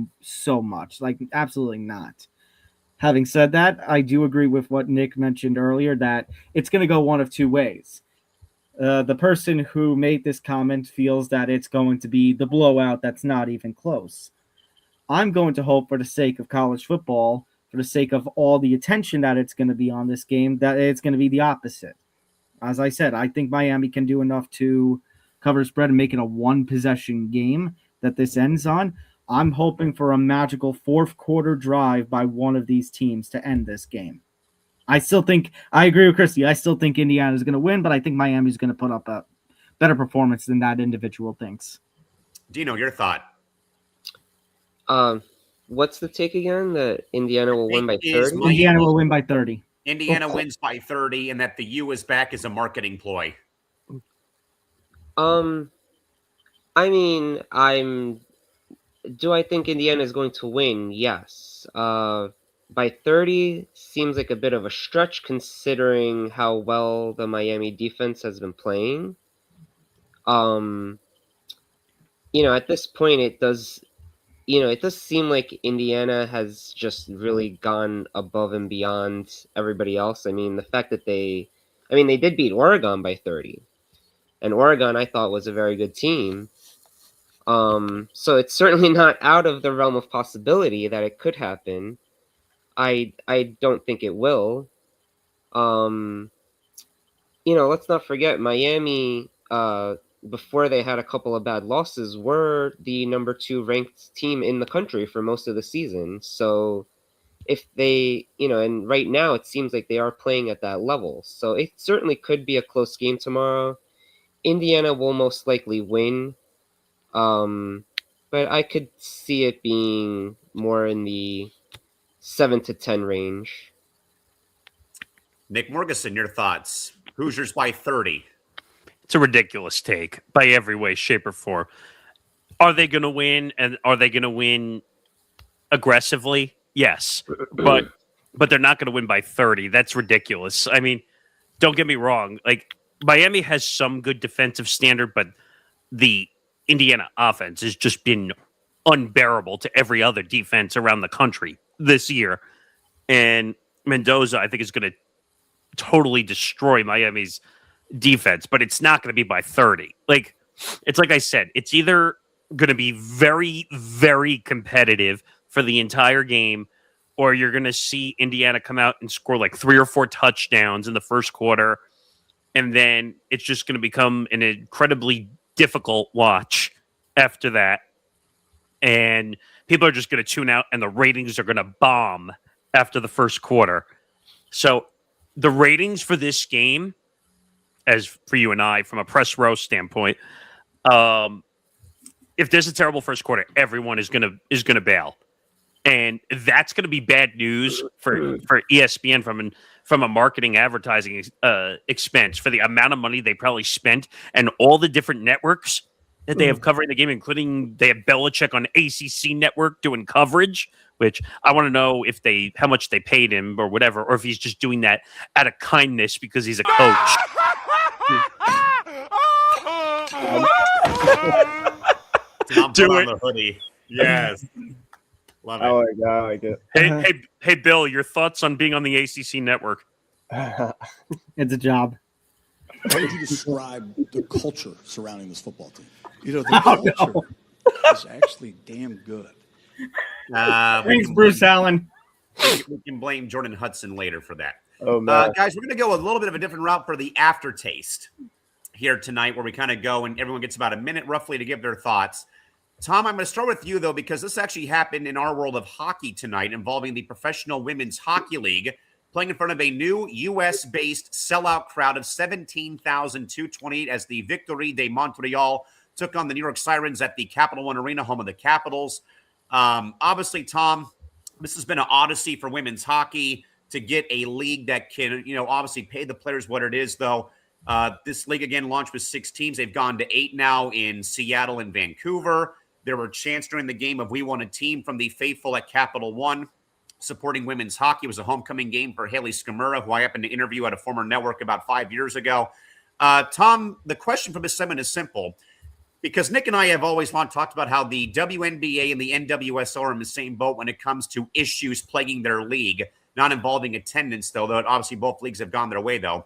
much. Like, absolutely not. Having said that, I do agree with what Nick mentioned earlier, that it's going to go one of two ways. The person who made this comment feels that it's going to be the blowout that's not even close. I'm going to hope, for the sake of college football, for the sake of all the attention that it's going to be on this game, that it's going to be the opposite. As I said, I think Miami can do enough to cover spread and make it a one-possession game that this ends on. I'm hoping for a magical fourth-quarter drive by one of these teams to end this game. I agree with Christy. I still think Indiana is going to win, but I think Miami is going to put up a better performance than that individual thinks. Dino, your thought? What's the take again? That Indiana will win by 30? Indiana will win by 30. Indiana wins by 30, and that the U is back as a marketing ploy. I mean, I'm Do I think Indiana is going to win? Yes. By 30 seems like a bit of a stretch considering how well the Miami defense has been playing. At this point, it does seem like Indiana has just really gone above and beyond everybody else. I mean, the fact that they did beat Oregon by 30, and Oregon I thought was a very good team. So it's certainly not out of the realm of possibility that it could happen. I don't think it will. Let's not forget Miami, before they had a couple of bad losses, were the number 2 ranked team in the country for most of the season. So if they, and right now it seems like they are playing at that level. So it certainly could be a close game tomorrow. Indiana will most likely win. But I could see it being more in the 7-10 range. Nick Morgeson, your thoughts? Hoosiers by 30. It's a ridiculous take by every way, shape, or form. Are they going to win? And are they going to win aggressively? Yes, but they're not going to win by 30. That's ridiculous. I mean, don't get me wrong. Like, Miami has some good defensive standard, but the Indiana offense has just been unbearable to every other defense around the country this year. And Mendoza, I think, is going to totally destroy Miami's defense, but it's not going to be by 30. Like, it's like I said, it's either going to be very, very competitive for the entire game, or you're going to see Indiana come out and score like 3 or 4 touchdowns in the first quarter, and then it's just going to become an incredibly difficult watch after that. And people are just going to tune out, and the ratings are going to bomb after the first quarter. So the ratings for this game, as for you and I, from a press row standpoint, if there's a terrible first quarter, everyone is gonna bail, and that's going to be bad news for ESPN from a marketing advertising expense, for the amount of money they probably spent and all the different networks that they have covering the game, including they have Belichick on ACC network doing coverage, which I want to know how much they paid him or whatever, or if he's just doing that out of kindness because he's a coach. Do it. On the hoodie. Yes. Love it. Oh my God, I like it. Hey, Bill, your thoughts on being on the ACC network? It's a job. How would you describe the culture surrounding this football team? The culture is actually damn good. Thanks, Bruce Allen. We can blame Jordan Hudson later for that. Oh, man. Guys, we're going to go a little bit of a different route for the aftertaste here tonight, where we kind of go and everyone gets about a minute roughly to give their thoughts. Tom, I'm going to start with you, though, because this actually happened in our world of hockey tonight, involving the Professional Women's Hockey League, playing in front of a new U.S.-based sellout crowd of 17,228 as the Victory de Montreal took on the New York Sirens at the Capital One Arena, home of the Capitals. Obviously, Tom, this has been an odyssey for women's hockey to get a league that can, obviously pay the players what it is, though. This league, again, launched with 6 teams. They've gone to 8 now in Seattle and Vancouver. There were chants during the game of "We Want a Team" from the faithful at Capital One supporting women's hockey. It was a homecoming game for Haley Skamura, who I happened to interview at a former network about 5 years ago. Tom, the question from this segment is simple, because Nick and I have always talked about how the WNBA and the NWSL are in the same boat when it comes to issues plaguing their league, not involving attendance, though obviously both leagues have gone their way, though.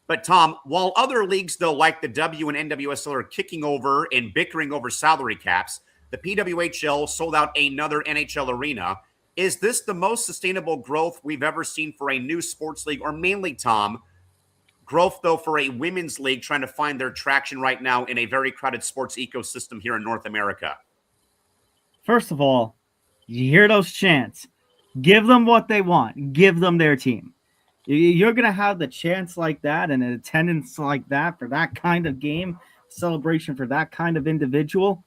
But, Tom, while other leagues, though, like the W and NWSL are kicking over and bickering over salary caps, the PWHL sold out another NHL arena. Is this the most sustainable growth we've ever seen for a new sports league? Or mainly, Tom, growth, though, for a women's league trying to find their traction right now in a very crowded sports ecosystem here in North America? First of all, you hear those chants. Give them what they want. Give them their team. You're going to have the chance like that and an attendance like that for that kind of game, celebration for that kind of individual.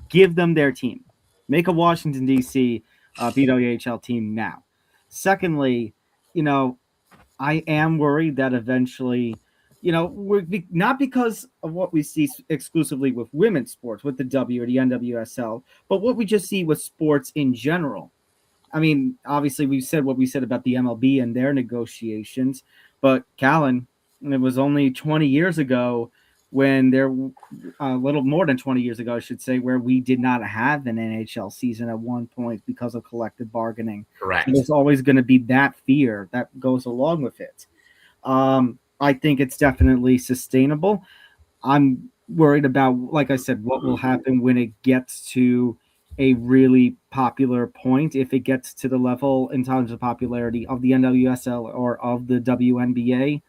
Give them their team. Make a Washington, D.C. PWHL team now. Secondly, I am worried that eventually not because of what we see exclusively with women's sports, with the W or the NWSL, but what we just see with sports in general. I mean, obviously, we've said what we said about the MLB and their negotiations, but Callan, it was only 20 years ago when a little more than 20 years ago, I should say, where we did not have an NHL season at one point because of collective bargaining. Correct. And there's always going to be that fear that goes along with it. I think it's definitely sustainable. I'm worried about, like I said, what will happen when it gets to a really popular point, if it gets to the level in terms of popularity of the NWSL or of the WNBA.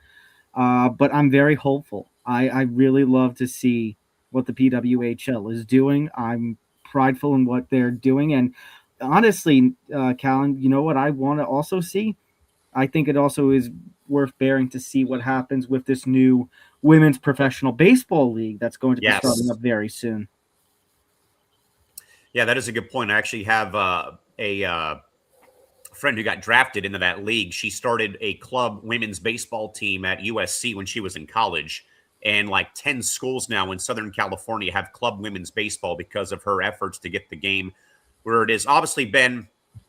But I'm very hopeful. I really love to see what the PWHL is doing. I'm prideful in what they're doing. And honestly, Callan, you know what I want to also see? I think it also is worth bearing to see what happens with this new women's professional baseball league that's going to be starting up very soon. Yeah, that is a good point. I actually have a friend who got drafted into that league. She started a club women's baseball team at USC when she was in college. And like 10 schools now in Southern California have club women's baseball because of her efforts to get the game where it is. Obviously been,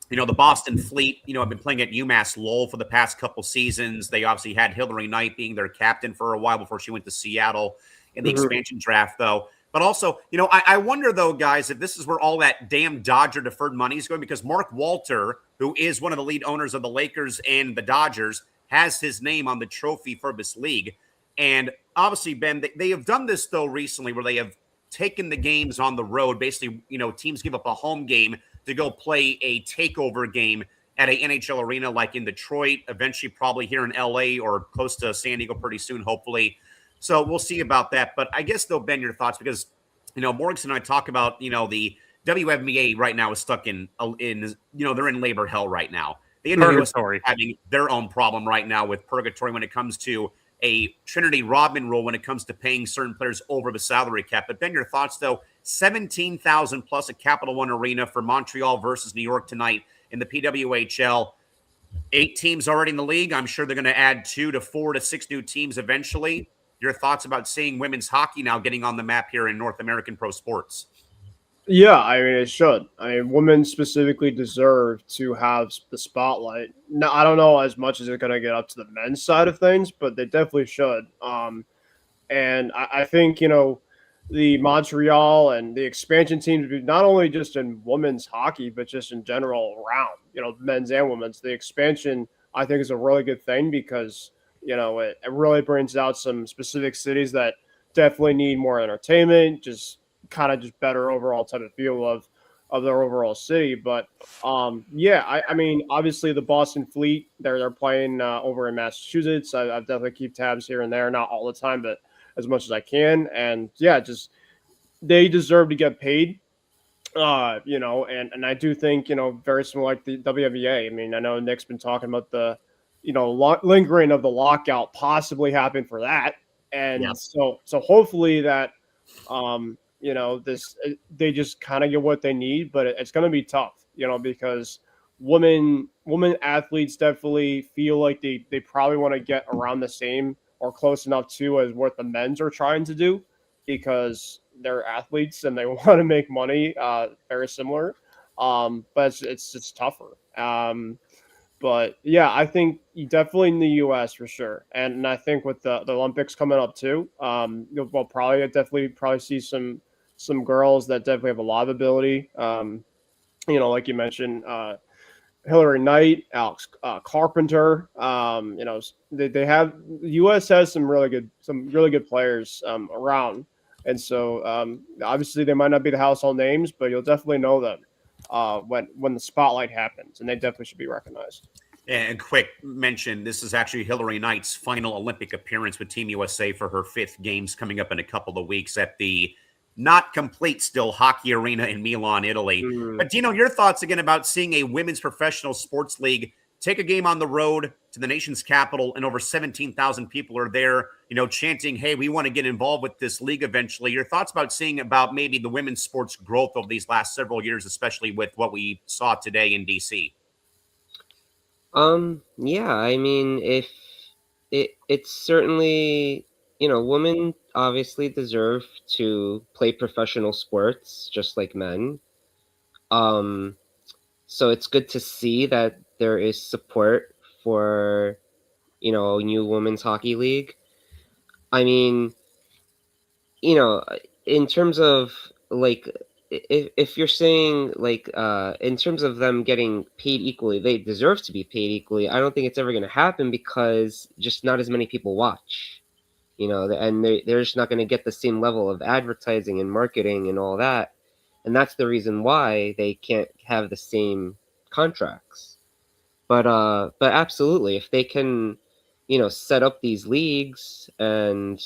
the Boston Fleet, have been playing at UMass Lowell for the past couple seasons. They obviously had Hillary Knight being their captain for a while before she went to Seattle in the expansion draft, though. But also, I wonder, though, guys, if this is where all that damn Dodger deferred money is going, because Mark Walter, who is one of the lead owners of the Lakers and the Dodgers, has his name on the trophy for this league. And obviously, Ben, they have done this, though, recently where they have taken the games on the road. Basically, teams give up a home game to go play a takeover game at a NHL arena like in Detroit, eventually probably here in LA or close to San Diego pretty soon, hopefully. So we'll see about that. But I guess, though, Ben, your thoughts, because, Morgan and I talk about, the WNBA right now is stuck in they're in labor hell right now. The NWSL is having their own problem right now with purgatory when it comes to a Trinity Rodman rule when it comes to paying certain players over the salary cap. But Ben, your thoughts, though, 17,000 plus at Capital One Arena for Montreal versus New York tonight in the PWHL. 8 teams already in the league. I'm sure they're going to add 2 to 4 to 6 new teams eventually. Your thoughts about seeing women's hockey now getting on the map here in North American pro sports? Yeah, I mean, it should. I mean, women specifically deserve to have the spotlight. Now, I don't know as much as it's going to get up to the men's side of things, but they definitely should. And I think, the Montreal and the expansion teams, not only just in women's hockey, but just in general around, men's and women's. The expansion, I think, is a really good thing because, it really brings out some specific cities that definitely need more entertainment, just better overall type of feel of their overall city. But I mean, obviously the Boston Fleet, they're playing over in Massachusetts. I definitely keep tabs here and there, not all the time, but as much as I can. And just they deserve to get paid. And I do think, very similar like the WNBA. I mean, I know Nick's been talking about the, lingering of the lockout possibly happened for that. And so hopefully that, they just kind of get what they need, but it's going to be tough, because women athletes definitely feel like they probably want to get around the same or close enough to as what the men's are trying to do, because they're athletes and they want to make money, very similar. But it's just tougher. But yeah, I think definitely in the U.S. for sure, and I think with the Olympics coming up too, we'll probably see some girls that definitely have a lot of ability. Like you mentioned, Hillary Knight, Alex Carpenter. They have the U.S. has some really good players around, and so obviously they might not be the household names, but you'll definitely know them when the spotlight happens, and they definitely should be recognized. And quick mention, this is actually Hillary Knight's final Olympic appearance with Team USA for her 5th games coming up in a couple of weeks at the not complete still hockey arena in Milan, Italy. But Dino, your thoughts again about seeing a women's professional sports league take a game on the road to the nation's capital and over 17,000 people are there, chanting, hey, we want to get involved with this league eventually. Your thoughts about seeing about maybe the women's sports growth over these last several years, especially with what we saw today in DC? Yeah, I mean, if it's certainly women obviously deserve to play professional sports just like men. So it's good to see that there is support for, a new women's hockey league. I mean, in terms of like, if you're saying like, in terms of them getting paid equally, they deserve to be paid equally. I don't think it's ever going to happen because just not as many people watch, and they're just not going to get the same level of advertising and marketing and all that. And that's the reason why they can't have the same contracts. But absolutely, if they can, set up these leagues and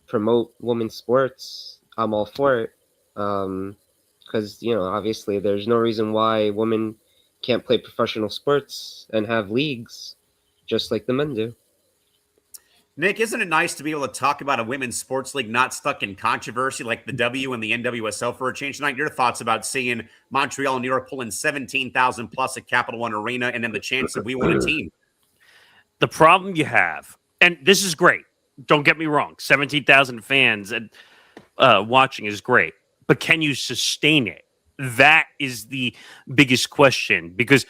promote women's sports, I'm all for it. Because obviously, there's no reason why women can't play professional sports and have leagues, just like the men do. Nick, isn't it nice to be able to talk about a women's sports league not stuck in controversy like the W and the NWSL for a change tonight? Your thoughts about seeing Montreal and New York pulling 17,000 plus at Capital One Arena and then the chance that we won a team? The problem you have, and this is great, don't get me wrong, 17,000 fans and watching is great, but can you sustain it? That is the biggest question, because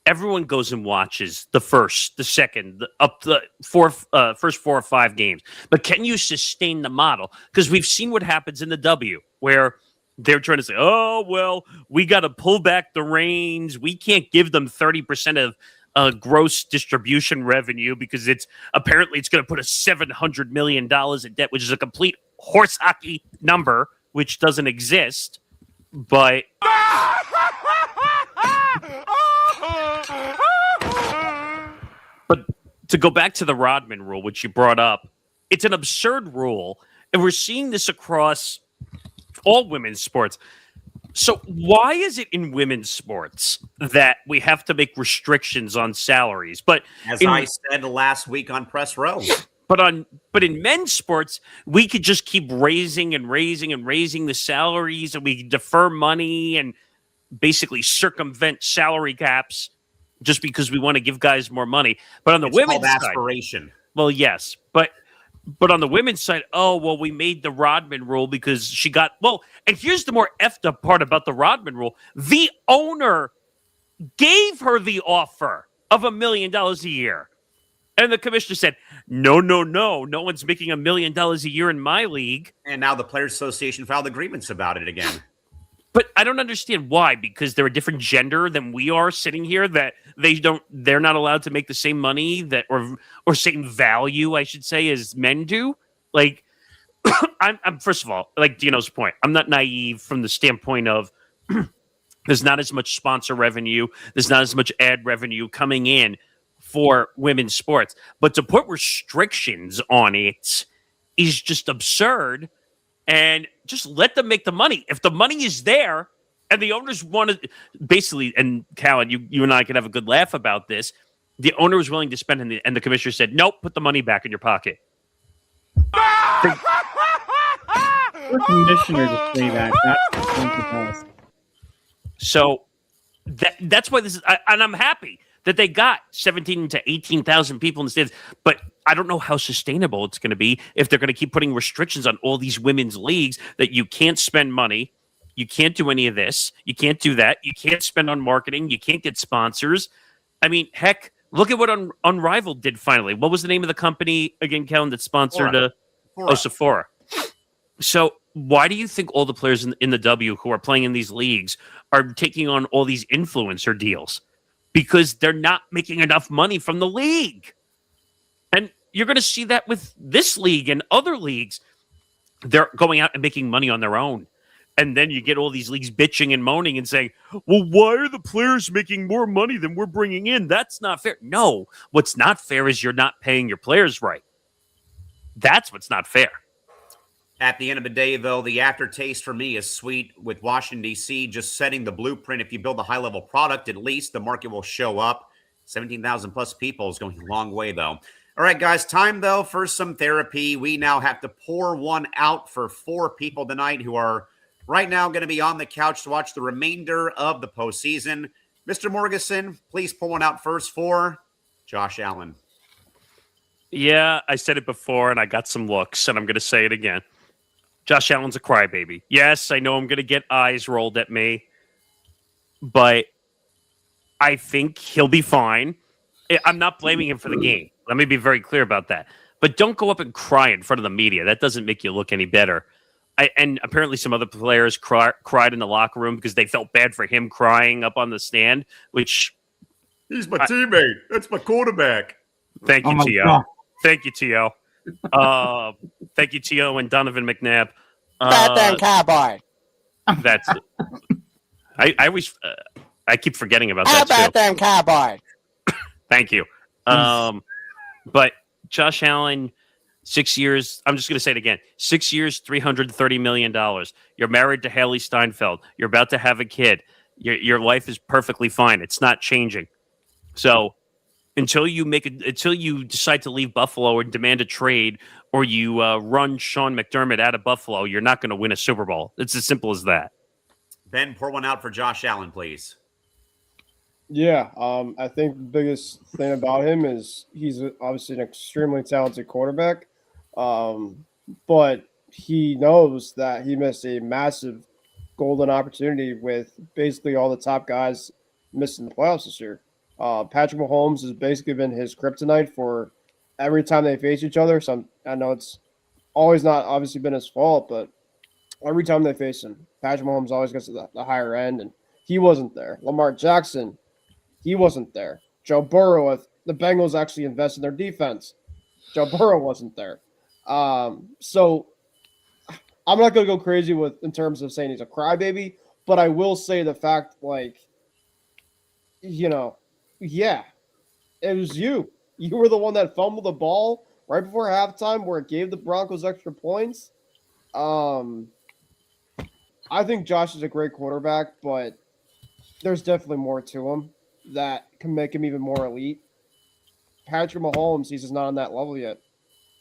everyone goes and watches the first, the second, up the first 4 or 5 games. But can you sustain the model? Because we've seen what happens in the W, where they're trying to say, oh, well, we got to pull back the reins. We can't give them 30% of gross distribution revenue because it's going to put us $700 million in debt, which is a complete horse hockey number, which doesn't exist. But to go back to the Rodman rule, which you brought up, it's an absurd rule, and we're seeing this across all women's sports. So why is it in women's sports that we have to make restrictions on salaries? But I said last week on Press Row. But in men's sports, we could just keep raising and raising and raising the salaries, and we defer money and basically circumvent salary caps just because we want to give guys more money. But on the women's side, aspiration. Well, yes, but on the women's side, we made the Rodman rule because she got and here's the more effed up part about the Rodman rule: the owner gave her the offer of $1 million a year. And the commissioner said, no one's making $1 million a year in my league. And now the Players Association filed agreements about it again. But I don't understand why, because they're a different gender than we are sitting here, that they're not allowed to make the same money that or same value, I should say, as men do. Like, I'm first of all, like Dino's point, I'm not naive from the standpoint of there's not as much sponsor revenue, there's not as much ad revenue coming in for women's sports. But to put restrictions on it is just absurd. And just let them make the money. If the money is there and the owners want to basically, and Callan, you and I can have a good laugh about this. The owner was willing to spend, and the commissioner said, nope, put the money back in your pocket. For commissioner to say that, that's so that's why this is, and I'm happy that they got 17 to 18,000 people in the stands, but I don't know how sustainable it's going to be if they're going to keep putting restrictions on all these women's leagues that you can't spend money, you can't do any of this, you can't do that, you can't spend on marketing, you can't get sponsors. I mean, heck, look at what Unrivaled did finally. What was the name of the company again, Callan, that sponsored Sephora? So why do you think all the players in the W who are playing in these leagues are taking on all these influencer deals? Because they're not making enough money from the league. And you're going to see that with this league and other leagues. They're going out and making money on their own. And then you get all these leagues bitching and moaning and saying, well, why are the players making more money than we're bringing in? That's not fair. No, what's not fair is you're not paying your players right. That's what's not fair. At the end of the day, though, the aftertaste for me is sweet with Washington, D.C. just setting the blueprint. If you build a high-level product, at least the market will show up. 17,000 plus people is going a long way, though. All right, guys, time, though, for some therapy. We now have to pour one out for 4 people tonight who are right now going to be on the couch to watch the remainder of the postseason. Mr. Morgeson, please pour one out first for Josh Allen. Yeah, I said it before, and I got some looks, and I'm going to say it again. Josh Allen's a crybaby. Yes, I know I'm going to get eyes rolled at me, but I think he'll be fine. I'm not blaming him for the game. Let me be very clear about that. But don't go up and cry in front of the media. That doesn't make you look any better. And apparently some other players cried in the locker room because they felt bad for him crying up on the stand, which... He's my teammate. That's my quarterback. Thank you, T.O. God. Thank you, T.O. Thank you, T.O. and Donovan McNabb. Goddamn cowboy. That's it. I always... I keep forgetting about How that, about them cowboy? Thank you. But Josh Allen, 6 years. I'm just going to say it again. 6 years, $330 million. You're married to Haley Steinfeld. You're about to have a kid. Your life is perfectly fine. It's not changing. So until you decide to leave Buffalo or demand a trade, or you run Sean McDermott out of Buffalo, you're not going to win a Super Bowl. It's as simple as that. Ben, pour one out for Josh Allen, please. Yeah, I think the biggest thing about him is he's obviously an extremely talented quarterback, but he knows that he missed a massive golden opportunity with basically all the top guys missing the playoffs this year. Patrick Mahomes has basically been his kryptonite for every time they face each other. So I know it's always not obviously been his fault, but every time they face him, Patrick Mahomes always gets to the higher end, and he wasn't there. Lamar Jackson, he wasn't there. Joe Burrow, if the Bengals actually invest in their defense, Joe Burrow wasn't there. So I'm not going to go crazy in terms of saying he's a crybaby, but I will say the fact, yeah, it was you. You were the one that fumbled the ball right before halftime where it gave the Broncos extra points. I think Josh is a great quarterback, but there's definitely more to him that can make him even more elite. Patrick Mahomes, he's just not on that level yet.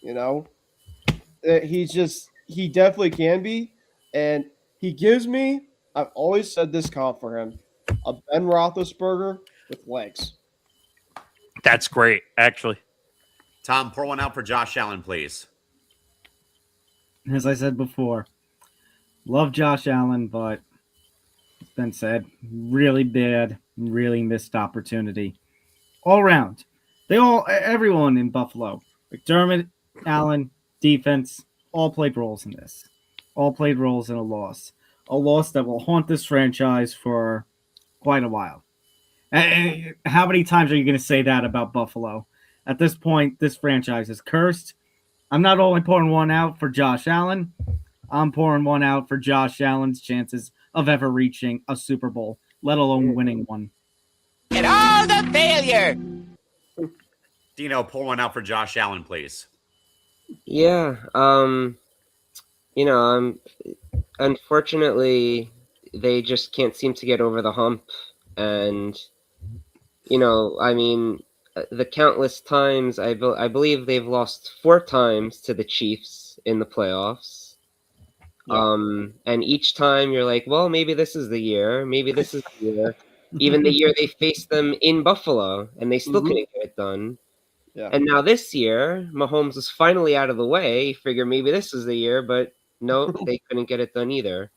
He definitely can be. And he gives me, I've always said this comp for him, a Ben Roethlisberger with legs. That's great, actually. Tom, pour one out for Josh Allen, please. As I said before, love Josh Allen, but it's been said, really bad, really missed opportunity. All around. Everyone in Buffalo, McDermott, Allen, defense, all played roles in this. All played roles in a loss. A loss that will haunt this franchise for quite a while. And how many times are you going to say that about Buffalo? At this point, this franchise is cursed. I'm not only pouring one out for Josh Allen, I'm pouring one out for Josh Allen's chances of ever reaching a Super Bowl, let alone winning one. Get all the failure. Dino, pour one out for Josh Allen, please. Yeah. Unfortunately, they just can't seem to get over the hump. And, the countless times, I believe they've lost 4 times to the Chiefs in the playoffs. Yeah. And each time you're like, well, maybe this is the year. Maybe this is the year. Even the year they faced them in Buffalo, and they still couldn't get it done. Yeah. And now this year, Mahomes is finally out of the way. You figure maybe this is the year, but no, they couldn't get it done either.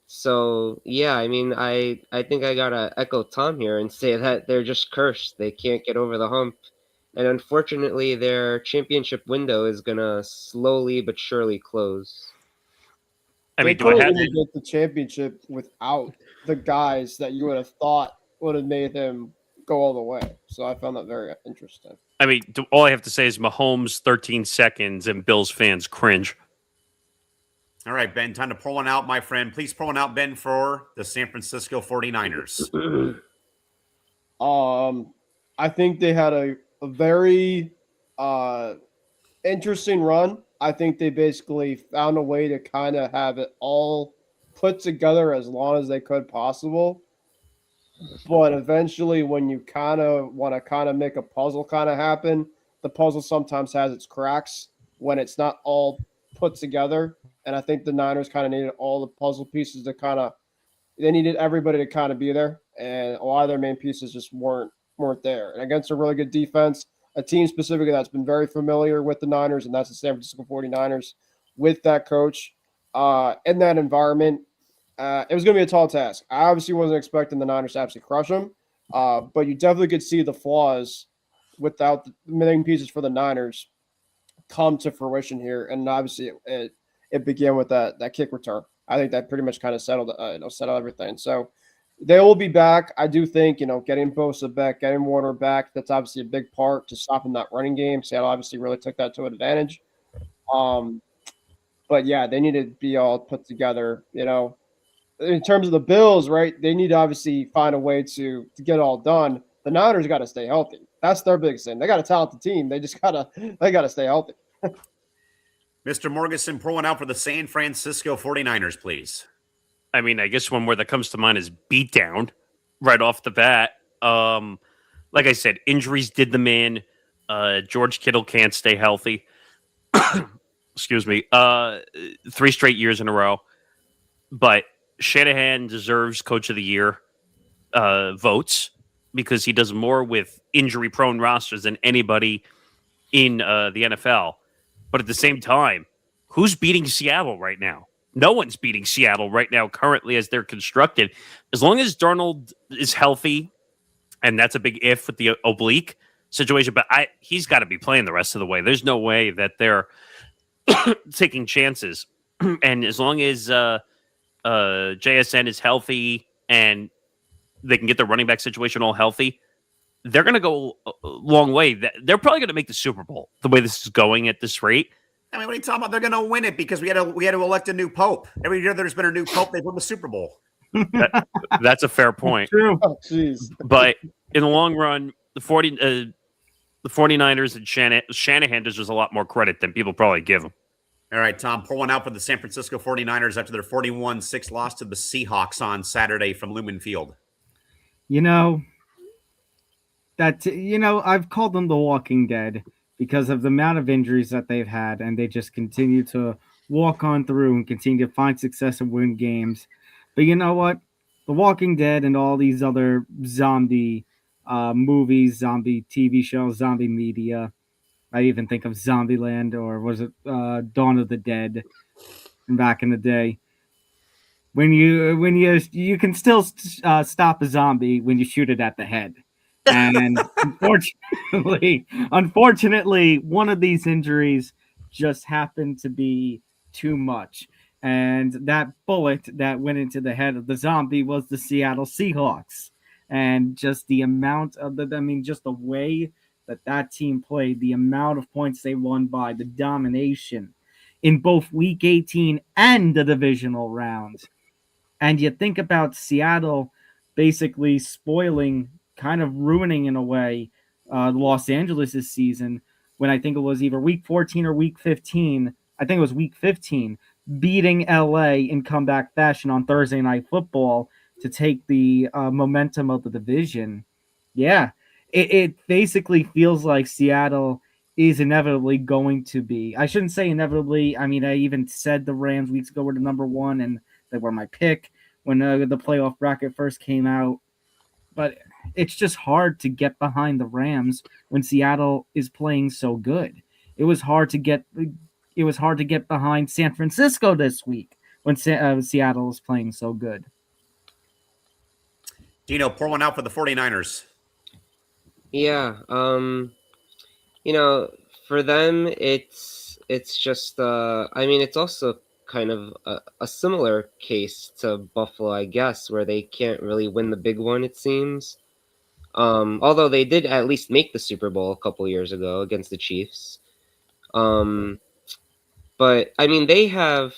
So yeah, I think I gotta echo Tom here and say that they're just cursed. They can't get over the hump, and unfortunately, their championship window is gonna slowly but surely close. They couldn't even get the championship without the guys that you would have thought would have made him go all the way. So I found that very interesting. All I have to say is Mahomes 13 seconds and Bills fans cringe. All right, Ben, time to pour one out, my friend. Please pour one out, Ben, for the San Francisco 49ers. I think they had a very interesting run. I think they basically found a way to kind of have it all put together as long as they could possible. But eventually, when you kind of want to kind of make a puzzle kind of happen, the puzzle sometimes has its cracks when it's not all put together. And I think the Niners kind of needed all the puzzle pieces to they needed everybody to kind of be there. And a lot of their main pieces just weren't there. And against a really good defense, a team specifically that's been very familiar with the Niners, and that's the San Francisco 49ers with that coach in that environment. It was going to be a tall task. I obviously wasn't expecting the Niners to absolutely crush them, but you definitely could see the flaws without the main pieces for the Niners come to fruition here. And obviously it began with that kick return. I think that pretty much kind of settled everything. So they will be back. I do think, getting Bosa back, getting Warner back, that's obviously a big part to stopping that running game. Seattle obviously really took that to an advantage. But yeah, they need to be all put together, in terms of the Bills, right? They need to obviously find a way to get it all done. The Niners got to stay healthy. That's their biggest thing. They got a talented team. They just gotta stay healthy. Mr. Morganson, pour one out for the San Francisco 49ers, please. I mean, I guess one word that comes to mind is beatdown right off the bat. Like I said, injuries did them in. George Kittle can't stay healthy. Excuse me. 3 straight years in a row. But Shanahan deserves Coach of the Year votes because he does more with injury-prone rosters than anybody in the NFL. But at the same time, who's beating Seattle right now? No one's beating Seattle right now currently as they're constructed. As long as Darnold is healthy, and that's a big if with the oblique situation, but he's got to be playing the rest of the way. There's no way that they're taking chances. And as long as JSN is healthy and they can get their running back situation all healthy, they're going to go a long way. They're probably going to make the Super Bowl the way this is going at this rate. I mean, what are you talking about? They're going to win it because we had to elect a new pope. Every year there's been a new pope, they win the Super Bowl. That's a fair point. True. Oh, jeez. But in the long run, the 49ers and Shanahan deserves a lot more credit than people probably give him. All right, Tom, pour one out for the San Francisco 49ers after their 41-6 loss to the Seahawks on Saturday from Lumen Field. I've called them the Walking Dead because of the amount of injuries that they've had, and they just continue to walk on through and continue to find success and win games. But you know what? The Walking Dead and all these other zombie movies, zombie TV shows, zombie media. I even think of Zombieland, or was it Dawn of the Dead back in the day? When you can still stop a zombie when you shoot it at the head. And unfortunately, one of these injuries just happened to be too much. And that bullet that went into the head of the zombie was the Seattle Seahawks. And just the amount of just the way that team played, the amount of points they won by, the domination in both Week 18 and the Divisional Round. And you think about Seattle basically spoiling, kind of ruining in a way, Los Angeles this season, when I think it was either Week 14 or Week 15. I think it was Week 15, beating LA in comeback fashion on Thursday Night Football to take the momentum of the division. Yeah, it basically feels like Seattle is inevitably going to be. I shouldn't say inevitably. I mean, I even said the Rams weeks ago were the number one, and they were my pick when the playoff bracket first came out. But it's just hard to get behind the Rams when Seattle is playing so good. It was hard to get behind San Francisco this week when Seattle was playing so good. Dino, pour one out for the 49ers. Yeah, for them, it's just, it's also kind of a similar case to Buffalo, I guess, where they can't really win the big one, it seems. Although they did at least make the Super Bowl a couple years ago against the Chiefs. But I mean, they have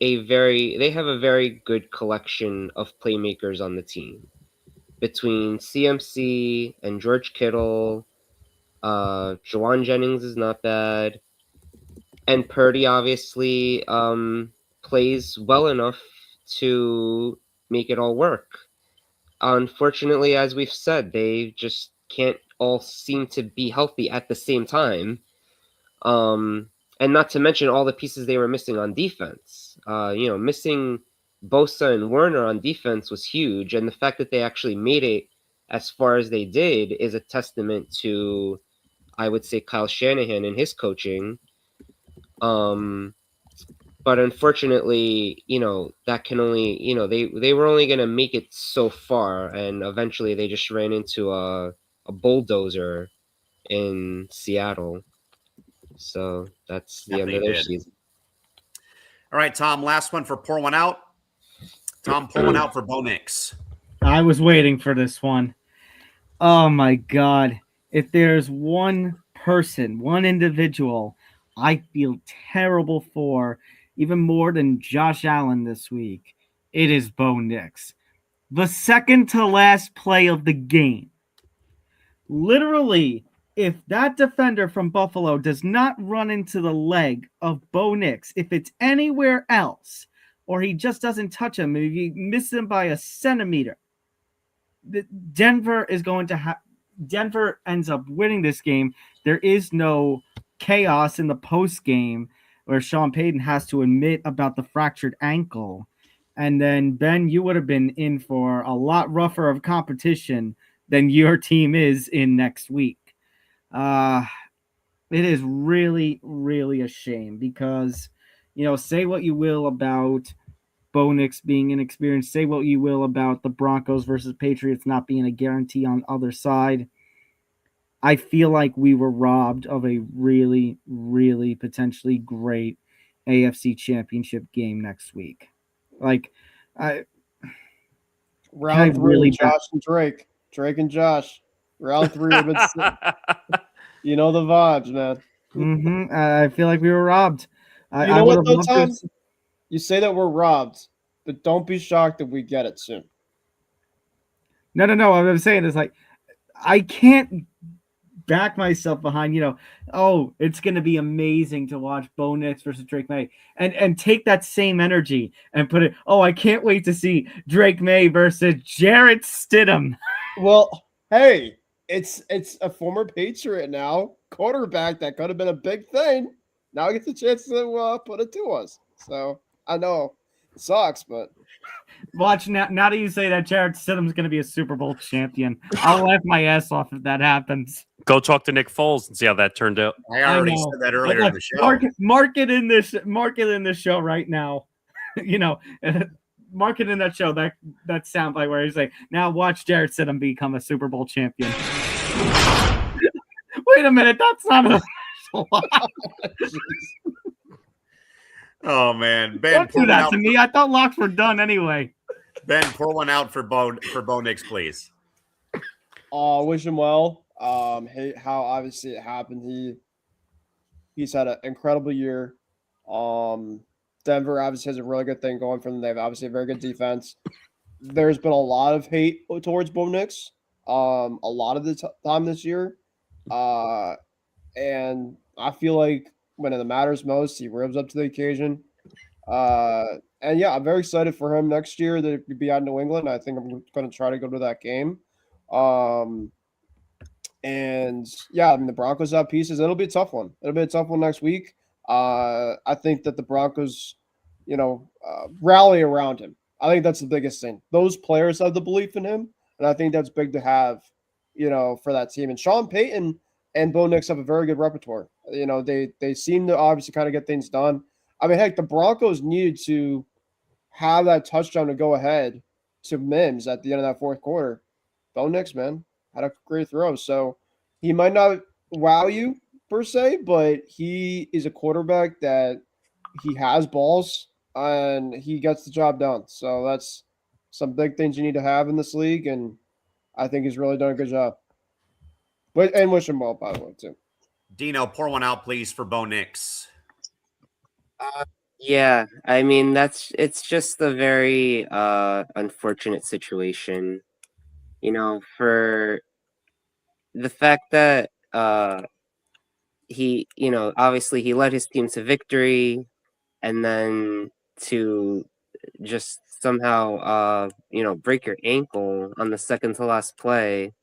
a very good collection of playmakers on the team. Between CMC and George Kittle, Jawan Jennings is not bad, and Purdy obviously plays well enough to make it all work. Unfortunately, as we've said, they just can't all seem to be healthy at the same time. And not to mention all the pieces they were missing on defense. Missing Bosa and Werner on defense was huge, and the fact that they actually made it as far as they did is a testament to, I would say, Kyle Shanahan and his coaching. But unfortunately, that can only, they were only going to make it so far, and eventually they just ran into a bulldozer in Seattle. So that's the end of their season. All right, Tom, last one for Pour One Out. Tom, pour one out for Bo Nix. I was waiting for this one. Oh, my God. If there's one person, one individual I feel terrible for, even more than Josh Allen this week, it is Bo Nix. The second to last play of the game. Literally, if that defender from Buffalo does not run into the leg of Bo Nix, if it's anywhere else, or he just doesn't touch him, if you miss him by a centimeter, Denver is going to have. Denver ends up winning this game. There is no chaos in the post game where Sean Payton has to admit about the fractured ankle. And then, Ben, you would have been in for a lot rougher of competition than your team is in next week. It is really, really a shame because, say what you will about Bo Nix being inexperienced, say what you will about the Broncos versus Patriots not being a guarantee on other side. I feel like we were robbed of a really, really potentially great AFC Championship game next week. Round 3, really Josh and Drake. Drake and Josh. Round 3. You know the vibes, man. Mm-hmm. I feel like we were robbed. You know what, though, Tom? You say that we're robbed, but don't be shocked if we get it soon. No. What I'm saying is, I can't back myself behind, it's going to be amazing to watch Bo Nix versus Drake May and take that same energy and put it, I can't wait to see Drake May versus Jarrett Stidham. Well, hey, it's a former Patriot now, quarterback that could have been a big thing. Now he gets a chance to put it to us. So I know it sucks, but watch now that you say that Jarrett Stidham's going to be a Super Bowl champion. I'll laugh my ass off if that happens. Go talk to Nick Foles and see how that turned out. I already said that earlier in the show. Mark it in this show right now. Mark it in that show, that soundbite where he's like, now watch Jarrett Stidham become a Super Bowl champion. Wait a minute, that's not a Oh man, Ben, don't do that to me. I thought locks were done anyway. Ben, pour one out for Bo Nix, please. Wish him well. How obviously it happened. He's had an incredible year. Denver obviously has a really good thing going for them. They have obviously a very good defense. There's been a lot of hate towards Bo Nix, a lot of the time this year, and I feel like when it matters most, he revs up to the occasion. And yeah, I'm very excited for him next year to be out in New England. I think I'm going to try to go to that game. And yeah, the Broncos have pieces. It'll be a tough one. It'll be a tough one next week. I think that the Broncos, rally around him. I think that's the biggest thing. Those players have the belief in him, and I think that's big to have, for that team. And Sean Payton and Bo Nix have a very good repertoire. They seem to obviously kind of get things done. I mean, heck, the Broncos needed to have that touchdown to go ahead to Mims at the end of that fourth quarter. Bo Nix, man, had a great throw. So he might not wow you per se, but he is a quarterback that he has balls and he gets the job done. So that's some big things you need to have in this league, and I think he's really done a good job. And wish him well, by the way, too. Dino, pour one out, please, for Bo Nix. Yeah, I mean, it's just a very unfortunate situation, for the fact that he, obviously he led his team to victory, and then to just somehow, break your ankle on the second to last play.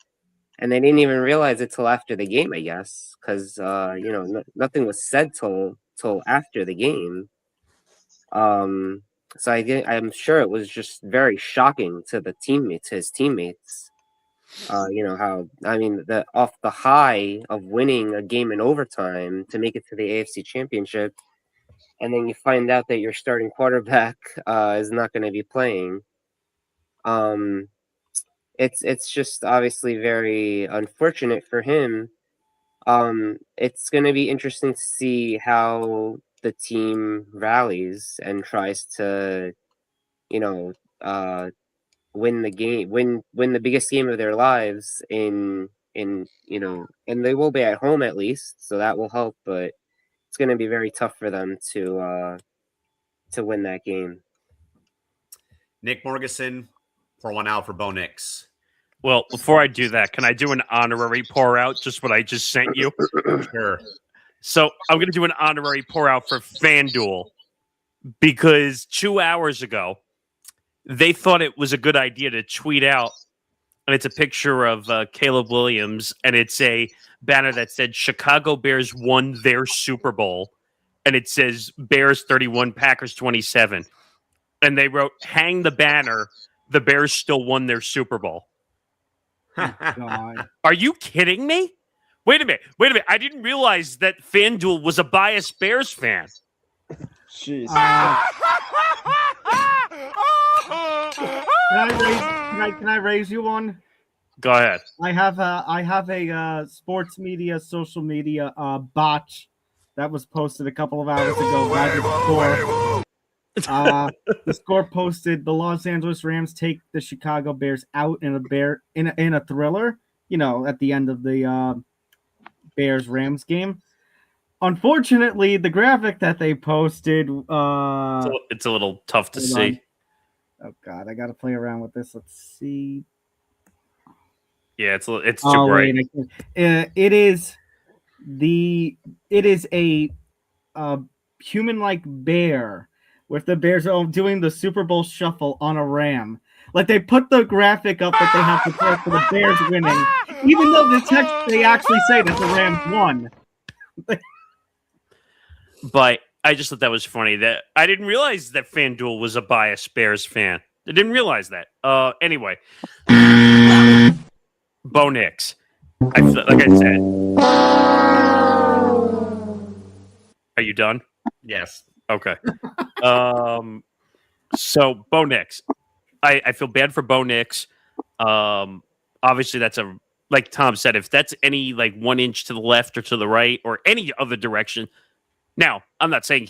And they didn't even realize it till after the game, I guess, because, nothing was said till after the game. So I'm sure it was just very shocking to his teammates. Off the high of winning a game in overtime to make it to the AFC Championship, and then you find out that your starting quarterback is not going to be playing. It's just obviously very unfortunate for him. It's going to be interesting to see how the team rallies and tries to, win the game, win the biggest game of their lives and they will be at home at least, so that will help. But it's going to be very tough for them to win that game. Nick Morgeson, pour one out for Bo Nix. Well, before I do that, can I do an honorary pour out? Just what I just sent you. Sure. So I'm going to do an honorary pour out for FanDuel because 2 hours ago they thought it was a good idea to tweet out, and it's a picture of Caleb Williams, and it's a banner that said Chicago Bears won their Super Bowl, and it says Bears 31, Packers 27. And they wrote, hang the banner, the Bears still won their Super Bowl. God. Are you kidding me? Wait a minute. I didn't realize that FanDuel was a biased Bears fan. Jeez. Can I raise you one? Go ahead. I have a sports media, social media botch that was posted a couple of hours ago by the Score. The Score posted the Los Angeles Rams take the Chicago Bears out in a thriller. At the end of the Bears Rams game. Unfortunately, the graphic that they posted, it's a little tough to see. Oh God, I got to play around with this. Let's see. Yeah, it's too bright. It is a human-like bear with the Bears doing the Super Bowl shuffle on a ram. Like they put the graphic up that they have prepared for the Bears winning, even though the text they actually say that the Rams won. But I just thought that was funny. That I didn't realize that FanDuel was a biased Bears fan. I didn't realize that. Anyway, Bo Nix. Like I said. Are you done? Yes. Okay. So Bo Nix. I feel bad for Bo Nix. Obviously, that's like Tom said, if that's any like 1 inch to the left or to the right or any other direction. Now, I'm not saying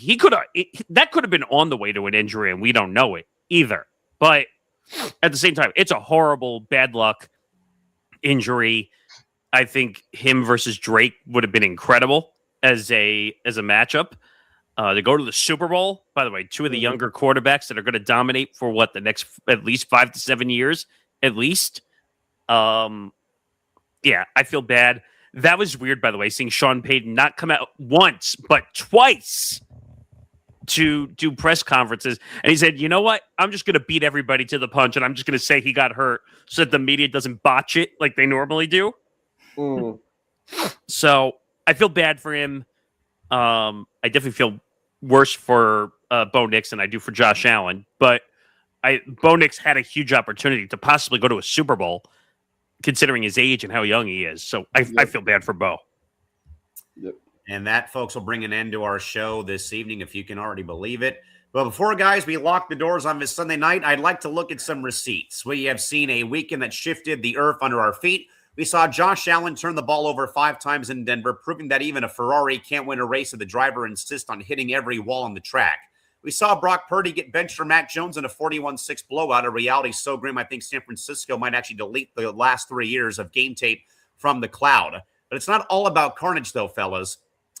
that could have been on the way to an injury and we don't know it either. But at the same time, it's a horrible bad luck injury. I think him versus Drake would have been incredible as a matchup. To go to the Super Bowl, by the way, two of the younger quarterbacks that are going to dominate for the next at least 5 to 7 years, at least. Yeah, I feel bad. That was weird, by the way, seeing Sean Payton not come out once, but twice to do press conferences. And he said, you know what? I'm just going to beat everybody to the punch, and I'm just going to say he got hurt so that the media doesn't botch it like they normally do. So I feel bad for him. I definitely feel worse for Bo Nix than I do for Josh Allen. But Bo Nix had a huge opportunity to possibly go to a Super Bowl, considering his age and how young he is. So I feel bad for Bo. Yep. And that, folks, will bring an end to our show this evening, if you can already believe it. But before, guys, we lock the doors on this Sunday night, I'd like to look at some receipts. We have seen a weekend that shifted the earth under our feet. We saw Josh Allen turn the ball over 5 times in Denver, proving that even a Ferrari can't win a race if the driver insists on hitting every wall on the track. We saw Brock Purdy get benched for Mac Jones in a 41-6 blowout, a reality so grim I think San Francisco might actually delete the last 3 years of game tape from the cloud. But it's not all about carnage, though, fellas.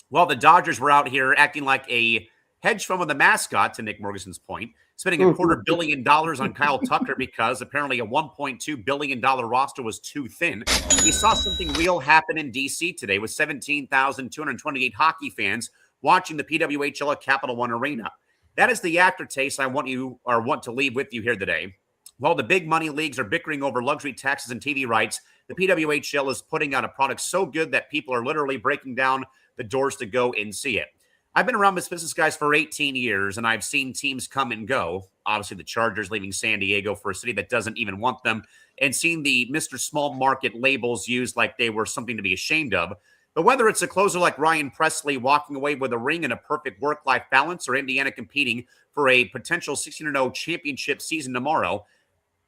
Well, the Dodgers were out here acting like a hedge fund with a mascot, to Nick Morgeson's point, spending $250 million on Kyle Tucker because apparently a $1.2 billion roster was too thin. We saw something real happen in D.C. today with 17,228 hockey fans watching the PWHL at Capital One Arena. That is the aftertaste I want to leave with you here today. While the big money leagues are bickering over luxury taxes and TV rights, the PWHL is putting out a product so good that people are literally breaking down the doors to go and see it. I've been around this business, guys, for 18 years, and I've seen teams come and go. obviously the Chargers leaving San Diego for a city that doesn't even want them, and seeing the Mr. Small Market labels used like they were something to be ashamed of. But whether it's a closer like Ryan Presley walking away with a ring and a perfect work-life balance, or Indiana competing for a potential 16-0 championship season tomorrow,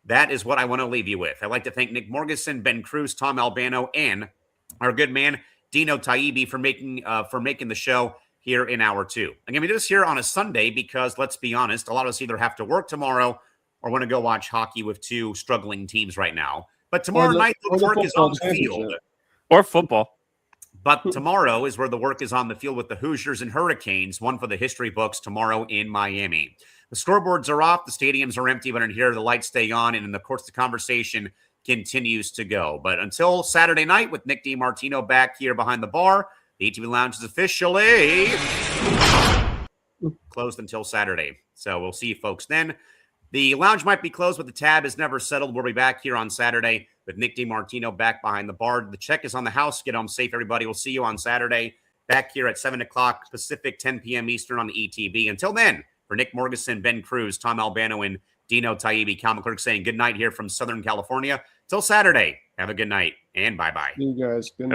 that is what I want to leave you with. I'd like to thank Nick Morgeson, Ben Cruz, Tom Albano, and our good man Dino Taibbi for making the show here in hour 2. I'm going to do this here on a Sunday because, let's be honest, a lot of us either have to work tomorrow or want to go watch hockey with 2 struggling teams right now. But tomorrow night, the work is on the field. Or football. But tomorrow is where the work is on the field with the Hoosiers and Hurricanes, one for the history books tomorrow in Miami. The scoreboards are off, the stadiums are empty, but in here the lights stay on, and of course the conversation continues to go. But until Saturday night with Nick DiMartino back here behind the bar, the ETB Lounge is officially closed until Saturday. So we'll see you folks then. The lounge might be closed, but the tab is never settled. We'll be back here on Saturday with Nick DiMartino back behind the bar. The check is on the house. Get home safe, everybody. We'll see you on Saturday back here at 7 o'clock Pacific, 10 p.m. Eastern on the ETB. Until then, for Nick Morgeson, Ben Cruz, Tom Albano, and Dino Taibbi, Callan McClurg saying good night here from Southern California. Till Saturday, have a good night and bye-bye. You guys, good night.